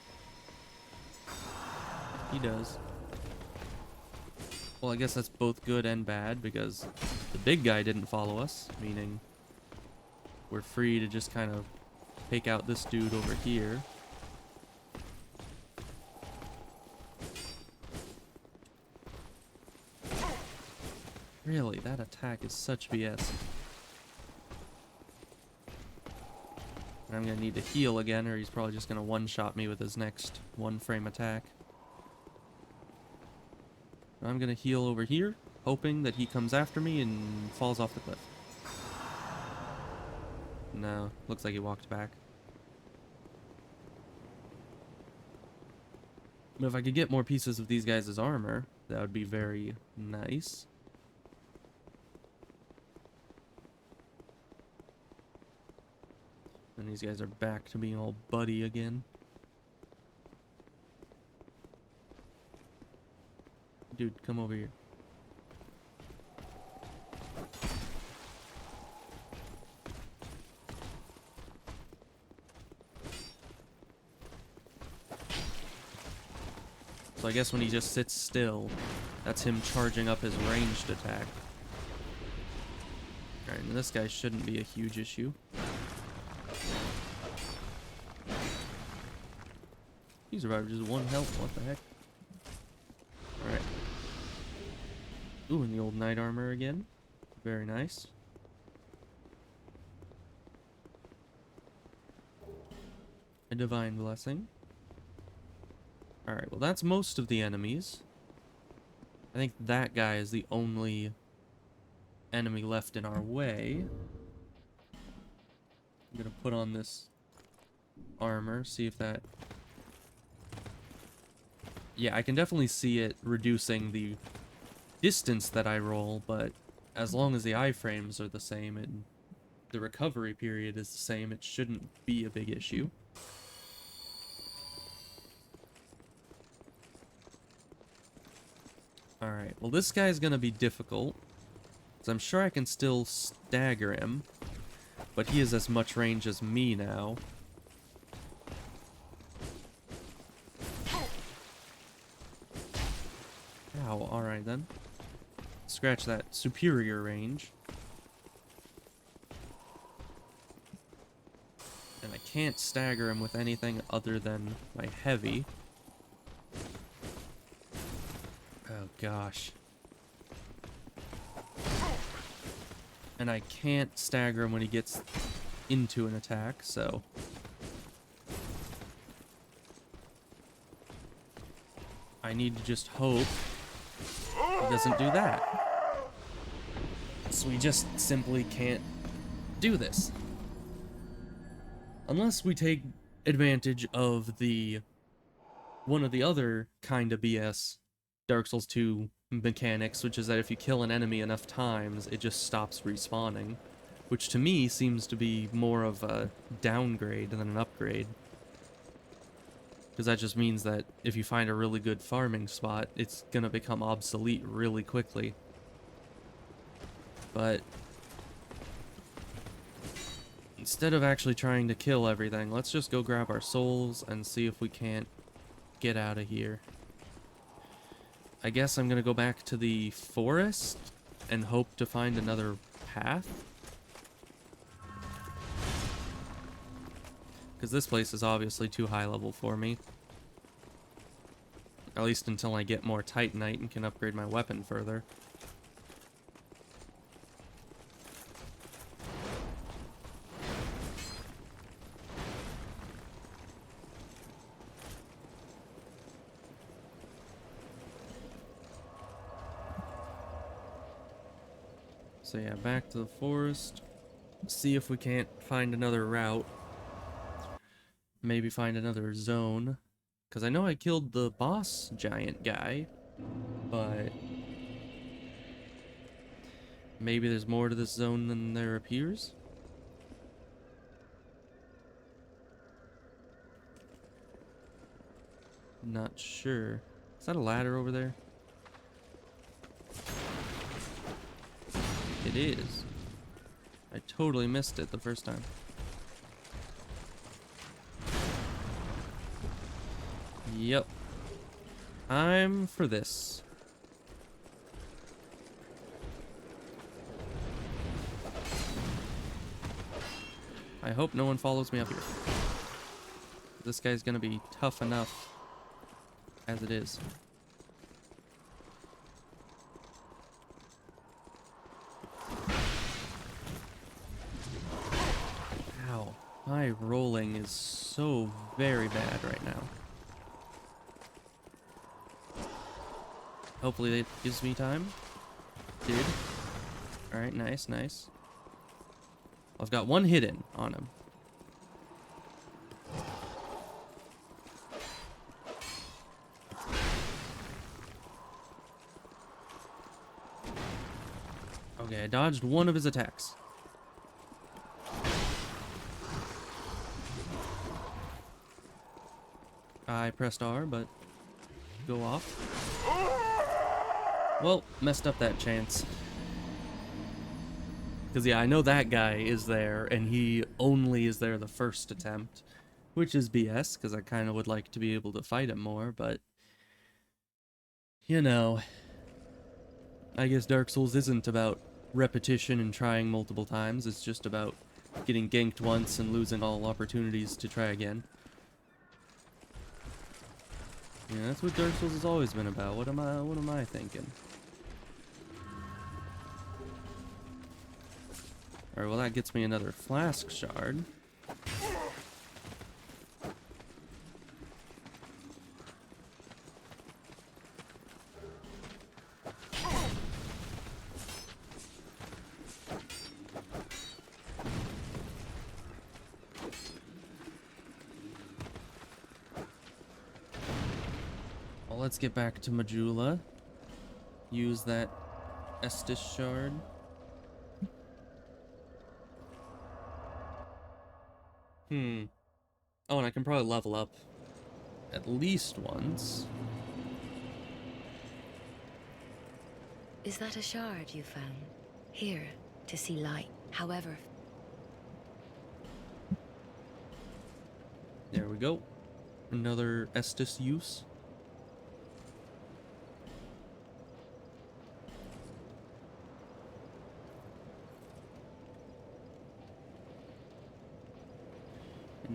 He does. Well, I guess that's both good and bad, because the big guy didn't follow us, meaning we're free to just kind of take out this dude over here. Really, that attack is such BS. And I'm gonna need to heal again, or he's probably just gonna one-shot me with his next one-frame attack. I'm gonna heal over here, hoping that he comes after me and falls off the cliff. No, looks like he walked back. But if I could get more pieces of these guys' armor, that would be very nice. And these guys are back to being all buddy again. Dude, come over here. So I guess when he just sits still, that's him charging up his ranged attack. Alright, and this guy shouldn't be a huge issue. He survived just 1 health, what the heck? Alright. Ooh, and the old knight armor again. Very nice. A divine blessing. Alright, well that's most of the enemies. I think that guy is the only enemy left in our way. I'm gonna put on this armor, see if that... Yeah, I can definitely see it reducing the distance that I roll, but as long as the iframes are the same and the recovery period is the same, it shouldn't be a big issue. Alright, well this guy's gonna be difficult, because I'm sure I can still stagger him, but he has as much range as me now. Ow, alright then. Scratch that superior range. And I can't stagger him with anything other than my heavy. Oh gosh. And I can't stagger him when he gets into an attack, so... I need to just hope he doesn't do that. So we just simply can't do this. Unless we take advantage of the one of the other kind of BS Dark Souls 2 mechanics, which is that if you kill an enemy enough times, it just stops respawning, which to me seems to be more of a downgrade than an upgrade. Because that just means that if you find a really good farming spot, it's gonna become obsolete really quickly. But instead of actually trying to kill everything, let's just go grab our souls and see if we can't get out of here. I guess I'm gonna go back to the forest and hope to find another path. Because this place is obviously too high level for me. At least until I get more Titanite and can upgrade my weapon further. So yeah, back to the forest. See if we can't find another route. Maybe find another zone. Because I know I killed the boss giant guy, but maybe there's more to this zone than there appears? Not sure. Is that a ladder over there? It is. I totally missed it the first time. Yep. I'm for this. I hope no one follows me up here. This guy's gonna be tough enough as it is. Ow. My rolling is so very bad right now. Hopefully that gives me time. Did. Alright, nice, nice. I've got one hidden on him. Okay, I dodged one of his attacks. I pressed R, but go off. Well, messed up that chance. Because, yeah, I know that guy is there, and he only is there the first attempt. Which is BS, because I kind of would like to be able to fight him more, but... You know... I guess Dark Souls isn't about repetition and trying multiple times, it's just about getting ganked once and losing all opportunities to try again. Yeah, that's what Dark Souls has always been about. What am I thinking? Alright, well that gets me another flask shard. Well, let's get back to Majula. Use that Estus shard. Oh, and I can probably level up at least once. Is that a shard you found? Here, to see light, however. There we go. Another Estus use.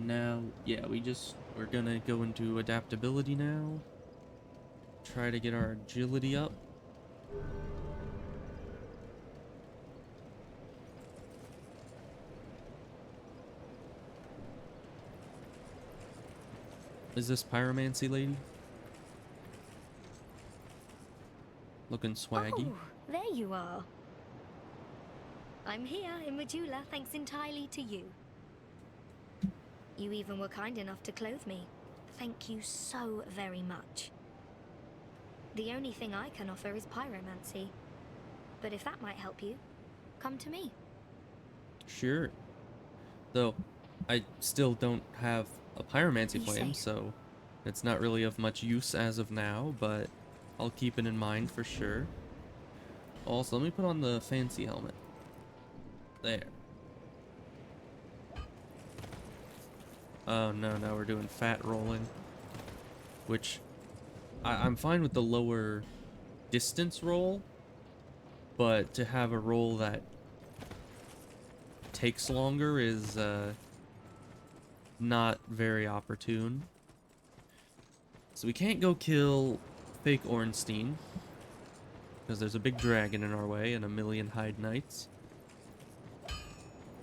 now, yeah, we're gonna go into adaptability now. Try to get our agility up. Is this pyromancy lady? Looking swaggy. Oh, there you are. I'm here in Majula thanks entirely to you. You even were kind enough to clothe me. Thank you so very much. The only thing I can offer is pyromancy. But if that might help you, come to me. Sure. Though, I still don't have a pyromancy flame, so it's not really of much use as of now, but I'll keep it in mind for sure. Also, let me put on the fancy helmet. There. Oh no, now we're doing fat rolling. Which, I'm fine with the lower distance roll, but to have a roll that takes longer is not very opportune. So we can't go kill fake Ornstein, because there's a big dragon in our way and a million hide knights.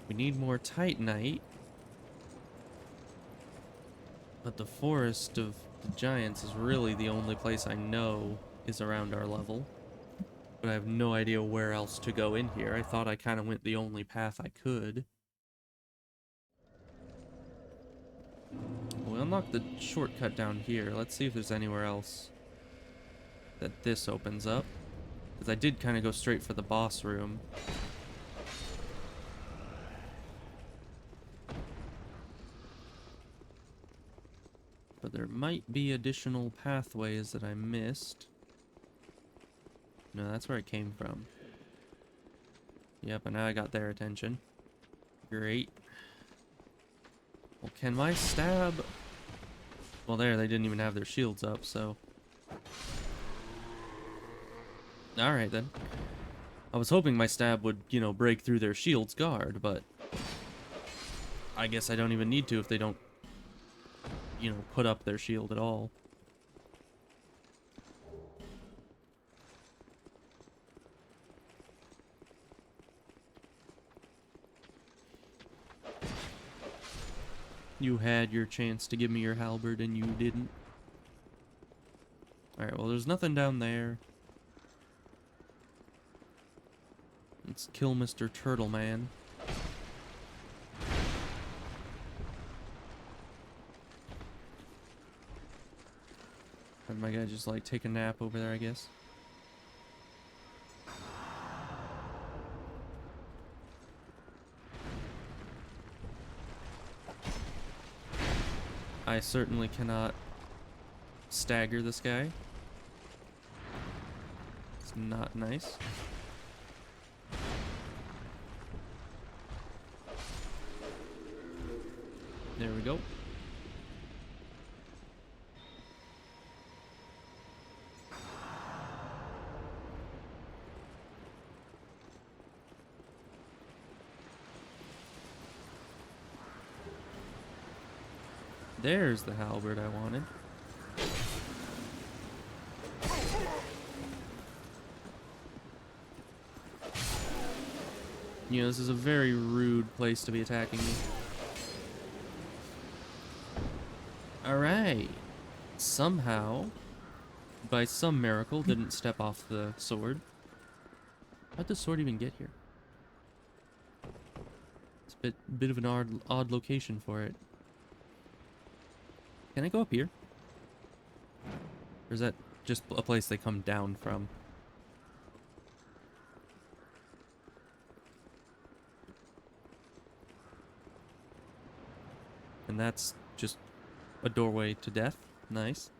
We need more Titanite. But the Forest of the Giants is really the only place I know is around our level. But I have no idea where else to go in here. I thought I kind of went the only path I could. We unlocked the shortcut down here. Let's see if there's anywhere else that this opens up. Because I did kind of go straight for the boss room. But there might be additional pathways that I missed. No, that's where it came from. Yep, and now I got their attention. Great. Well, can my stab... Well, there, they didn't even have their shields up, so... Alright, then. I was hoping my stab would, you know, break through their shield's guard, but... I guess I don't even need to if they don't, you know, put up their shield at all. You had your chance to give me your halberd and you didn't. Alright, well there's nothing down there. Let's kill Mr. Turtle Man. Had my guy just like take a nap over there, I guess. I certainly cannot stagger this guy. It's not nice. There we go. There's the halberd I wanted. You know, this is a very rude place to be attacking me. Alright. Somehow, by some miracle, didn't step off the sword. How'd the sword even get here? It's a bit of an odd location for it. Can I go up here? Or is that just a place they come down from? And that's just a doorway to death. Nice.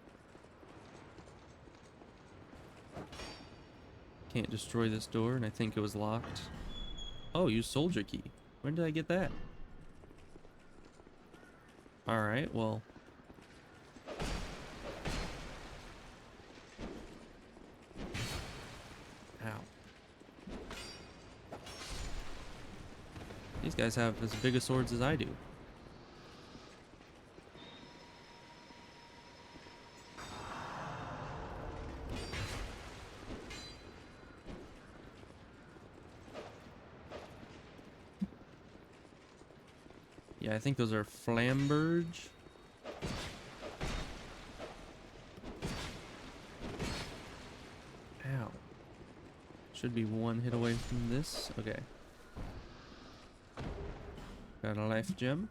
Can't destroy this door, and I think it was locked. Oh, use soldier key. When did I get that? Alright, well... These guys have as big a swords as I do. Yeah, I think those are Flamberge. Ow. Should be one hit away from this. Okay. Got a life gem.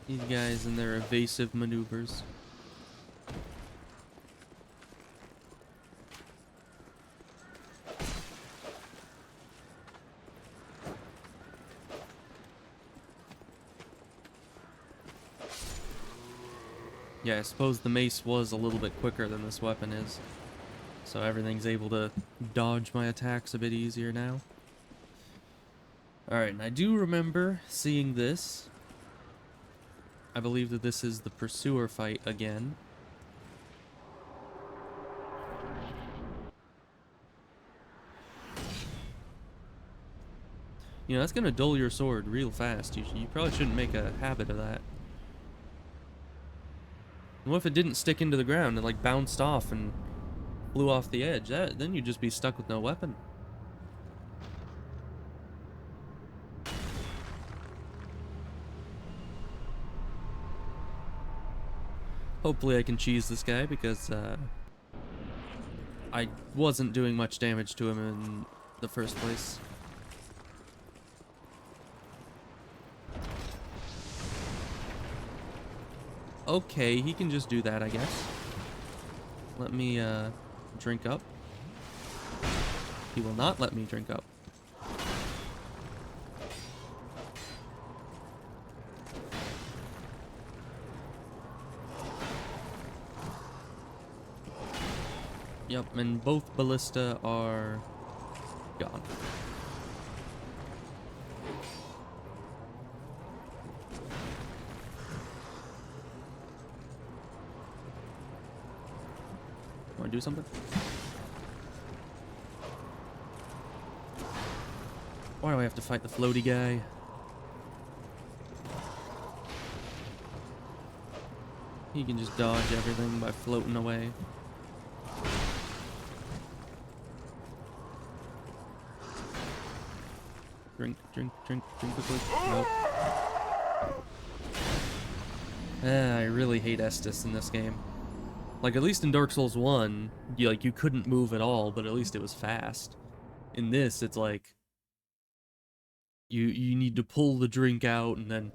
These guys and their evasive maneuvers. Yeah, I suppose the mace was a little bit quicker than this weapon is. So everything's able to dodge my attacks a bit easier now. Alright, and I do remember seeing this. I believe that this is the Pursuer fight again. You know, that's gonna dull your sword real fast. You probably shouldn't make a habit of that. And what if it didn't stick into the ground and like bounced off and flew off the edge? Then you'd just be stuck with no weapon. Hopefully I can cheese this guy because I wasn't doing much damage to him in the first place. Okay, he can just do that, I guess. Let me drink up. He will not let me drink up. Yep, and both ballista are gone. Want to do something? Why do I have to fight the floaty guy? He can just dodge everything by floating away. Drink quickly. Nope. I really hate Estus in this game. Like, at least in Dark Souls 1, you couldn't move at all, but at least it was fast. In this, it's like you need to pull the drink out, and then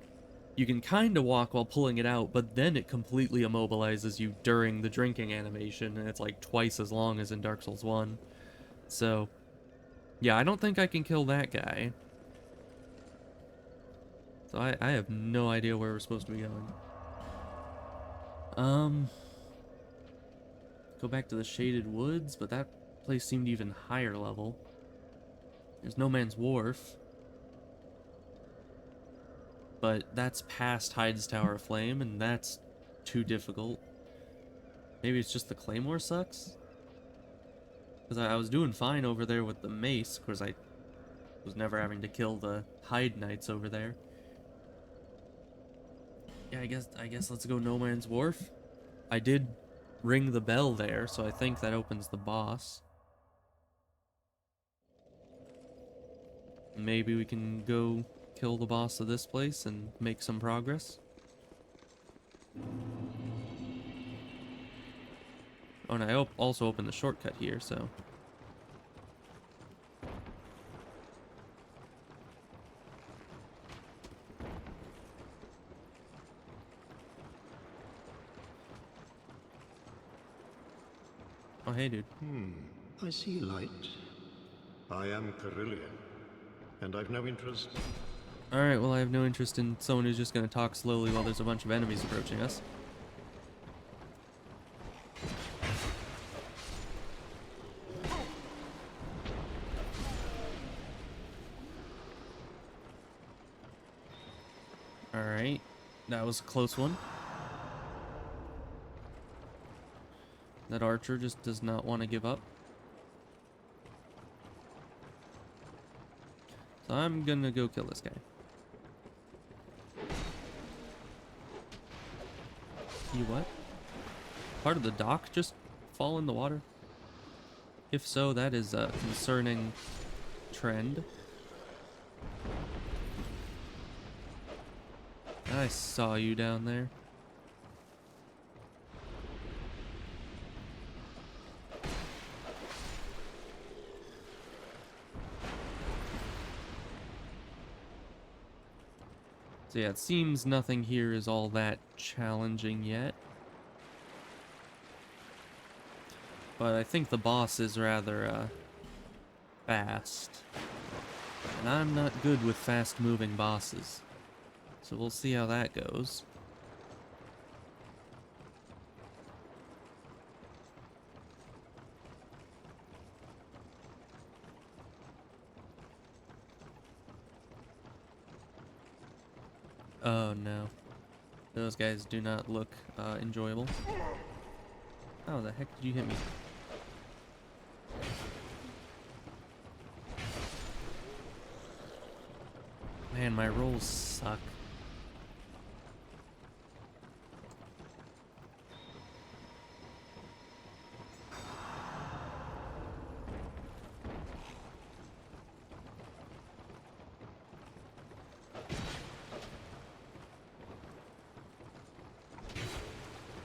you can kind of walk while pulling it out, but then it completely immobilizes you during the drinking animation, and it's like twice as long as in Dark Souls 1. So, yeah, I don't think I can kill that guy. So I have no idea where we're supposed to be going. Go back to the Shaded Woods, but that place seemed even higher level. There's No Man's Wharf. But that's past Hyde's Tower of Flame, and that's too difficult. Maybe it's just the Claymore sucks? Because I was doing fine over there with the mace, because I was never having to kill the Hyde Knights over there. Yeah, I guess let's go No Man's Wharf. I did ring the bell there, so I think that opens the boss. Maybe we can go kill the boss of this place and make some progress. Oh, and I also opened the shortcut here, so... Oh, hey, dude. I see light. I am Carillion, and I've no interest... Alright, well I have no interest in someone who's just gonna talk slowly while there's a bunch of enemies approaching us. Alright, that was a close one. That archer just does not want to give up. So I'm gonna go kill this guy. You what? Part of the dock just fall in the water? If so, that is a concerning trend. I saw you down there. So yeah, it seems nothing here is all that challenging yet. But I think the boss is rather fast. And I'm not good with fast-moving bosses. So we'll see how that goes. Oh no. Those guys do not look enjoyable. How the heck did you hit me? Man, my rolls suck.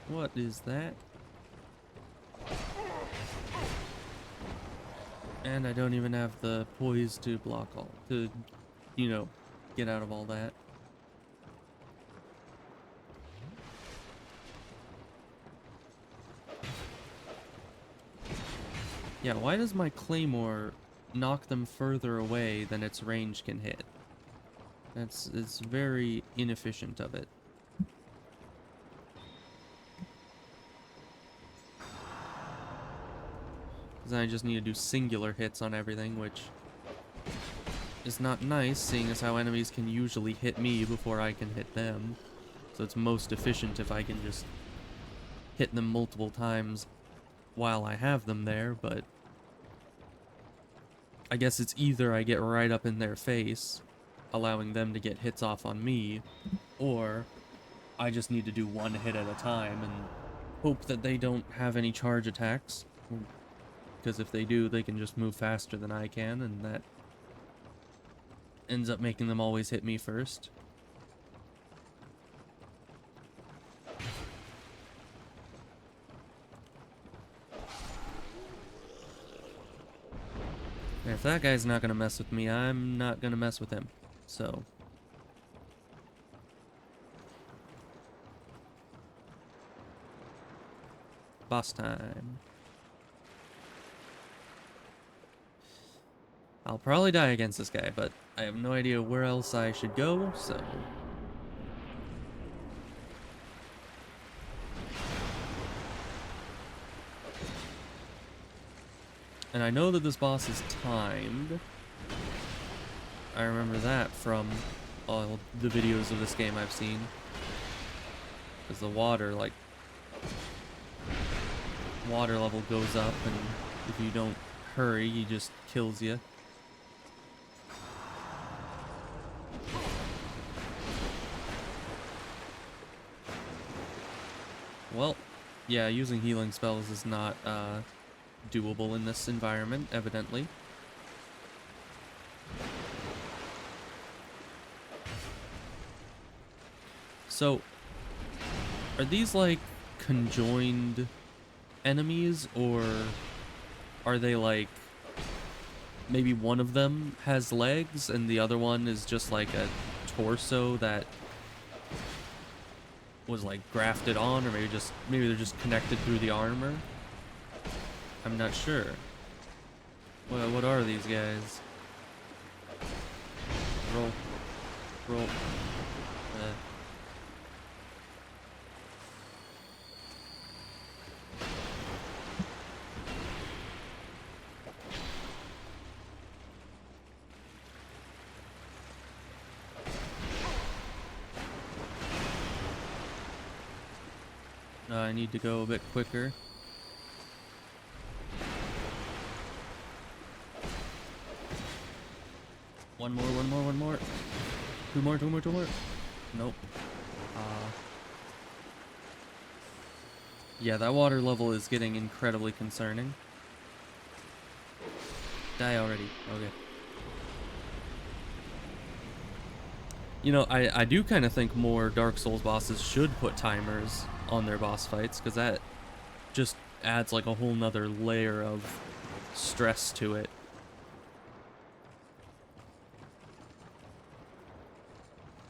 What is that? And I don't even have the poise to block all, to, you know, get out of all that. Yeah, why does my claymore knock them further away than its range can hit? It's very inefficient of it. Because I just need to do singular hits on everything, which is not nice, seeing as how enemies can usually hit me before I can hit them. So it's most efficient if I can just hit them multiple times while I have them there, but I guess it's either I get right up in their face, allowing them to get hits off on me, or I just need to do one hit at a time and hope that they don't have any charge attacks. Because if they do, they can just move faster than I can, and that ends up making them always hit me first. And if that guy's not gonna mess with me, I'm not gonna mess with him. So boss time. I'll probably die against this guy, but I have no idea where else I should go, so... And I know that this boss is timed. I remember that from all the videos of this game I've seen. Because the water, like... water level goes up, and if you don't hurry, he just kills you. Well, yeah, using healing spells is not doable in this environment, evidently. So, are these like conjoined enemies, or are they like maybe one of them has legs and the other one is just like a torso that was like grafted on, or maybe they're just connected through the armor? I'm not sure. Well, what are these guys? Roll. I need to go a bit quicker. One more, one more, one more. Two more, two more, two more. Nope. Yeah, that water level is getting incredibly concerning. Die already. Okay. You know, I do kind of think more Dark Souls bosses should put timers on their boss fights, because that just adds like a whole nother layer of stress to it.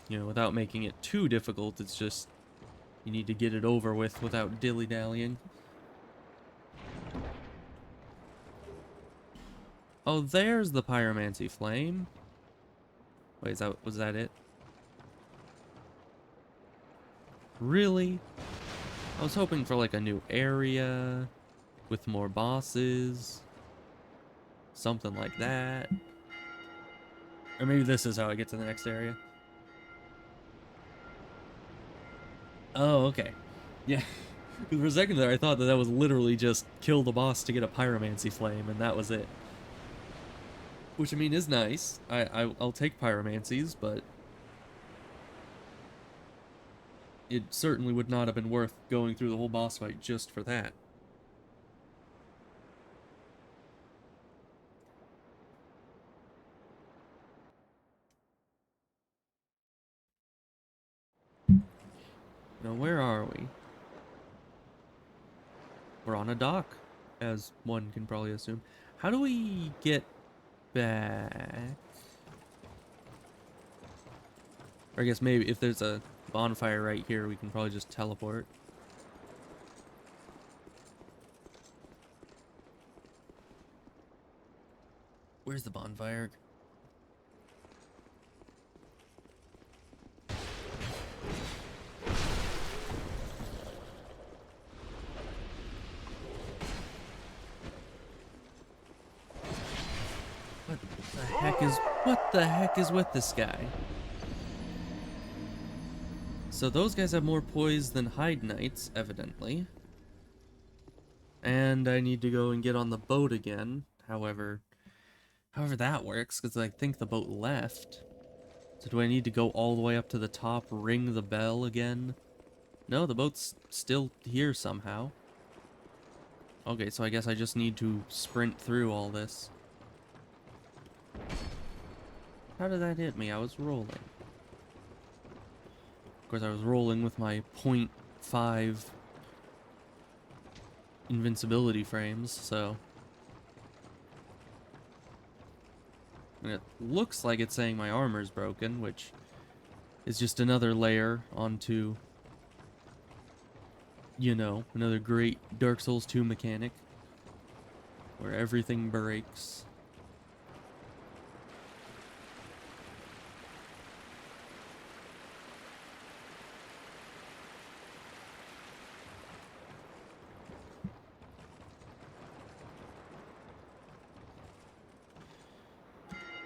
You know, without making it too difficult, it's just, you need to get it over with without dilly-dallying. Oh, there's the pyromancy flame. Wait, was that it? Really? I was hoping for like a new area with more bosses. Something like that. Or maybe this is how I get to the next area. Oh, okay. Yeah. For a second there, I thought that that was literally just kill the boss to get a pyromancy flame, and that was it. Which, I mean, is nice. I'll take pyromancies, but it certainly would not have been worth going through the whole boss fight just for that. Now, where are we? We're on a dock, as one can probably assume. How do we get back? Or I guess maybe if there's a bonfire right here, we can probably just teleport. Where's the bonfire? What the heck is with this guy? So those guys have more poise than Hide Knights, evidently. And I need to go and get on the boat again. However that works, because I think the boat left. So do I need to go all the way up to the top, ring the bell again? No, the boat's still here somehow. Okay, so I guess I just need to sprint through all this. How did that hit me? I was rolling. Of course, I was rolling with my 0.5 invincibility frames, so... And it looks like it's saying my armor's broken, which is just another layer onto, you know, another great Dark Souls 2 mechanic, where everything breaks.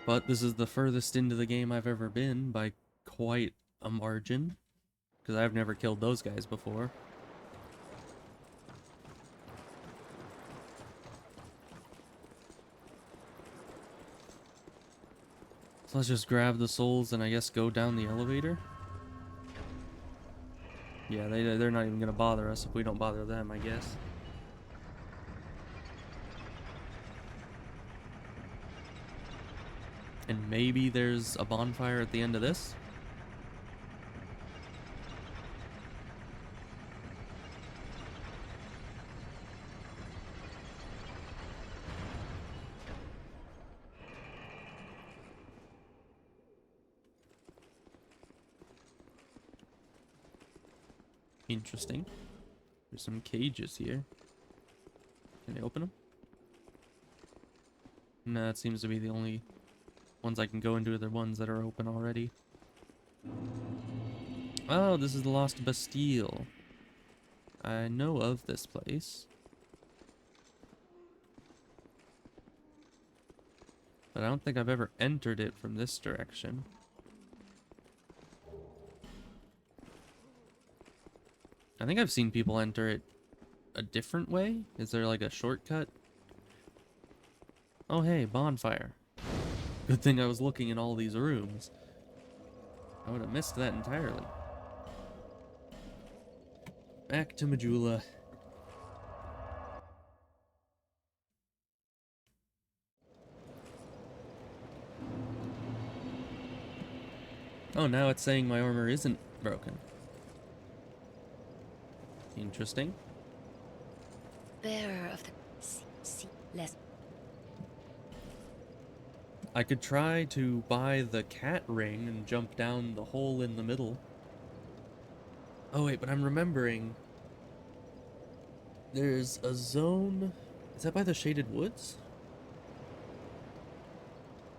But this is the furthest into the game I've ever been by quite a margin, because I've never killed those guys before. So let's just grab the souls and I guess go down the elevator. Yeah, they're not even going to bother us if we don't bother them, I guess. And maybe there's a bonfire at the end of this? Interesting. There's some cages here. Can I open them? No, it seems to be the only ones I can go into are the ones that are open already. Oh, this is the Lost Bastille. I know of this place. But I don't think I've ever entered it from this direction. I think I've seen people enter it a different way. Is there like a shortcut? Oh hey, bonfire. Good thing I was looking in all these rooms. I would have missed that entirely. Back to Majula. Oh, now it's saying my armor isn't broken. Interesting. Bearer of the less. I could try to buy the cat ring and jump down the hole in the middle. Oh wait, but I'm remembering. There's a zone. Is that by the Shaded Woods?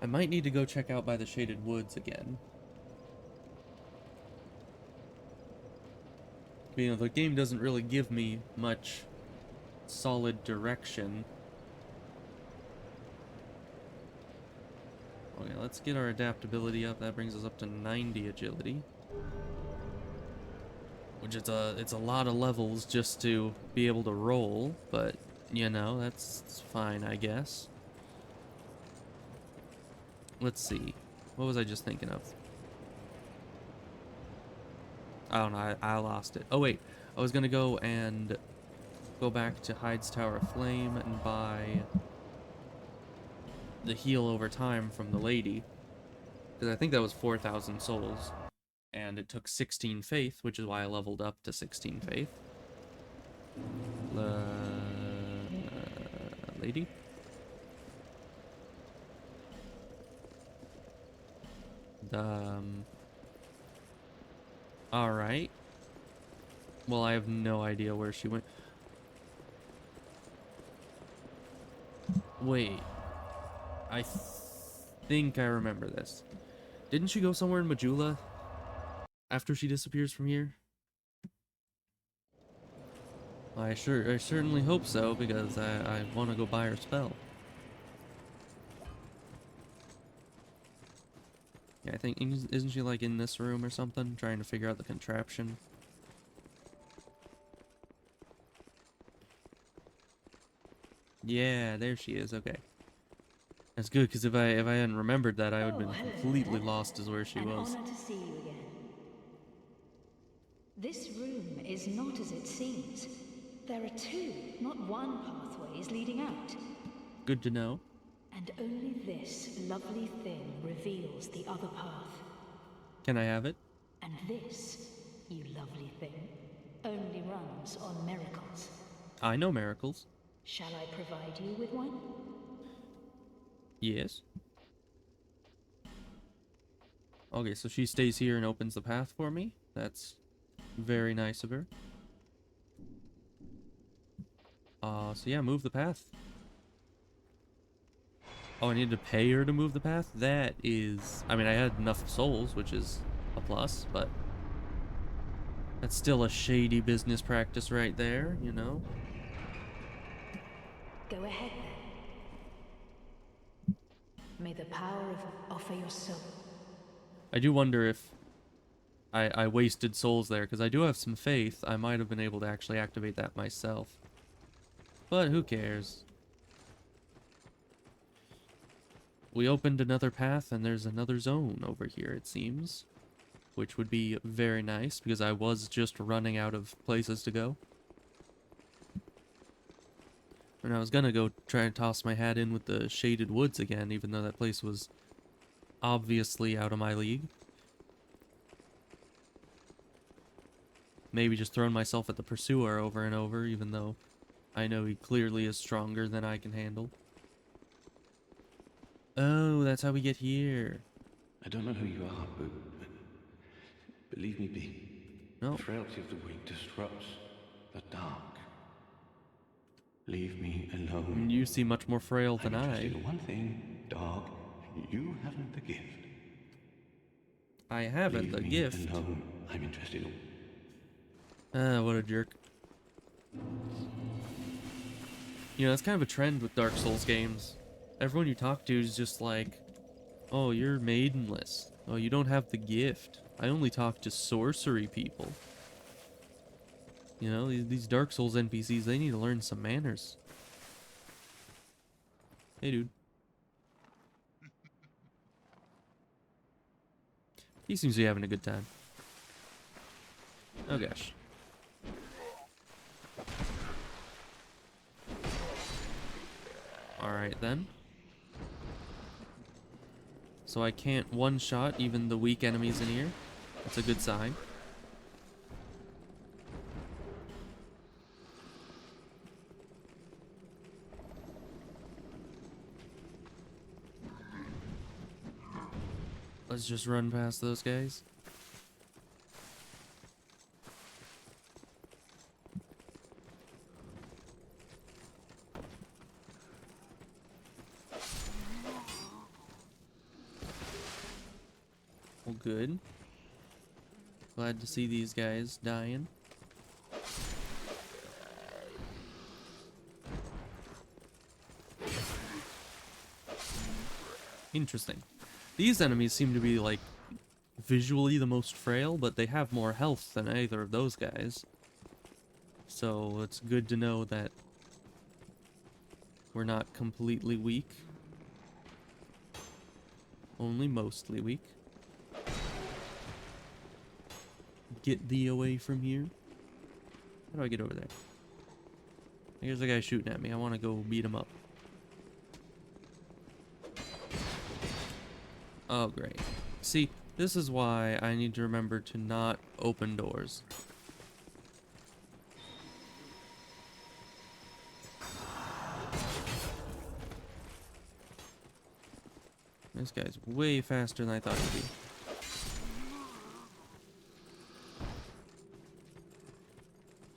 I might need to go check out by the Shaded Woods again. You know, the game doesn't really give me much solid direction. Okay, let's get our adaptability up. That brings us up to 90 agility. Which it's a lot of levels just to be able to roll, but you know, that's fine, I guess. Let's see. What was I just thinking of? I don't know, I lost it. Oh wait, I was gonna go back to Hyde's Tower of Flame and buy the heal over time from the lady. Because I think that was 4,000 souls. And it took 16 faith, which is why I leveled up to 16 faith. Lady? Alright. Well, I have no idea where she went. Wait. I think I remember this. Didn't she go somewhere in Majula after she disappears from here? I certainly hope so, because I want to go buy her spell. Yeah, I think, isn't she like in this room or something, trying to figure out the contraption? Yeah, there she is, okay. That's good, because if I hadn't remembered that, I would have been completely lost as where she was. An honor to see you again. This room is not as it seems. There are two, not one pathways leading out. Good to know. And only this lovely thing reveals the other path. Can I have it? And this, you lovely thing, only runs on miracles. I know miracles. Shall I provide you with one? Yes. Okay, so she stays here and opens the path for me. That's very nice of her. So yeah, move the path. Oh, I need to pay her to move the path? That is... I mean, I had enough souls, which is a plus, but... That's still a shady business practice right there, you know? Go ahead then. May the power of offer your soul. I do wonder if I wasted souls there, because I do have some faith. I might have been able to actually activate that myself. But who cares? We opened another path, and there's another zone over here, it seems. Which would be very nice, because I was just running out of places to go. And I was gonna go try and toss my hat in with the Shaded Woods again, even though that place was obviously out of my league. Maybe just throwing myself at the Pursuer over and over, even though I know he clearly is stronger than I can handle. Oh, that's how we get here. I don't know who you are, but leave me be. No. The frailty of the weak disrupts the dark. Leave me alone. You seem much more frail than I'm I. interested in one thing, dog. You haven't the gift. I haven't the gift. Leave me alone. I'm interested in... Ah, what a jerk. You know, that's kind of a trend with Dark Souls games. Everyone you talk to is just like, oh, you're maidenless. Oh, you don't have the gift. I only talk to sorcery people. You know, these Dark Souls NPCs, they need to learn some manners. Hey, dude. He seems to be having a good time. Oh gosh. Alright then. So I can't one-shot even the weak enemies in here. That's a good sign. Let's just run past those guys. Well, good. Glad to see these guys dying. Interesting. These enemies seem to be, like, visually the most frail, but they have more health than either of those guys. So it's good to know that we're not completely weak. Only mostly weak. Get thee away from here. How do I get over there? Here's a guy shooting at me. I want to go beat him up. Oh, great. See, this is why I need to remember to not open doors. This guy's way faster than I thought he'd be.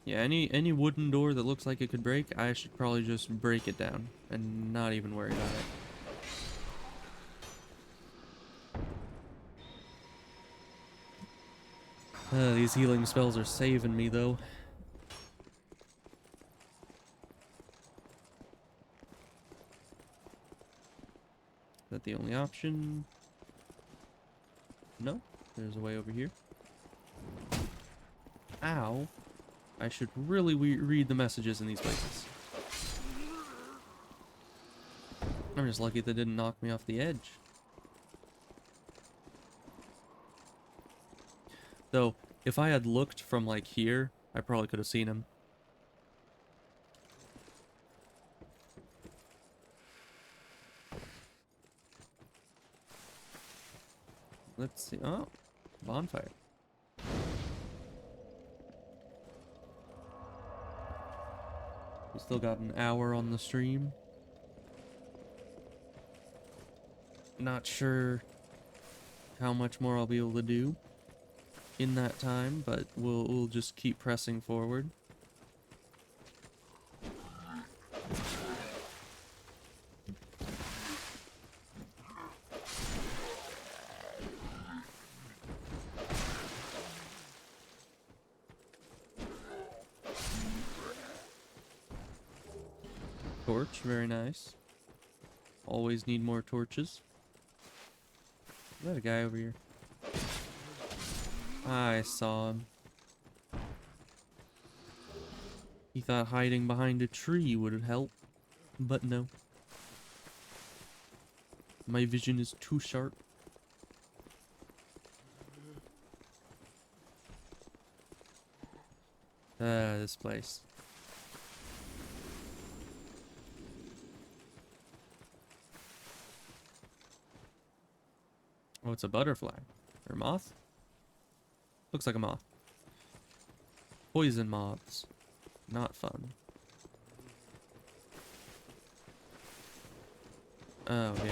Yeah, any wooden door that looks like it could break, I should probably just break it down and not even worry about it. These healing spells are saving me, though. Is that the only option? No, there's a way over here. Ow. I should really read the messages in these places. I'm just lucky they didn't knock me off the edge. Though, if I had looked from, like, here, I probably could have seen him. Let's see. Oh, bonfire. We still got an hour on the stream. Not sure how much more I'll be able to do in that time, but we'll just keep pressing forward. Torch, very nice. Always need more torches. Is that a guy over here? I saw him. He thought hiding behind a tree would help, but no. My vision is too sharp. This place. Oh, it's a butterfly. Or moth? Looks like a moth. Poison moths. Not fun. Oh, gosh.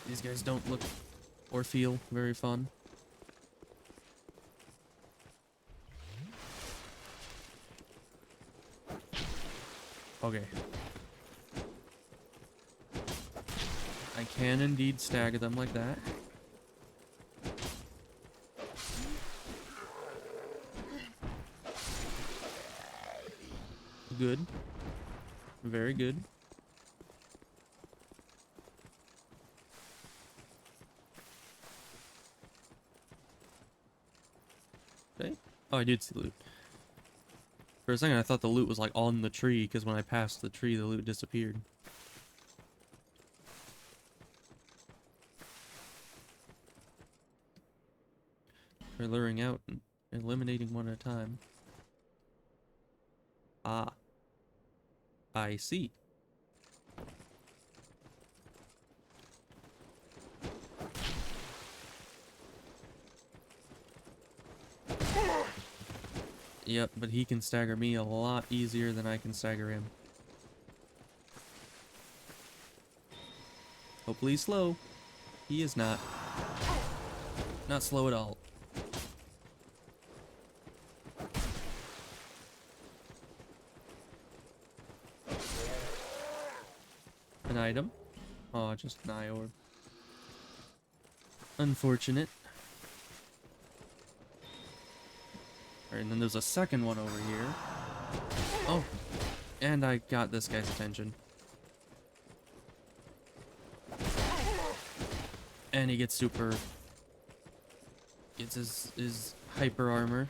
These guys don't look or feel very fun. Okay. I can indeed stagger them like that. Good. Very good. Okay. Oh, I did see loot. For a second, I thought the loot was like on the tree, because when I passed the tree, the loot disappeared. Or luring out and eliminating one at a time. Ah. I see. Yep, but he can stagger me a lot easier than I can stagger him. Hopefully he's slow. He is not. Not slow at all. An item. Oh, just an eye orb. Unfortunate. Alright, and then there's a second one over here. Oh, and I got this guy's attention. And he gets super... Gets his hyper armor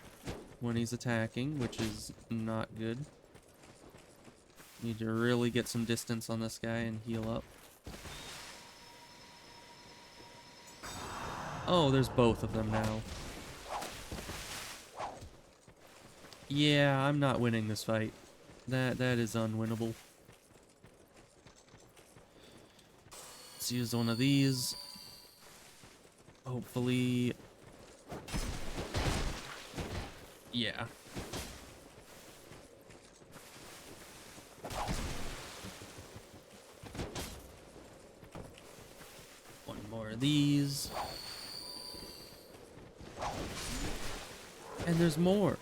when he's attacking, which is not good. Need to really get some distance on this guy and heal up. Oh, there's both of them now. Yeah, I'm not winning this fight. That is unwinnable. Let's use one of these. Hopefully... Yeah. One more of these. And there's more.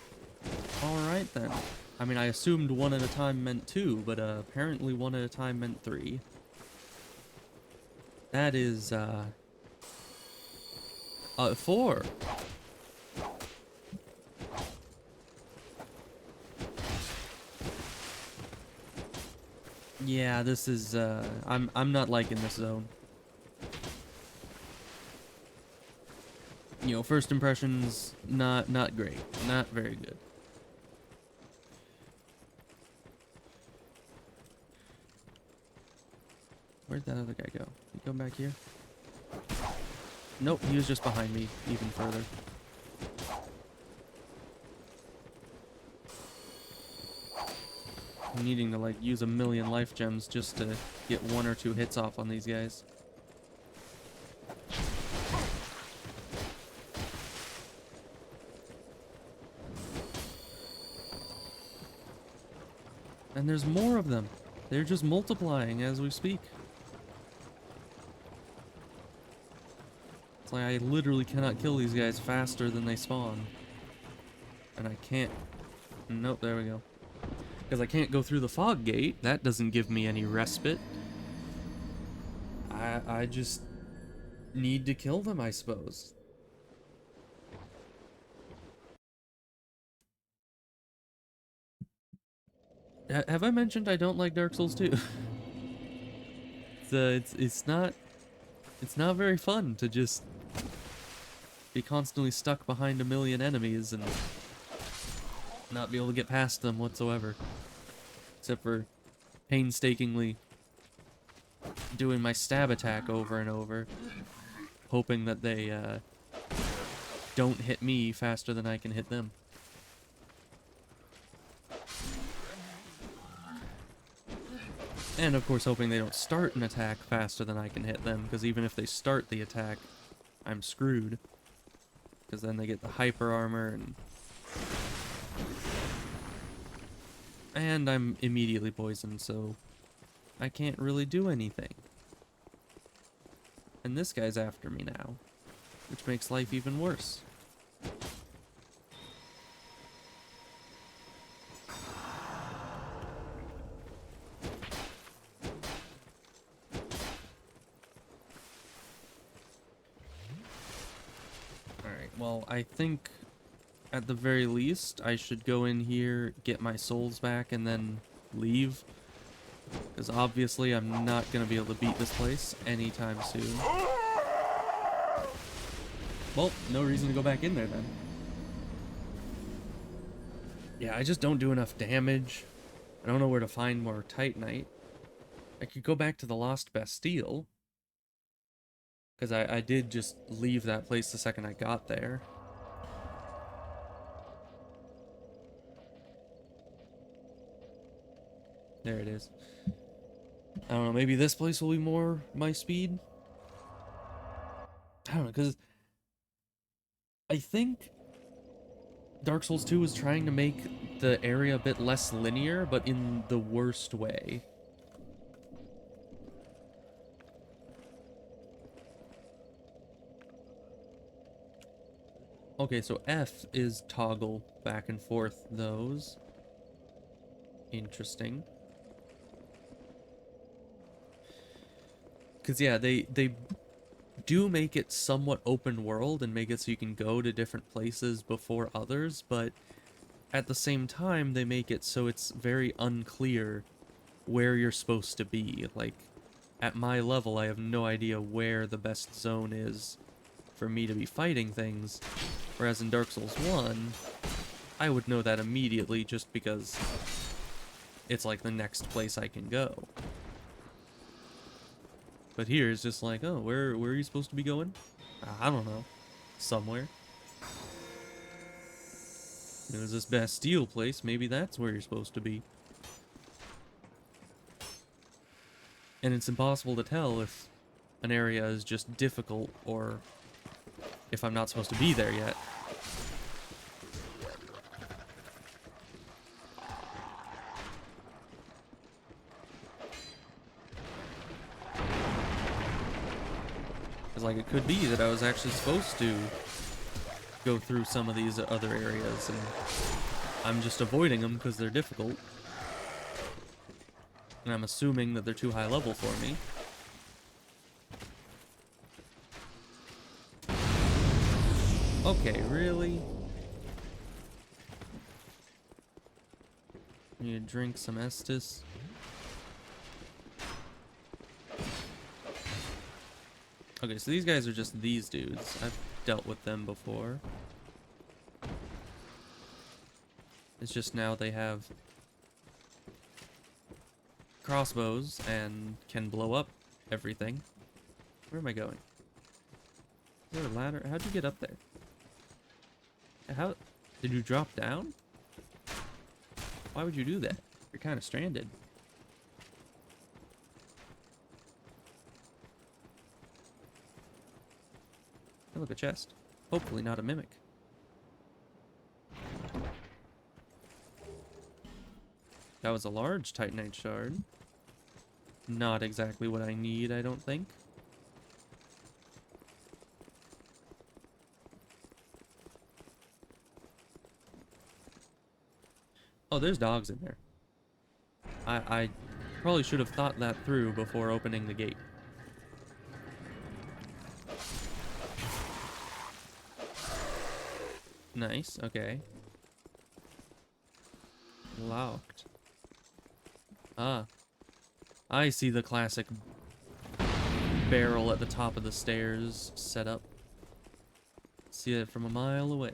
Alright then. I mean, I assumed one at a time meant two, but apparently one at a time meant three. That is, four. Yeah, this is, I'm not liking this zone. You know, first impressions, not great. Not very good. Where'd that other guy go? Did he come back here? Nope, he was just behind me, even further. I'm needing to, like, use 1,000,000 life gems just to get 1 or 2 hits off on these guys. And there's more of them. They're just multiplying as we speak. It's like I literally cannot kill these guys faster than they spawn. And I can't... Nope, there we go. Because I can't go through the fog gate. That doesn't give me any respite. I just need to kill them, I suppose. Have I mentioned I don't like Dark Souls 2? It's not very fun to just be constantly stuck behind 1,000,000 enemies and not be able to get past them whatsoever. Except for painstakingly doing my stab attack over and over, hoping that they don't hit me faster than I can hit them. And of course hoping they don't start an attack faster than I can hit them, because even if they start the attack, I'm screwed. Because then they get the hyper armor and I'm immediately poisoned, so I can't really do anything. And this guy's after me now, which makes life even worse. Alright, well, I think at the very least I should go in here, get my souls back, and then leave. Because obviously I'm not going to be able to beat this place anytime soon. Well, no reason to go back in there then. Yeah, I just don't do enough damage. I don't know where to find more Titanite. I could go back to the Lost Bastille. Because I did just leave that place the second I got there. There it is. I don't know, maybe this place will be more my speed? I don't know, because I think Dark Souls 2 is trying to make the area a bit less linear, but in the worst way. Okay, so F is toggle back and forth those. Interesting. Because, yeah, they do make it somewhat open world and make it so you can go to different places before others, but at the same time, they make it so it's very unclear where you're supposed to be. Like, at my level, I have no idea where the best zone is for me to be fighting things, whereas in Dark Souls 1, I would know that immediately just because it's like the next place I can go. But here it's just like, oh, where are you supposed to be going? I don't know. Somewhere. There's this Bastille place, maybe that's where you're supposed to be. And it's impossible to tell if an area is just difficult or if I'm not supposed to be there yet. Because, like, it could be that I was actually supposed to go through some of these other areas, and I'm just avoiding them because they're difficult. And I'm assuming that they're too high level for me. Okay, really? Need to drink some Estus. Okay, so these guys are just these dudes. I've dealt with them before. It's just now they have crossbows and can blow up everything. Where am I going? Is there a ladder? How'd you get up there? How did you drop down? Why would you do that? You're kind of stranded. Oh, look, a chest. Hopefully not a mimic. That was a large Titanite shard. Not exactly what I need, I don't think. Oh, there's dogs in there. I probably should have thought that through before opening the gate. Nice, okay. Locked. Ah. I see the classic barrel at the top of the stairs set up. See it from a mile away.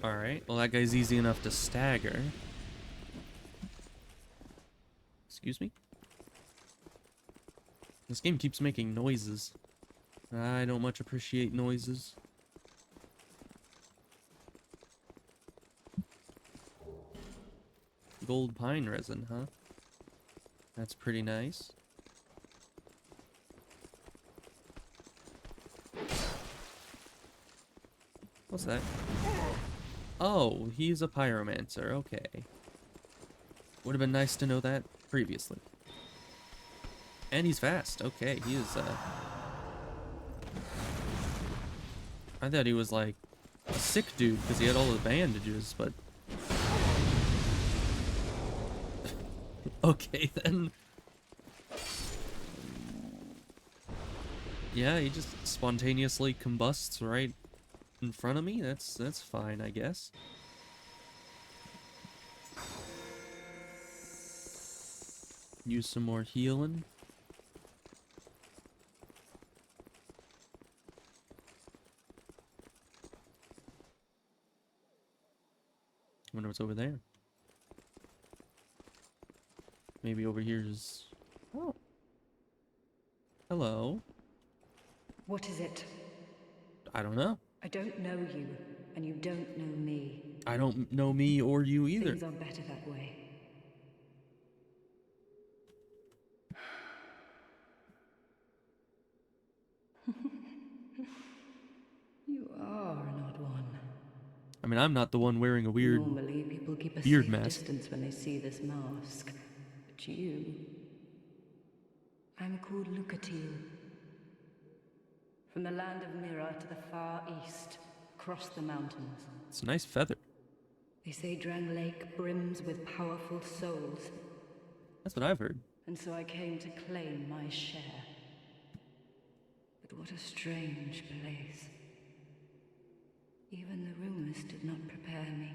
Alright, well that guy's easy enough to stagger. Excuse me? This game keeps making noises. I don't much appreciate noises. Gold pine resin, huh? That's pretty nice. What's that? Oh, he's a pyromancer, okay. Would have been nice to know that previously. And he's fast, okay, he is, I thought he was, like, a sick dude because he had all the bandages, but... Okay, then. Yeah, he just spontaneously combusts right in front of me. That's fine, I guess. Use some more healing. Wonder what's over there. Maybe over here is... Oh. Hello. What is it? I don't know. I don't know you, and you don't know me. I don't know me or you either. Things are better that way. You are an odd one. I mean, I'm not the one wearing a weird Normally, people keep a beard safe mask. distance when they see this mask. But you... I'm called Lucatil. From the land of Mira to the far east, across the mountains. It's a nice feather. They say Drang Lake brims with powerful souls. That's what I've heard. And so I came to claim my share. But what a strange place. Even the rumors did not prepare me.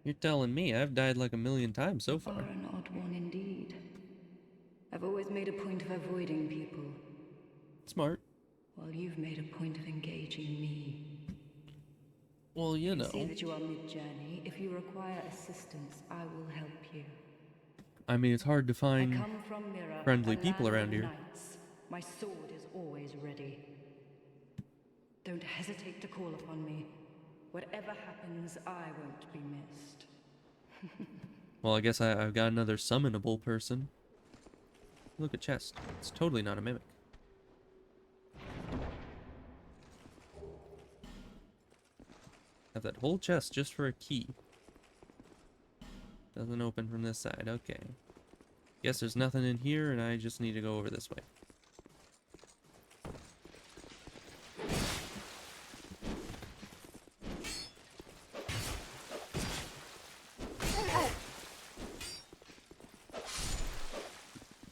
You're telling me I've died like a million times so You far. are an odd one indeed. I've always made a point of avoiding people. Smart. While you've made a point of engaging me. Well, you know. I see that you are mid-journey. If you require assistance, I will help you. I mean, it's hard to find I come from Mira, friendly a people land around of here. knights. My sword is always ready. Don't hesitate to call upon me. Whatever happens, I won't be missed. Well, I guess I've got another summonable person. Look at chest. It's totally not a mimic. Have that whole chest just for a key. Doesn't open from this side. Okay. Guess there's nothing in here, and I just need to go over this way.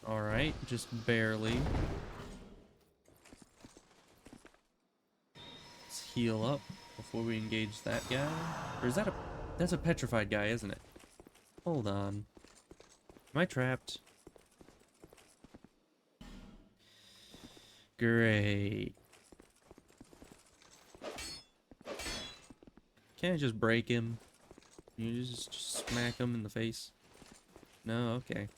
Alright, just barely. Let's heal up before we engage that guy. Or is that that's a petrified guy, isn't it? Hold on. Am I trapped? Great. Can't I just break him? You just smack him in the face? No, okay.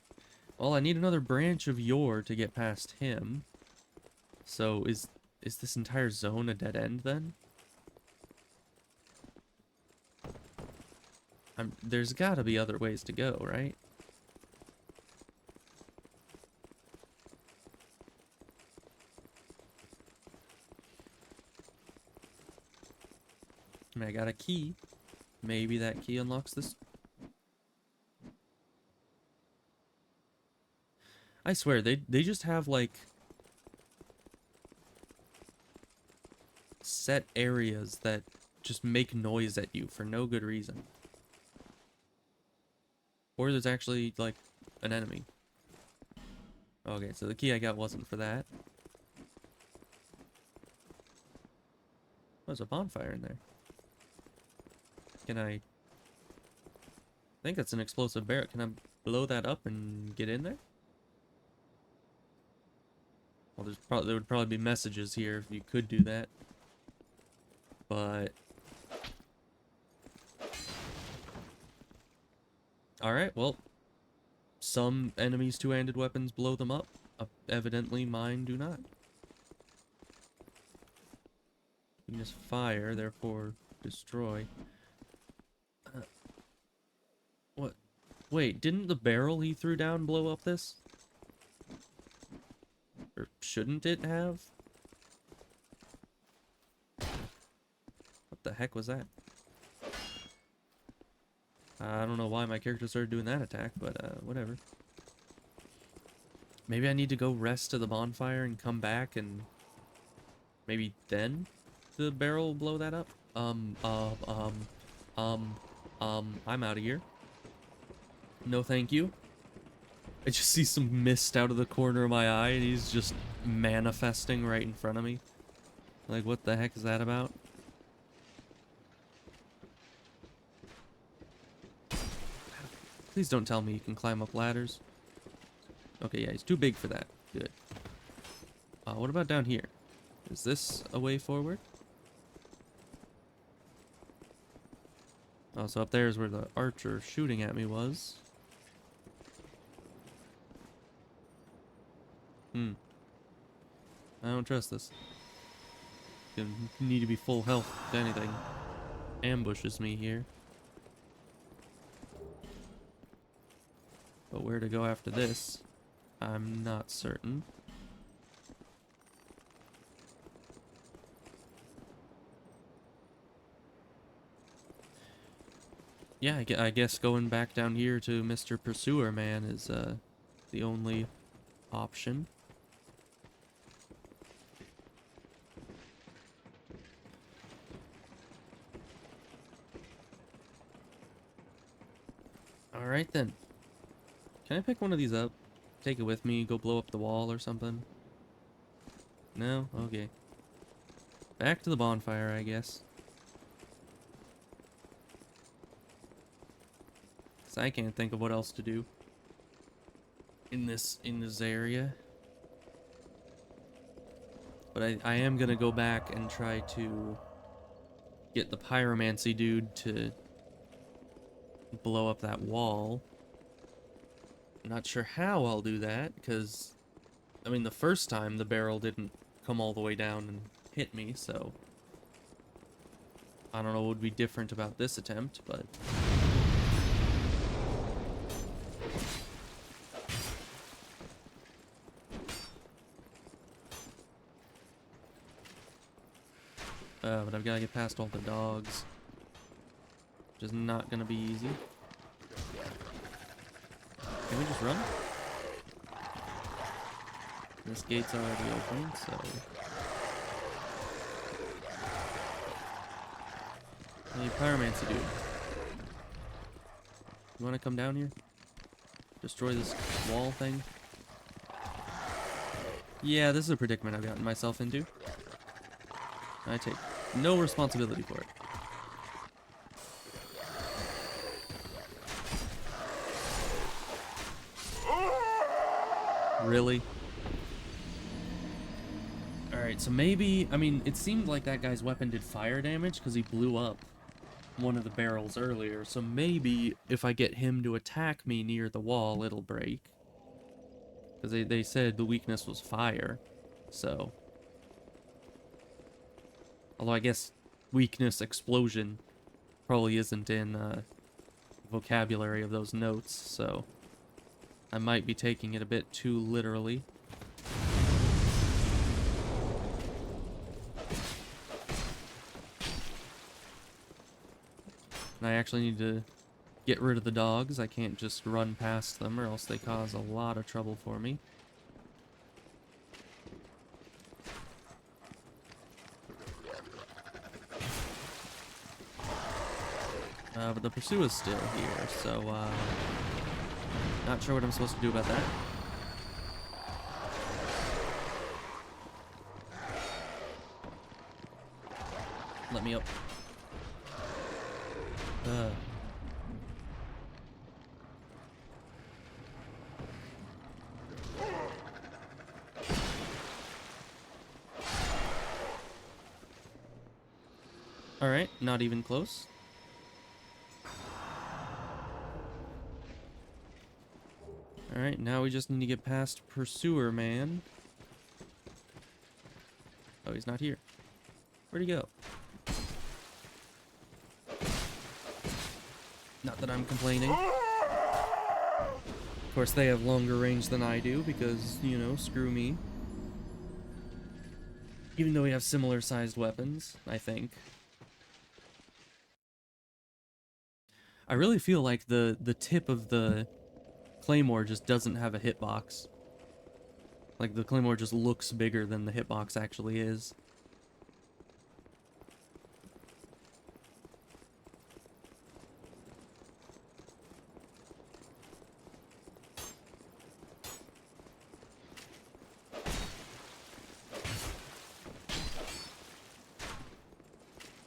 Well, I need another branch of yore to get past him. So is this entire zone a dead end then? There's gotta be other ways to go, right? I mean, I got a key. Maybe that key unlocks this. I swear, they just have, like, set areas that just make noise at you for no good reason. Or there's actually, like, an enemy. Okay, so the key I got wasn't for that. There's a bonfire in there. Can I think that's an explosive barrel. Can I blow that up and get in there? Well, there would probably be messages here if you could do that. But alright, well, some enemies' two-handed weapons blow them up. Evidently mine do not. You can just fire, therefore destroy. What? Wait, didn't the barrel he threw down blow up this? Or shouldn't it have? What the heck was that? I don't know why my character started doing that attack, but whatever. Maybe I need to go rest to the bonfire and come back and maybe then the barrel will blow that up? I'm out of here. No thank you. I just see some mist out of the corner of my eye and he's just manifesting right in front of me. Like, what the heck is that about? Please don't tell me you can climb up ladders. Okay, yeah, he's too big for that. Good. What about down here? Is this a way forward? Oh, so up there is where the archer shooting at me was. I don't trust this. Gonna need to be full health if anything ambushes me here. But where to go after this, I'm not certain. Yeah, I guess going back down here to Mr. Pursuer Man is the only option. Alright then. Can I pick one of these up? Take it with me, go blow up the wall or something? No? Okay. Back to the bonfire, I guess. 'Cause I can't think of what else to do in this area. But I am gonna go back and try to get the pyromancy dude to blow up that wall. I'm not sure how I'll do that, because, I mean, the first time the barrel didn't come all the way down and hit me, so I don't know what would be different about this attempt, but... but I've got to get past all the dogs, which is not going to be easy. Can we just run? This gate's already open, so... Hey, pyromancy dude. You want to come down here? Destroy this wall thing? Yeah, this is a predicament I've gotten myself into. I take no responsibility for it. Really? Alright, so maybe... I mean, it seemed like that guy's weapon did fire damage because he blew up one of the barrels earlier. So maybe if I get him to attack me near the wall, it'll break. Because they said the weakness was fire. So... Although I guess weakness, explosion probably isn't in vocabulary of those notes, so I might be taking it a bit too literally. And I actually need to get rid of the dogs. I can't just run past them or else they cause a lot of trouble for me. But the pursuer's still here, so, not sure what I'm supposed to do about that. Let me up. Alright, not even close. Alright, now we just need to get past Pursuer Man. Oh, he's not here. Where'd he go? Not that I'm complaining. Of course, they have longer range than I do because, you know, screw me. Even though we have similar sized weapons, I think. I really feel like the tip of the Claymore just doesn't have a hitbox. Like, the Claymore just looks bigger than the hitbox actually is.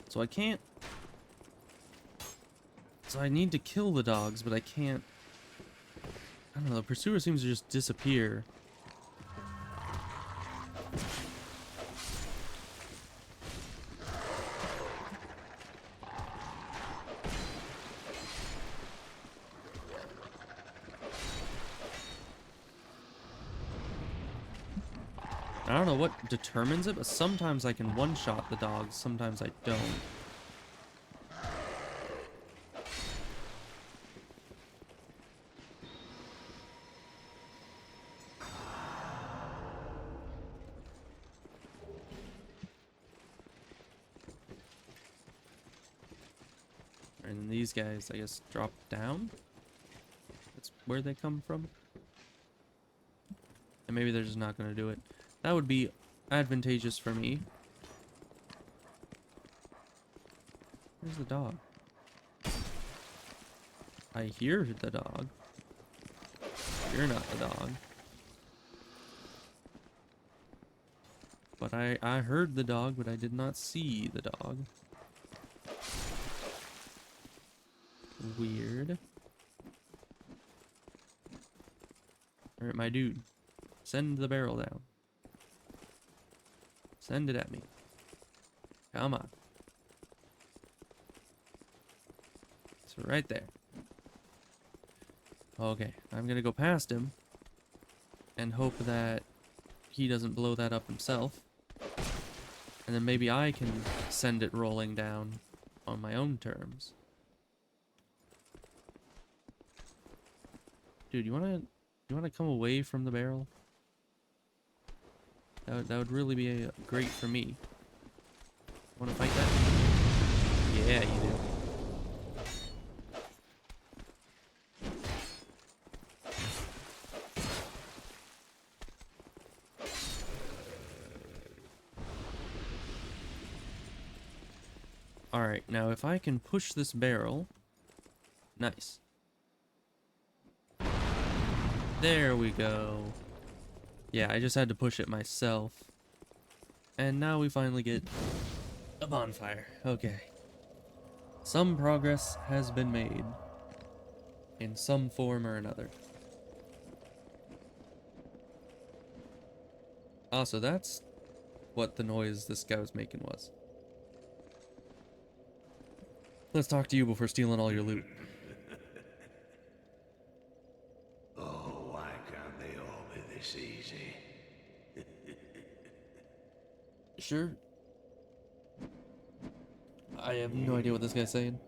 So I can't... So I need to kill the dogs, but I can't... I don't know, the Pursuer seems to just disappear. I don't know what determines it, but sometimes I can one-shot the dogs, sometimes I don't. And then these guys, I guess, drop down? That's where they come from? And maybe they're just not going to do it. That would be advantageous for me. Where's the dog? I hear the dog. You're not the dog. But I heard the dog, but I did not see the dog. Weird. Alright, my dude. Send the barrel down. Send it at me. Come on. It's right there. Okay, I'm gonna go past him and hope that he doesn't blow that up himself. And then maybe I can send it rolling down on my own terms. Dude, you wanna come away from the barrel? That would really be great for me. Wanna fight that? Yeah, you do. Alright, now if I can push this barrel... Nice. There we go. Yeah, I just had to push it myself. And now we finally get a bonfire. Okay. Some progress has been made. In some form or another. Ah, so that's what the noise this guy was making was. Let's talk to you before stealing all your loot. Oh, why can't they all be this easy? Sure. I have no idea what this guy's saying.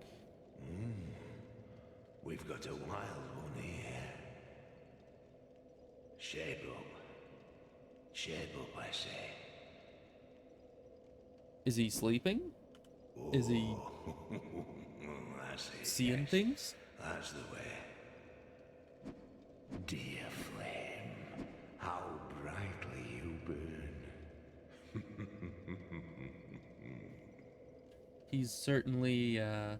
We've got a wild one here. Shape up. Shape up, I say. Is he sleeping? Is he seeing things? That's the way. Dear flame, how brightly you burn. He's certainly, I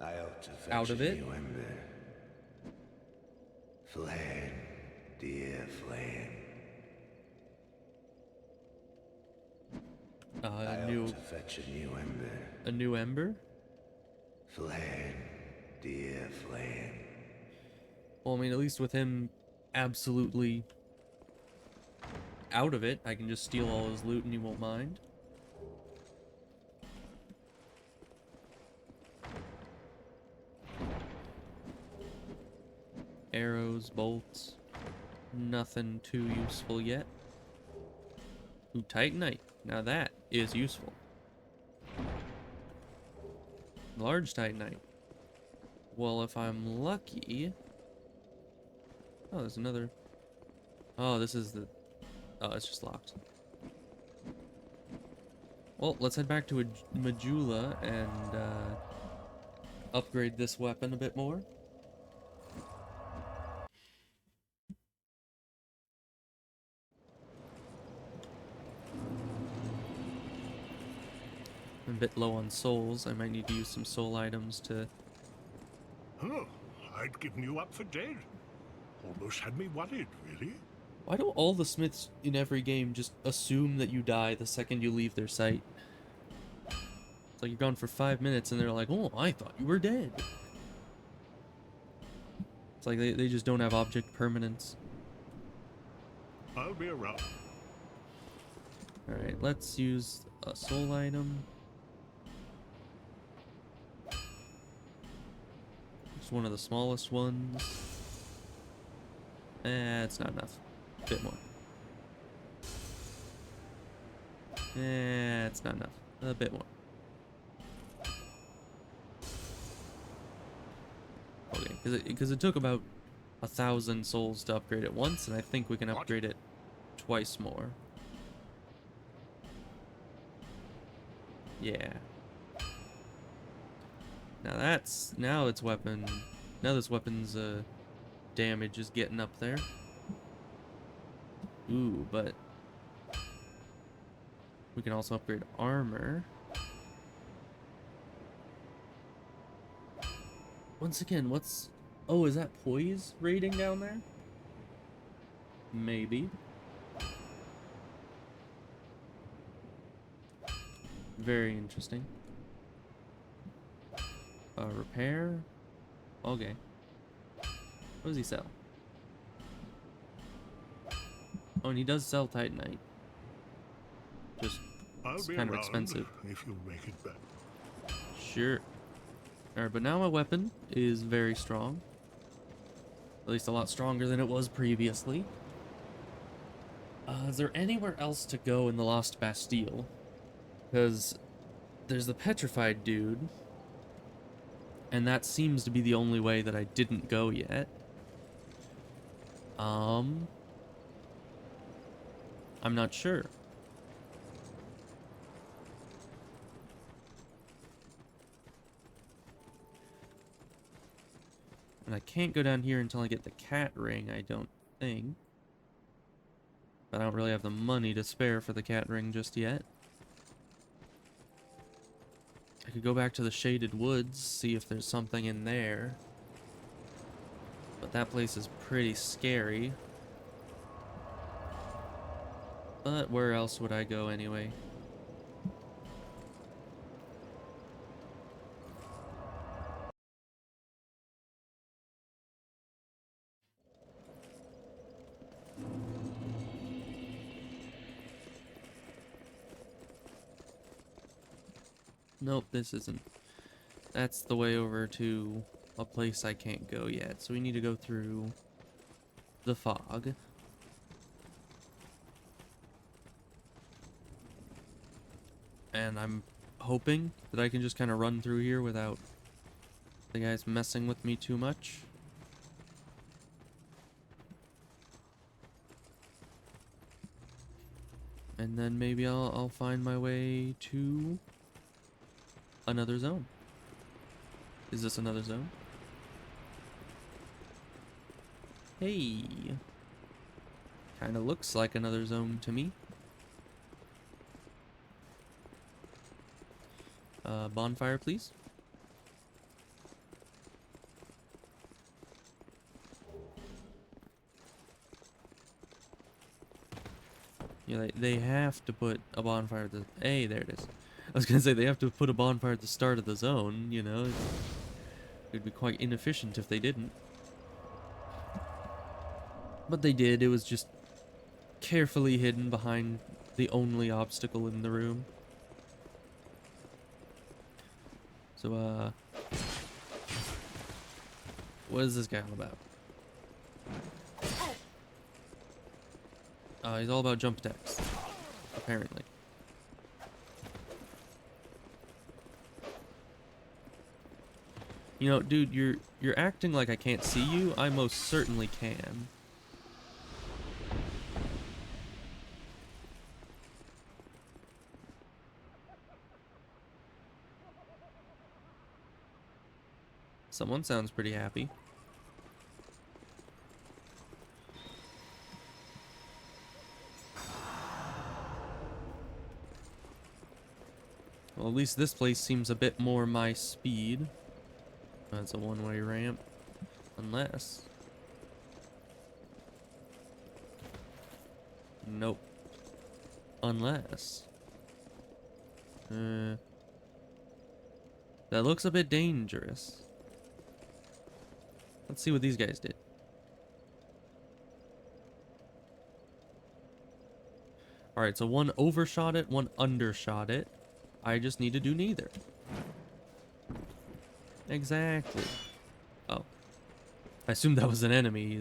ought to fetch out of a it. new ember. Flame, dear flame. I ought to fetch a new ember. A new ember? Flame, dear flame. Well, I mean, at least with him absolutely out of it, I can just steal all his loot and he won't mind. Arrows, bolts, nothing too useful yet. Ooh, Titanite. Now that is useful. Large Titanite. Well, if I'm lucky... Oh, there's another... Oh, this is the... Oh, it's just locked. Well, let's head back to Majula and upgrade this weapon a bit more. I'm a bit low on souls. I might need to use some soul items to... Oh, I'd given you up for dead. Almost had me worried, really. Why do all the smiths in every game just assume that you die the second you leave their sight? It's like you're gone for 5 minutes and they're like, oh, I thought you were dead. It's like they just don't have object permanence. I'll be around. Alright, let's use a soul item. Just one of the smallest ones. It's not enough. A bit more. It's not enough. A bit more. Okay, because it took about 1,000 souls to upgrade it once, and I think we can upgrade it twice more. Yeah. Now its weapon. Now this weapon's damage is getting up there. Ooh, but we can also upgrade armor. Once again, what's... Oh, is that poise rating down there? Maybe. Very interesting. Repair? Okay. What does he sell? Oh, and he does sell Titanite. Just, it's kind of expensive. If you make it back. Sure. Alright, but now my weapon is very strong. At least a lot stronger than it was previously. Is there anywhere else to go in the Lost Bastille? Because there's the petrified dude. And that seems to be the only way that I didn't go yet. I'm not sure. And I can't go down here until I get the cat ring, I don't think. But I don't really have the money to spare for the cat ring just yet. I could go back to the Shaded Woods, see if there's something in there. But that place is pretty scary. But where else would I go anyway? Nope, this isn't. That's the way over to a place I can't go yet. So we need to go through the fog. And I'm hoping that I can just kind of run through here without the guys messing with me too much. And then maybe I'll find my way to another zone. Is this another zone? Hey. Kind of looks like another zone to me. Bonfire, please. Yeah, they have to put a bonfire at the... Hey, there it is. I was gonna say, they have to put a bonfire at the start of the zone, you know? It'd be quite inefficient if they didn't. But they did. It was just carefully hidden behind the only obstacle in the room. So, what is this guy all about? He's all about jump attacks, apparently. You know, dude, you're acting like I can't see you. I most certainly can. Someone sounds pretty happy. Well, at least this place seems a bit more my speed. That's a one-way ramp. Unless... Nope. Unless... That looks a bit dangerous. Let's see what these guys did. Alright, so one overshot it, one undershot it. I just need to do neither. Exactly. Oh. I assumed that was an enemy.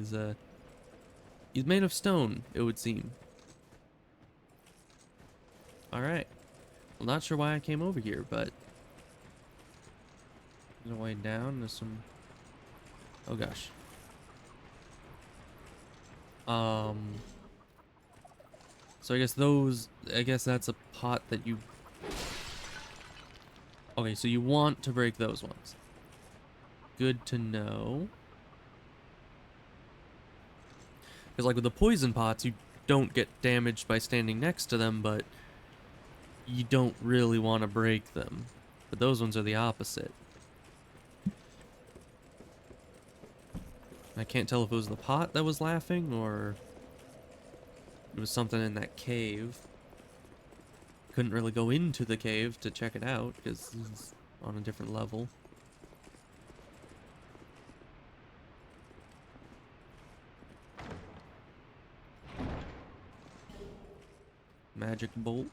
He's made of stone, it would seem. Alright. Well, not sure why I came over here, but... There's a way down, there's some... Oh gosh. So I guess that's a pot that you... Okay, so you want to break those ones. Good to know. Because like with the poison pots, you don't get damaged by standing next to them, but you don't really want to break them. But those ones are the opposite. I can't tell if it was the pot that was laughing, or it was something in that cave. Couldn't really go into the cave to check it out, because it's on a different level. Magic bolt.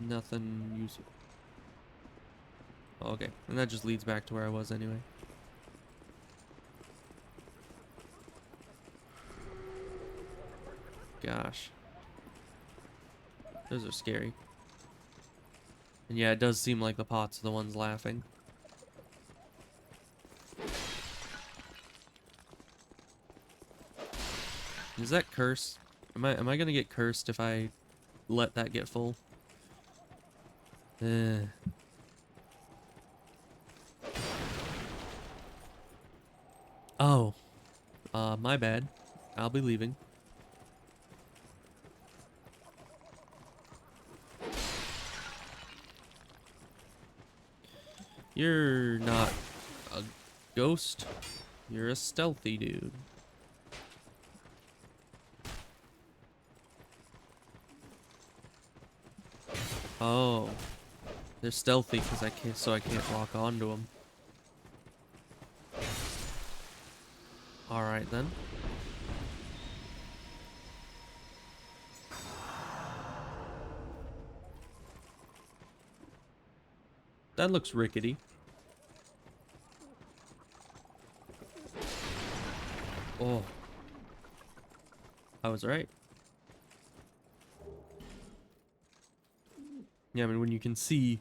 Nothing useful. Oh, okay, and that just leads back to where I was anyway. Gosh. Those are scary. And yeah, it does seem like the pots are the ones laughing. Is that curse? Am I gonna get cursed if I let that get full? Oh. My bad. I'll be leaving. You're not a ghost. You're a stealthy dude. Oh. They're stealthy because I can't lock onto them. Alright then. That looks rickety. Oh. I was right. Yeah, I mean, when you can see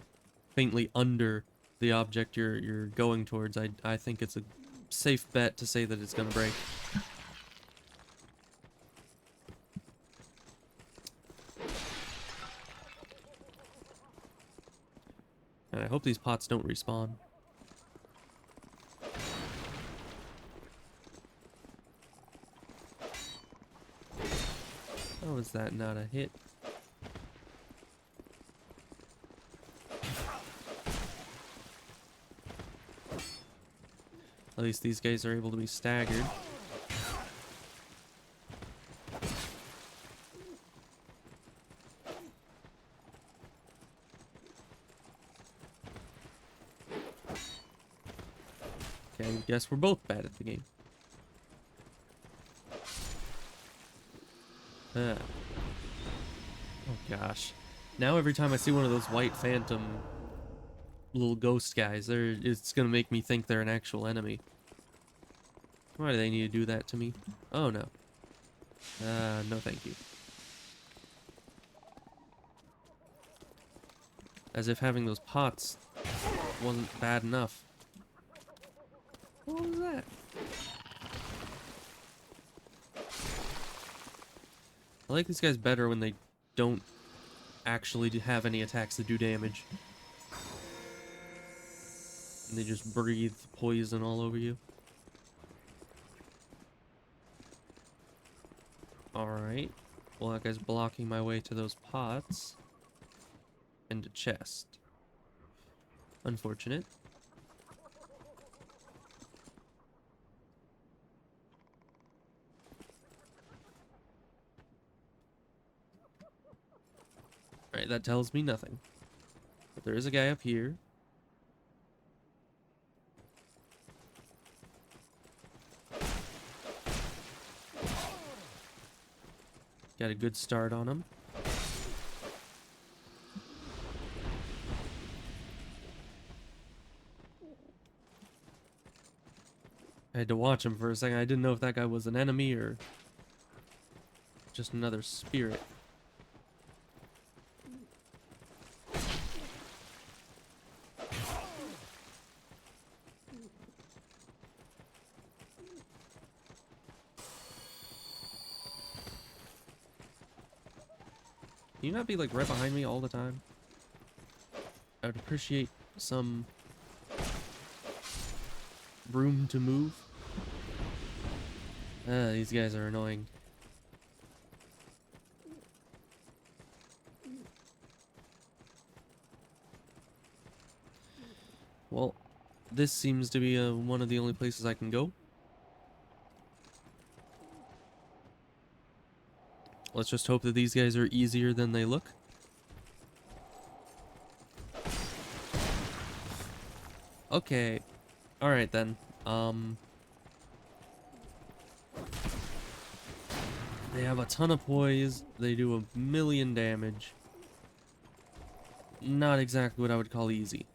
faintly under the object you're going towards, I think it's a safe bet to say that it's gonna break. And I hope these pots don't respawn. How is that not a hit? At least these guys are able to be staggered. Okay, I guess we're both bad at the game. Oh gosh. Now every time I see one of those white phantom little ghost guys, it's gonna make me think they're an actual enemy. Why do they need to do that to me? Oh no. No thank you. As if having those pots wasn't bad enough. What was that? I like these guys better when they don't actually have any attacks that do damage. And they just breathe poison all over you. Alright. Well, that guy's blocking my way to those pots. And a chest. Unfortunate. Alright, that tells me nothing. But there is a guy up here. Got a good start on him. I had to watch him for a second. I didn't know if that guy was an enemy or just another spirit. Can you not be like right behind me all the time? I would appreciate some room to move. These guys are annoying. Well, this seems to be one of the only places I can go. Let's just hope that these guys are easier than they look. Okay. Alright then. They have a ton of poise. They do a million damage. Not exactly what I would call easy.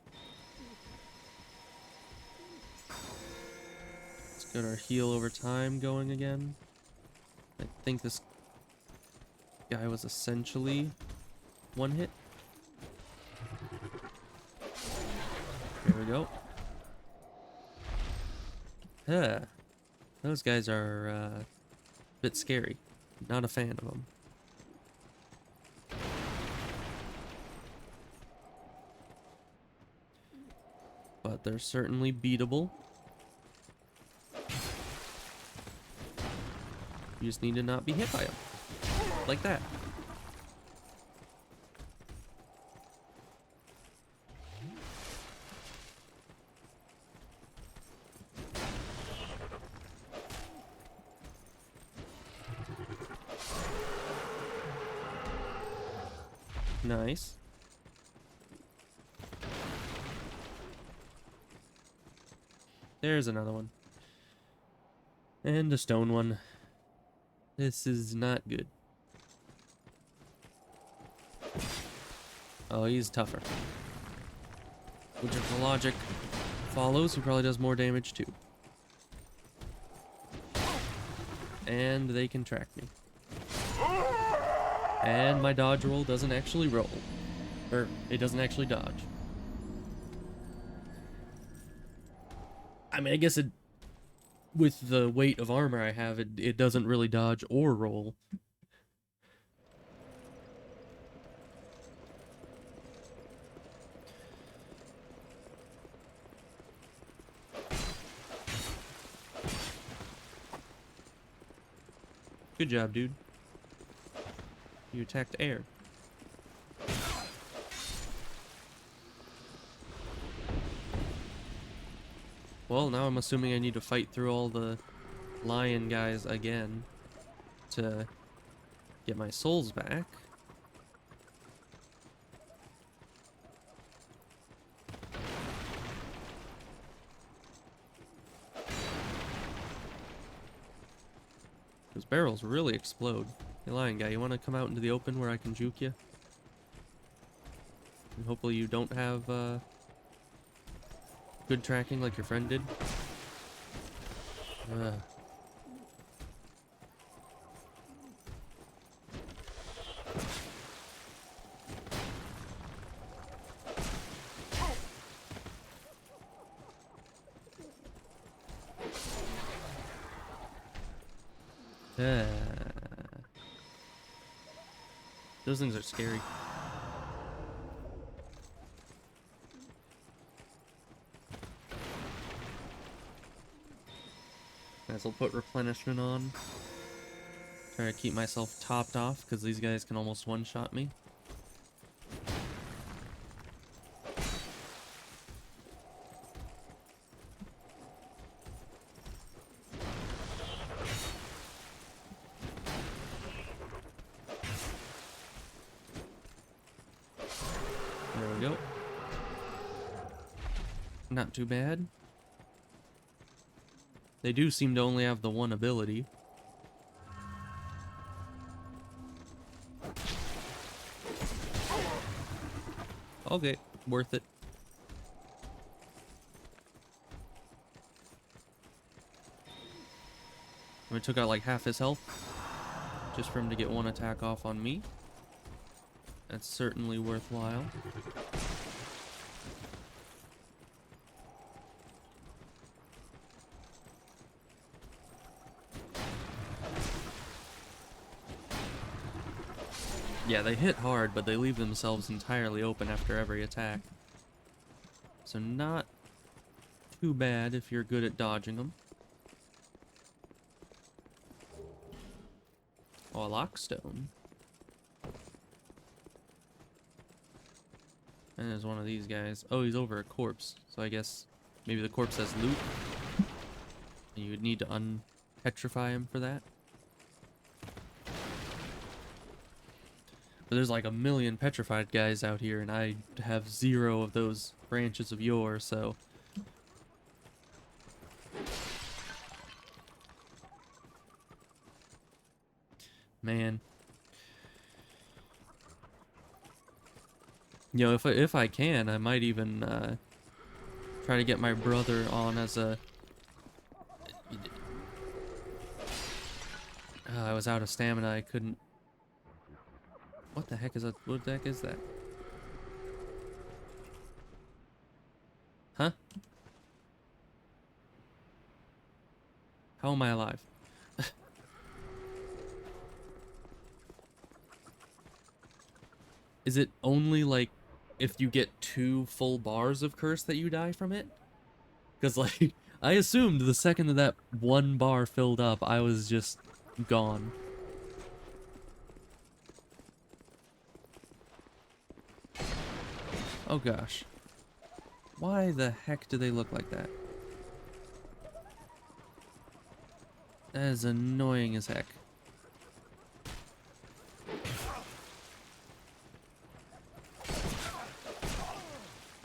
Let's get our heal over time going again. I think this guy was essentially one hit. There we go. Huh. Those guys are a bit scary. Not a fan of them. But they're certainly beatable. You just need to not be hit by them. Like that. Nice. There's another one. And a stone one. This is not good. Oh, he's tougher. Which if the logic follows, he probably does more damage too. And they can track me. And my dodge roll doesn't actually roll. Or, it doesn't actually dodge. I mean, I guess it... with the weight of armor I have, it doesn't really dodge or roll. Good job, dude. You attacked air. Well, now I'm assuming I need to fight through all the lion guys again to get my souls back. Those barrels really explode. Hey, lion guy, you want to come out into the open where I can juke you? And hopefully you don't have good tracking like your friend did. Those things are scary. Guess I'll put replenishment on. Try to keep myself topped off, because these guys can almost one-shot me. There we go. Not too bad. They do seem to only have the one ability. Okay, worth it. I took out like half his health just for him to get one attack off on me. That's certainly worthwhile. Yeah, they hit hard, but they leave themselves entirely open after every attack. So not too bad if you're good at dodging them. Oh, a lockstone. And there's one of these guys. Oh, he's over a corpse. So I guess maybe the corpse has loot. And you would need to unpetrify him for that. But there's like a million petrified guys out here, and I have 0 of those branches of yore, so... Man. You know, if I can, I might even try to get my brother on as a... I was out of stamina, I couldn't... What the heck is that? What the heck is that? Huh? How am I alive? Is it only like if you get 2 full bars of curse that you die from it? Because like, I assumed the second that 1 bar filled up, I was just gone. Oh gosh. Why the heck do they look like that? That is annoying as heck.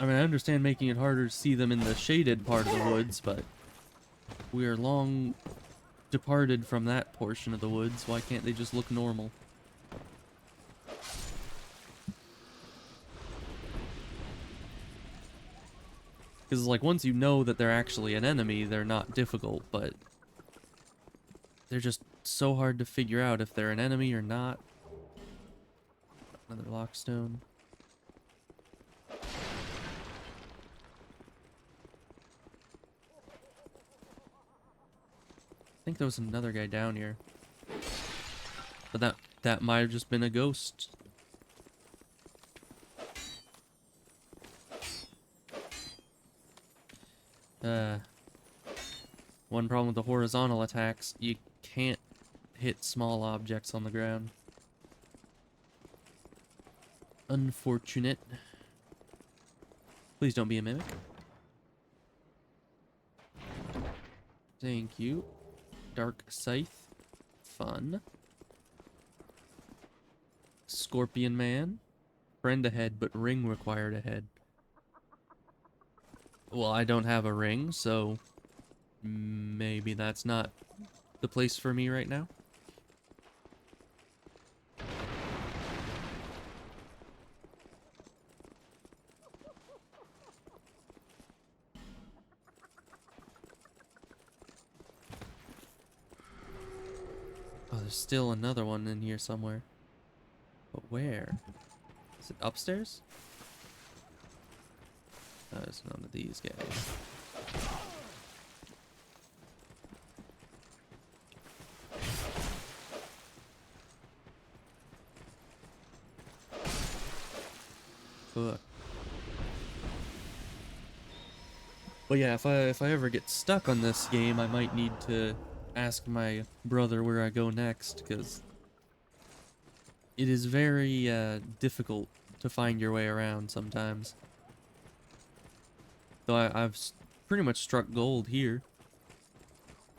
I mean, I understand making it harder to see them in the shaded part of the woods, but we are long departed from that portion of the woods. Why can't they just look normal? Because, like, once you know that they're actually an enemy, they're not difficult, but they're just so hard to figure out if they're an enemy or not. Another lockstone. I think there was another guy down here. But that might have just been a ghost. One problem with the horizontal attacks, you can't hit small objects on the ground. Unfortunate. Please don't be a mimic. Thank you. Dark Scythe. Fun. Scorpion Man. Friend ahead, but ring required ahead. Well, I don't have a ring, so maybe that's not the place for me right now. Oh, there's still another one in here somewhere. But where? Is it upstairs? Oh, it's none of these guys. Fuck. But yeah, if I ever get stuck on this game, I might need to ask my brother where I go next, because it is very difficult to find your way around sometimes. Though I've pretty much struck gold here.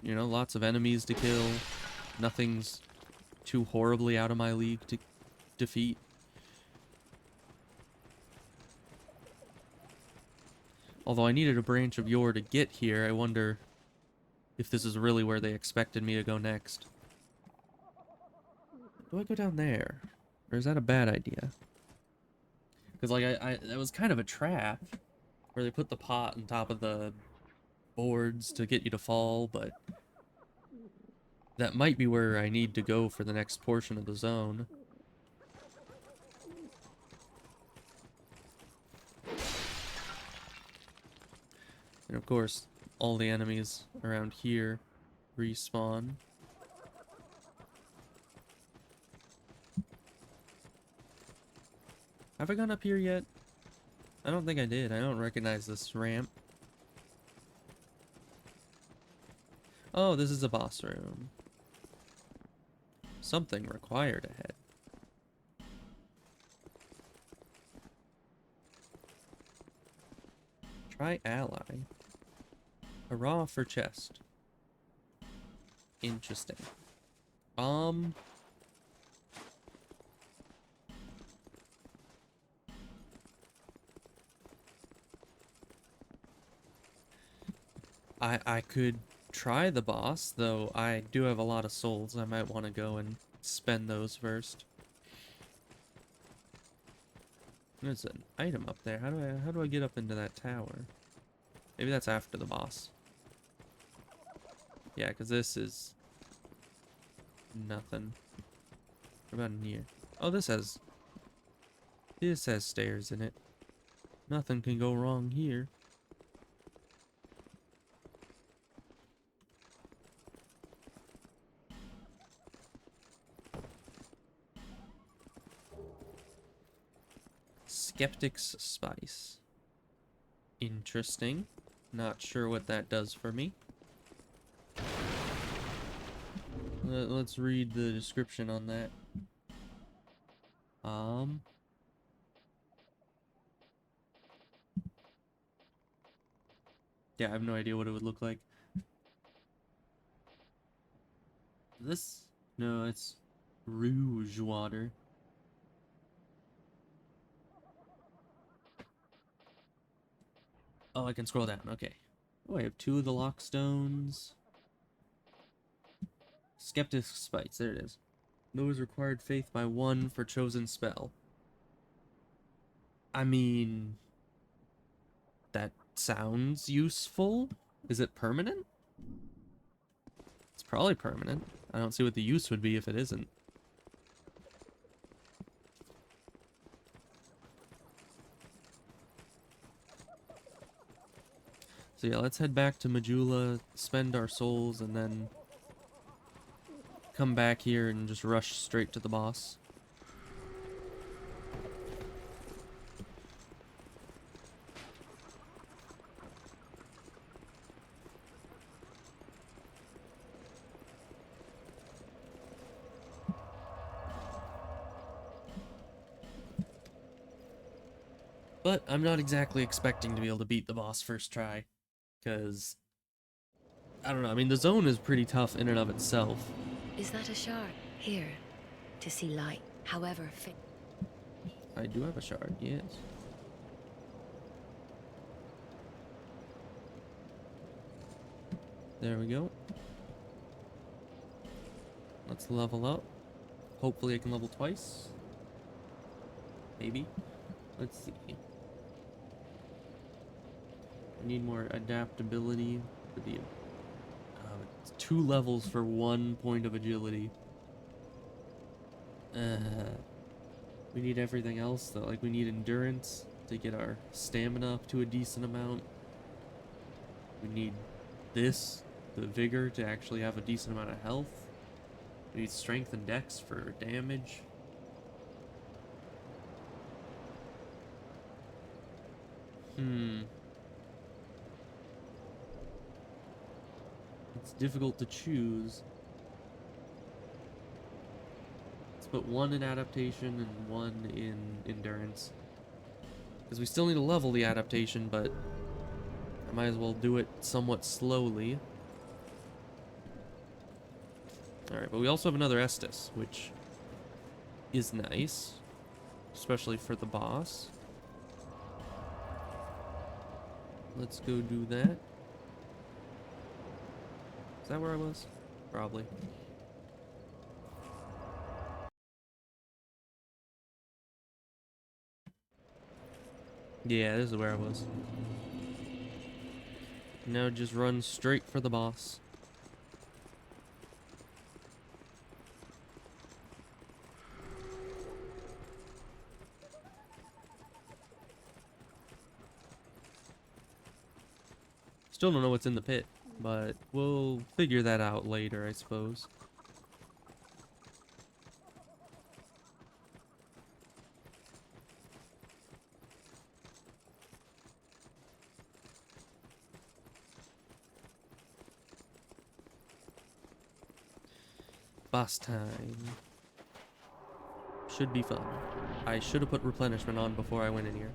You know, lots of enemies to kill. Nothing's too horribly out of my league to defeat. Although I needed a branch of yore to get here, I wonder if this is really where they expected me to go next. Do I go down there? Or is that a bad idea? Because, like, that was kind of a trap. Where they put the pot on top of the boards to get you to fall, but that might be where I need to go for the next portion of the zone. And of course, all the enemies around here respawn. Have I gone up here yet? I don't think I did. I don't recognize this ramp. Oh, this is a boss room. Something required ahead. Try ally. Hurrah for chest. Interesting. I could try the boss, though I do have a lot of souls. I might want to go and spend those first. There's an item up there. How do I get up into that tower? Maybe that's after the boss. Yeah, because this is nothing. What about in here? Oh, this has stairs in it. Nothing can go wrong here. Skeptic's Spice. Interesting. Not sure what that does for me. Let's read the description on that. Yeah, I have no idea what it would look like. This? No, it's rouge water. Oh, I can scroll down. Okay. Oh, I have 2 of the lockstones. Skeptic's Spice. There it is. Lowers required faith by 1 for chosen spell. I mean, that sounds useful. Is it permanent? It's probably permanent. I don't see what the use would be if it isn't. So yeah, let's head back to Majula, spend our souls, and then come back here and just rush straight to the boss. But I'm not exactly expecting to be able to beat the boss first try, because I don't know. I mean, the zone is pretty tough in and of itself. Is that a shard? Here, to see light, however fit. I do have a shard, yes. There we go. Let's level up. Hopefully I can level twice. Maybe. Let's see. I need more adaptability for the... it's 2 levels for 1 point of agility. We need everything else though. Like, we need endurance to get our stamina up to a decent amount. We need this, the vigor, to actually have a decent amount of health. We need strength and dex for damage. It's difficult to choose. Let's put 1 in adaptation and 1 in endurance. Because we still need to level the adaptation, but I might as well do it somewhat slowly. Alright, but we also have another Estus, which is nice. Especially for the boss. Let's go do that. Is that where I was? Probably. Yeah, this is where I was. Now just run straight for the boss. Still don't know what's in the pit, but we'll figure that out later, I suppose. Boss time. Should be fun. I should have put replenishment on before I went in here.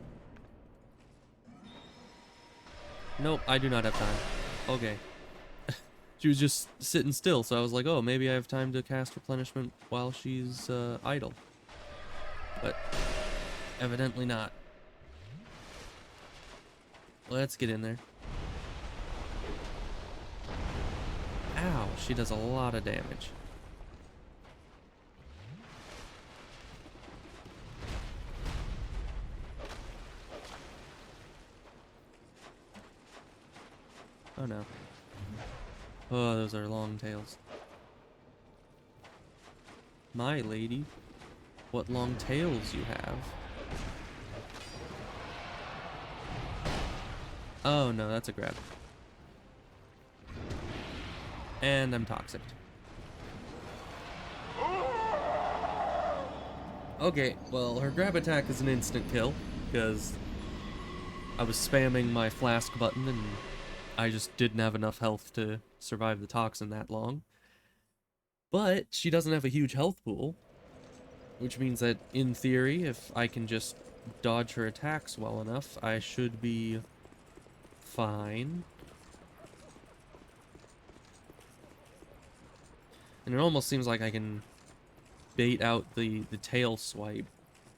Nope, I do not have time. Okay. She was just sitting still, so I was like, oh, maybe I have time to cast replenishment while she's idle. But evidently not. Let's get in there. Ow, she does a lot of damage. Oh no. Oh, those are long tails. My lady, what long tails you have. Oh no, that's a grab. And I'm toxic. Okay, well, her grab attack is an instant kill, because I was spamming my flask button and I just didn't have enough health to survive the toxin that long. But she doesn't have a huge health pool, which means that, in theory, if I can just dodge her attacks well enough, I should be fine. And it almost seems like I can bait out the tail swipe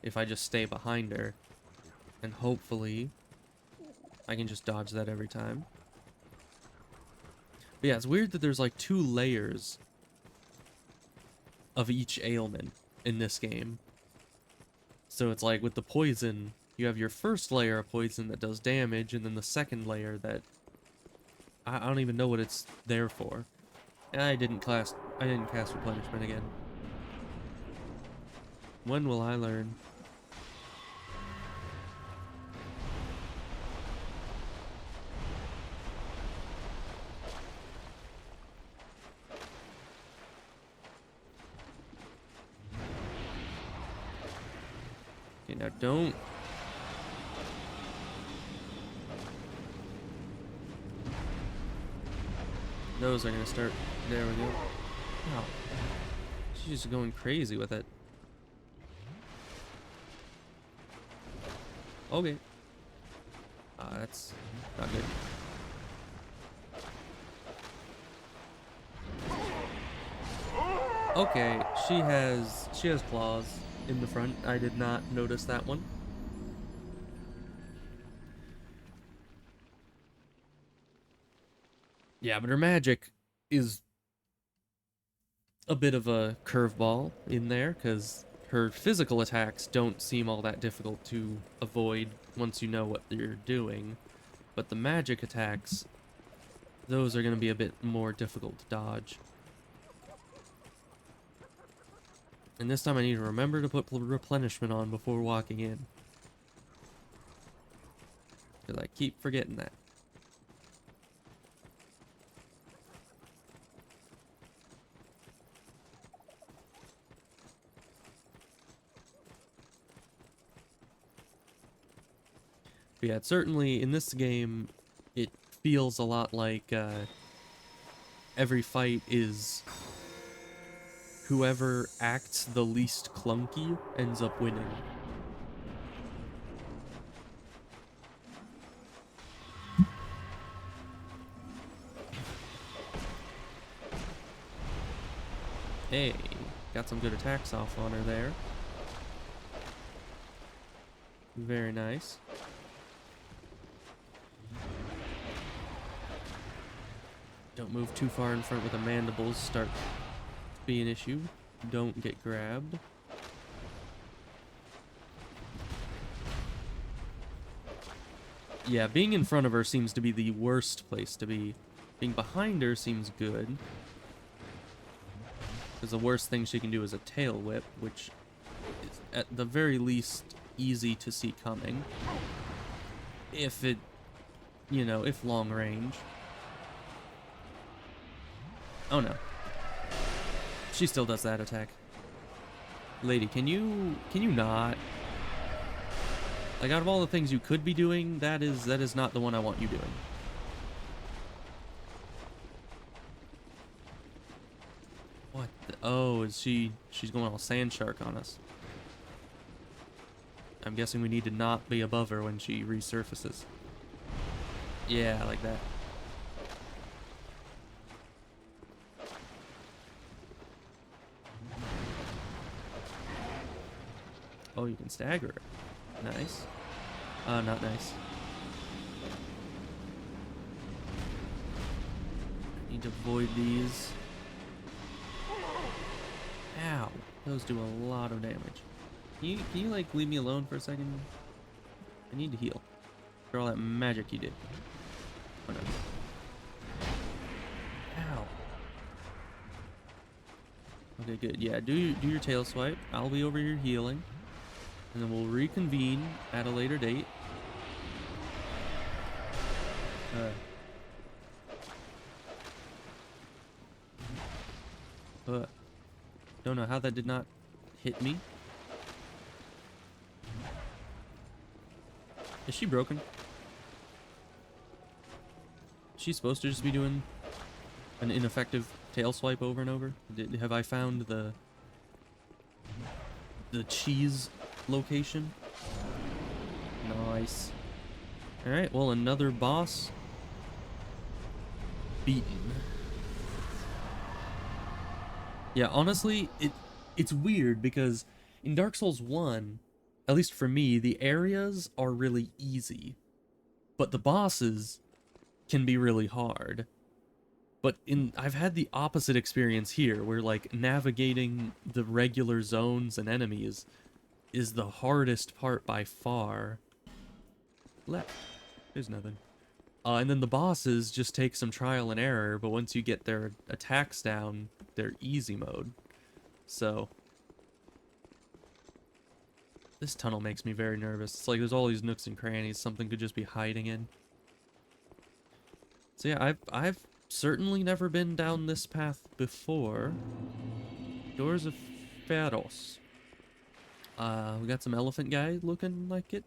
if I just stay behind her. And hopefully I can just dodge that every time. But yeah, it's weird that there's like 2 layers of each ailment in this game. So it's like with the poison, you have your first layer of poison that does damage, and then the second layer that I don't even know what it's there for. I didn't cast replenishment again. When will I learn? Okay, now don't. Those are gonna start. There we go. Wow. She's just going crazy with it. Okay. That's not good. Okay, she has claws in the front. I did not notice that one. Yeah, but her magic is a bit of a curveball in there, because her physical attacks don't seem all that difficult to avoid once you know what you're doing. But the magic attacks, those are going to be a bit more difficult to dodge. And this time I need to remember to put replenishment on before walking in, because I keep forgetting that. But yeah, certainly in this game, it feels a lot like every fight is whoever acts the least clunky ends up winning. Hey, got some good attacks off on her there. Very nice. Don't move too far in front with the mandibles. Start to be an issue. Don't get grabbed. Yeah, being in front of her seems to be the worst place to be. Being behind her seems good, because the worst thing she can do is a tail whip, which is at the very least easy to see coming. If it, you know, if long range. Oh no. She still does that attack. Lady, can you not? Like, out of all the things you could be doing, that is not the one I want you doing. What the? Oh, she's going all sand shark on us. I'm guessing we need to not be above her when she resurfaces. Yeah, like that. Oh, you can stagger her. Nice. Oh, not nice. Need to avoid these. Ow. Those do a lot of damage. Can you like leave me alone for a second? I need to heal. For all that magic you did. Oh no. Ow. Okay, good. Yeah, do your tail swipe. I'll be over here healing. And then we'll reconvene at a later date. Don't know how that did not hit me. Is she broken? Is she supposed to just be doing an ineffective tail swipe over and over? Have I found the cheese location? Nice. Alright, well, another boss beaten. Yeah, honestly, it's weird because in Dark Souls 1, at least for me, the areas are really easy, but the bosses can be really hard. But I've had the opposite experience here, where like navigating the regular zones and enemies is the hardest part by far. Left. There's nothing. And then the bosses just take some trial and error, but once you get their attacks down, they're easy mode. So this tunnel makes me very nervous. It's like there's all these nooks and crannies something could just be hiding in. So yeah, I've certainly never been down this path before. Doors of Pharos. We got some elephant guy looking like it.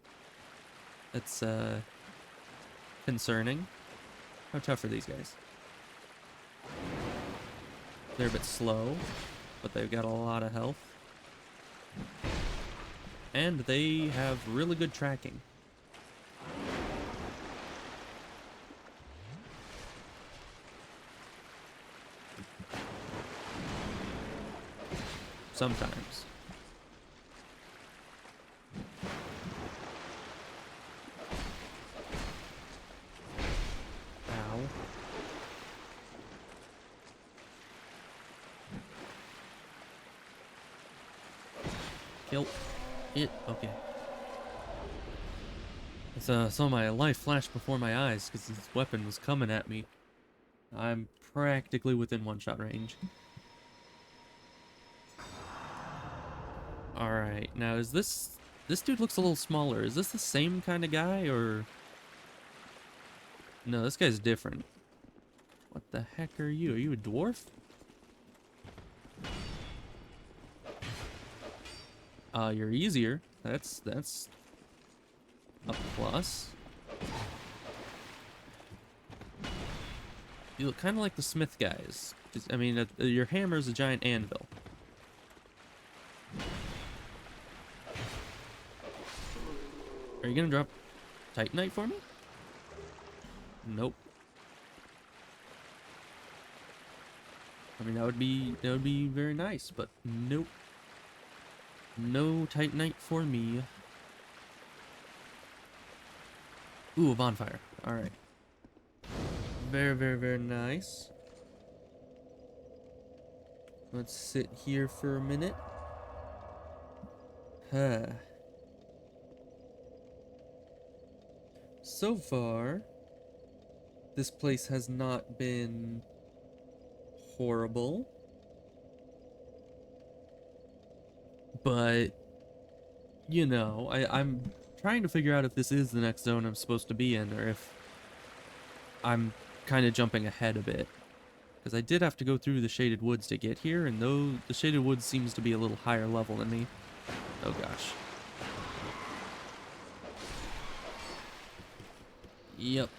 That's concerning. How tough are these guys? They're a bit slow, but they've got a lot of health. And they have really good tracking. Sometimes. Ow. Kill it. Okay. Saw my life flash before my eyes because this weapon was coming at me. I'm practically within one-shot range. Alright, now is this dude looks a little smaller. Is this the same kind of guy, or... No, this guy's different. What the heck are you? Are you a dwarf? You're easier. That's a plus. You look kind of like the smith guys. I mean, your hammer's a giant anvil. Are you gonna drop Titanite for me? Nope. I mean, that would be very nice, but nope. No Titanite for me. Ooh, a bonfire. Alright. Very, very, very nice. Let's sit here for a minute. So far, this place has not been horrible. But, you know, I'm trying to figure out if this is the next zone I'm supposed to be in, or if I'm kind of jumping ahead a bit. Because I did have to go through the Shaded Woods to get here, and though the Shaded Woods seems to be a little higher level than me. Oh gosh. Yep.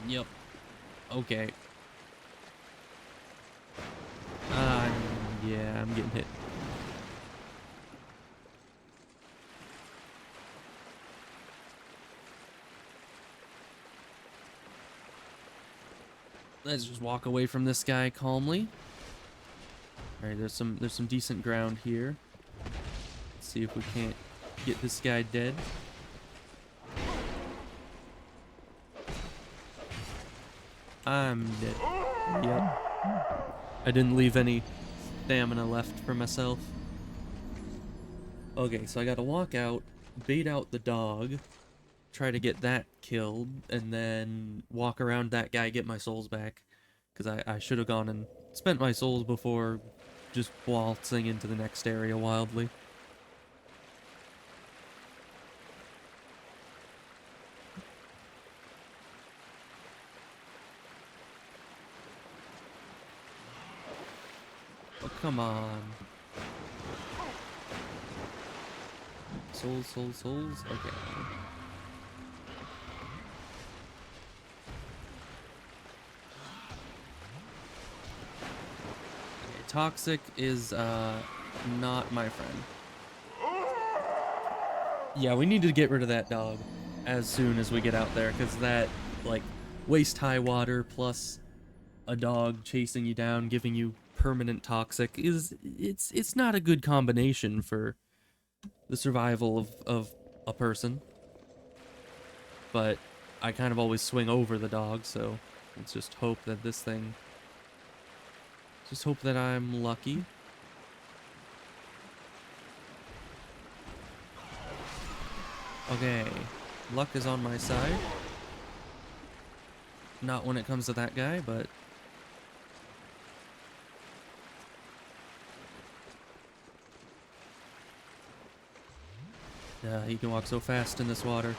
Yep. Okay. I'm Yeah, I'm getting hit. Let's just walk away from this guy calmly. All right, there's some decent ground here. Let's see if we can't get this guy dead. I'm dead. Yep. I didn't leave any stamina left for myself. Okay, so I gotta walk out, bait out the dog, try to get that killed, and then walk around that guy, get my souls back. Because I should have gone and spent my souls before just waltzing into the next area wildly. Oh, come on. Souls, souls, souls. Okay. Toxic is not my friend. Yeah, we need to get rid of that dog as soon as we get out there, because that, like, waist high water plus a dog chasing you down, giving you permanent toxic it's not a good combination for the survival of a person. But I kind of always swing over the dog, so let's just hope that this thing... Just hope that I'm lucky. Okay, luck is on my side. Not when it comes to that guy, but... Yeah, he can walk so fast in this water.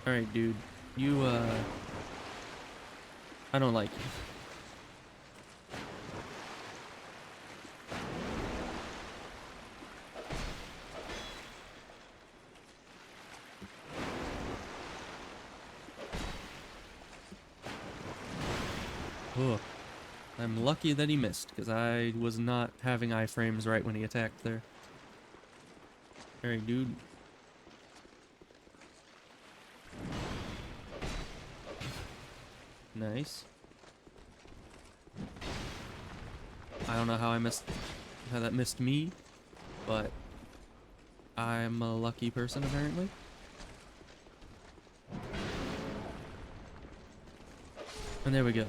Alright, dude. You, I don't like you. Ugh. I'm lucky that he missed, because I was not having iframes right when he attacked there. Alright, dude. Nice. I don't know how that missed me, but I'm a lucky person apparently. And there we go.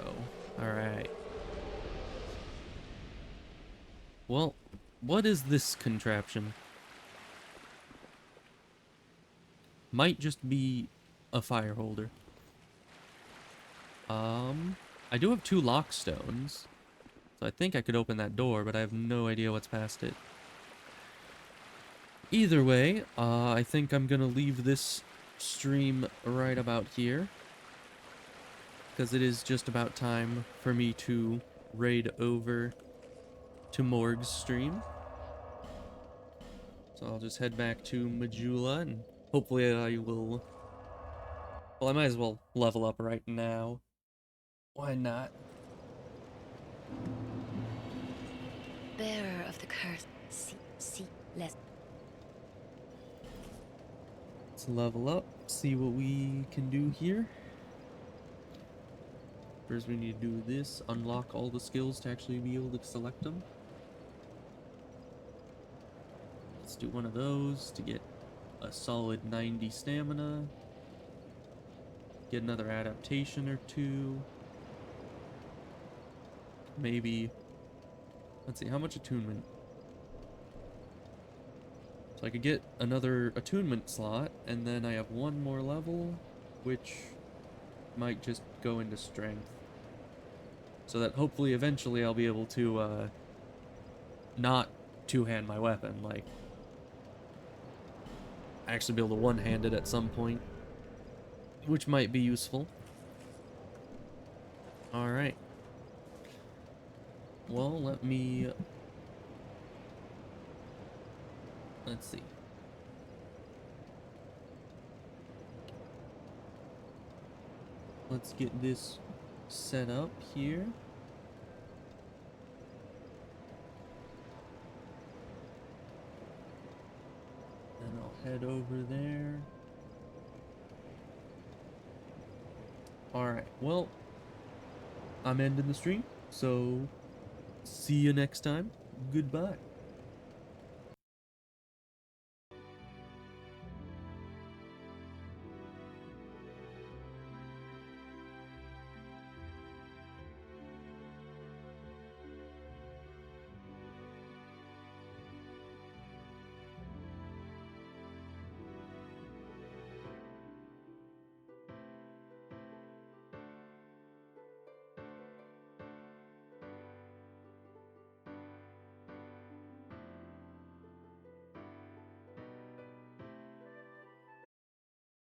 Alright. Well, what is this contraption? Might just be a fire holder. I do have 2 lock stones, so I think I could open that door, but I have no idea what's past it. Either way, I think I'm gonna leave this stream right about here, because it is just about time for me to raid over to Morg's stream. So I'll just head back to Majula, and hopefully I will... Well, I might as well level up right now. Why not? Bearer of the curse, see less. Let's level up, see what we can do here. First we need to do this, unlock all the skills to actually be able to select them. Let's do one of those to get a solid 90 stamina. Get another adaptation or 2. Maybe... Let's see, how much attunement? So I could get another attunement slot, and then I have 1 more level, which might just go into strength. So that hopefully eventually I'll be able to, not two-hand my weapon, like... actually be able to one-hand it at some point. Which might be useful. Alright. Well, let me... Let's see. Let's get this set up here. And I'll head over there. Alright, well, I'm ending the stream, so see you next time. Goodbye.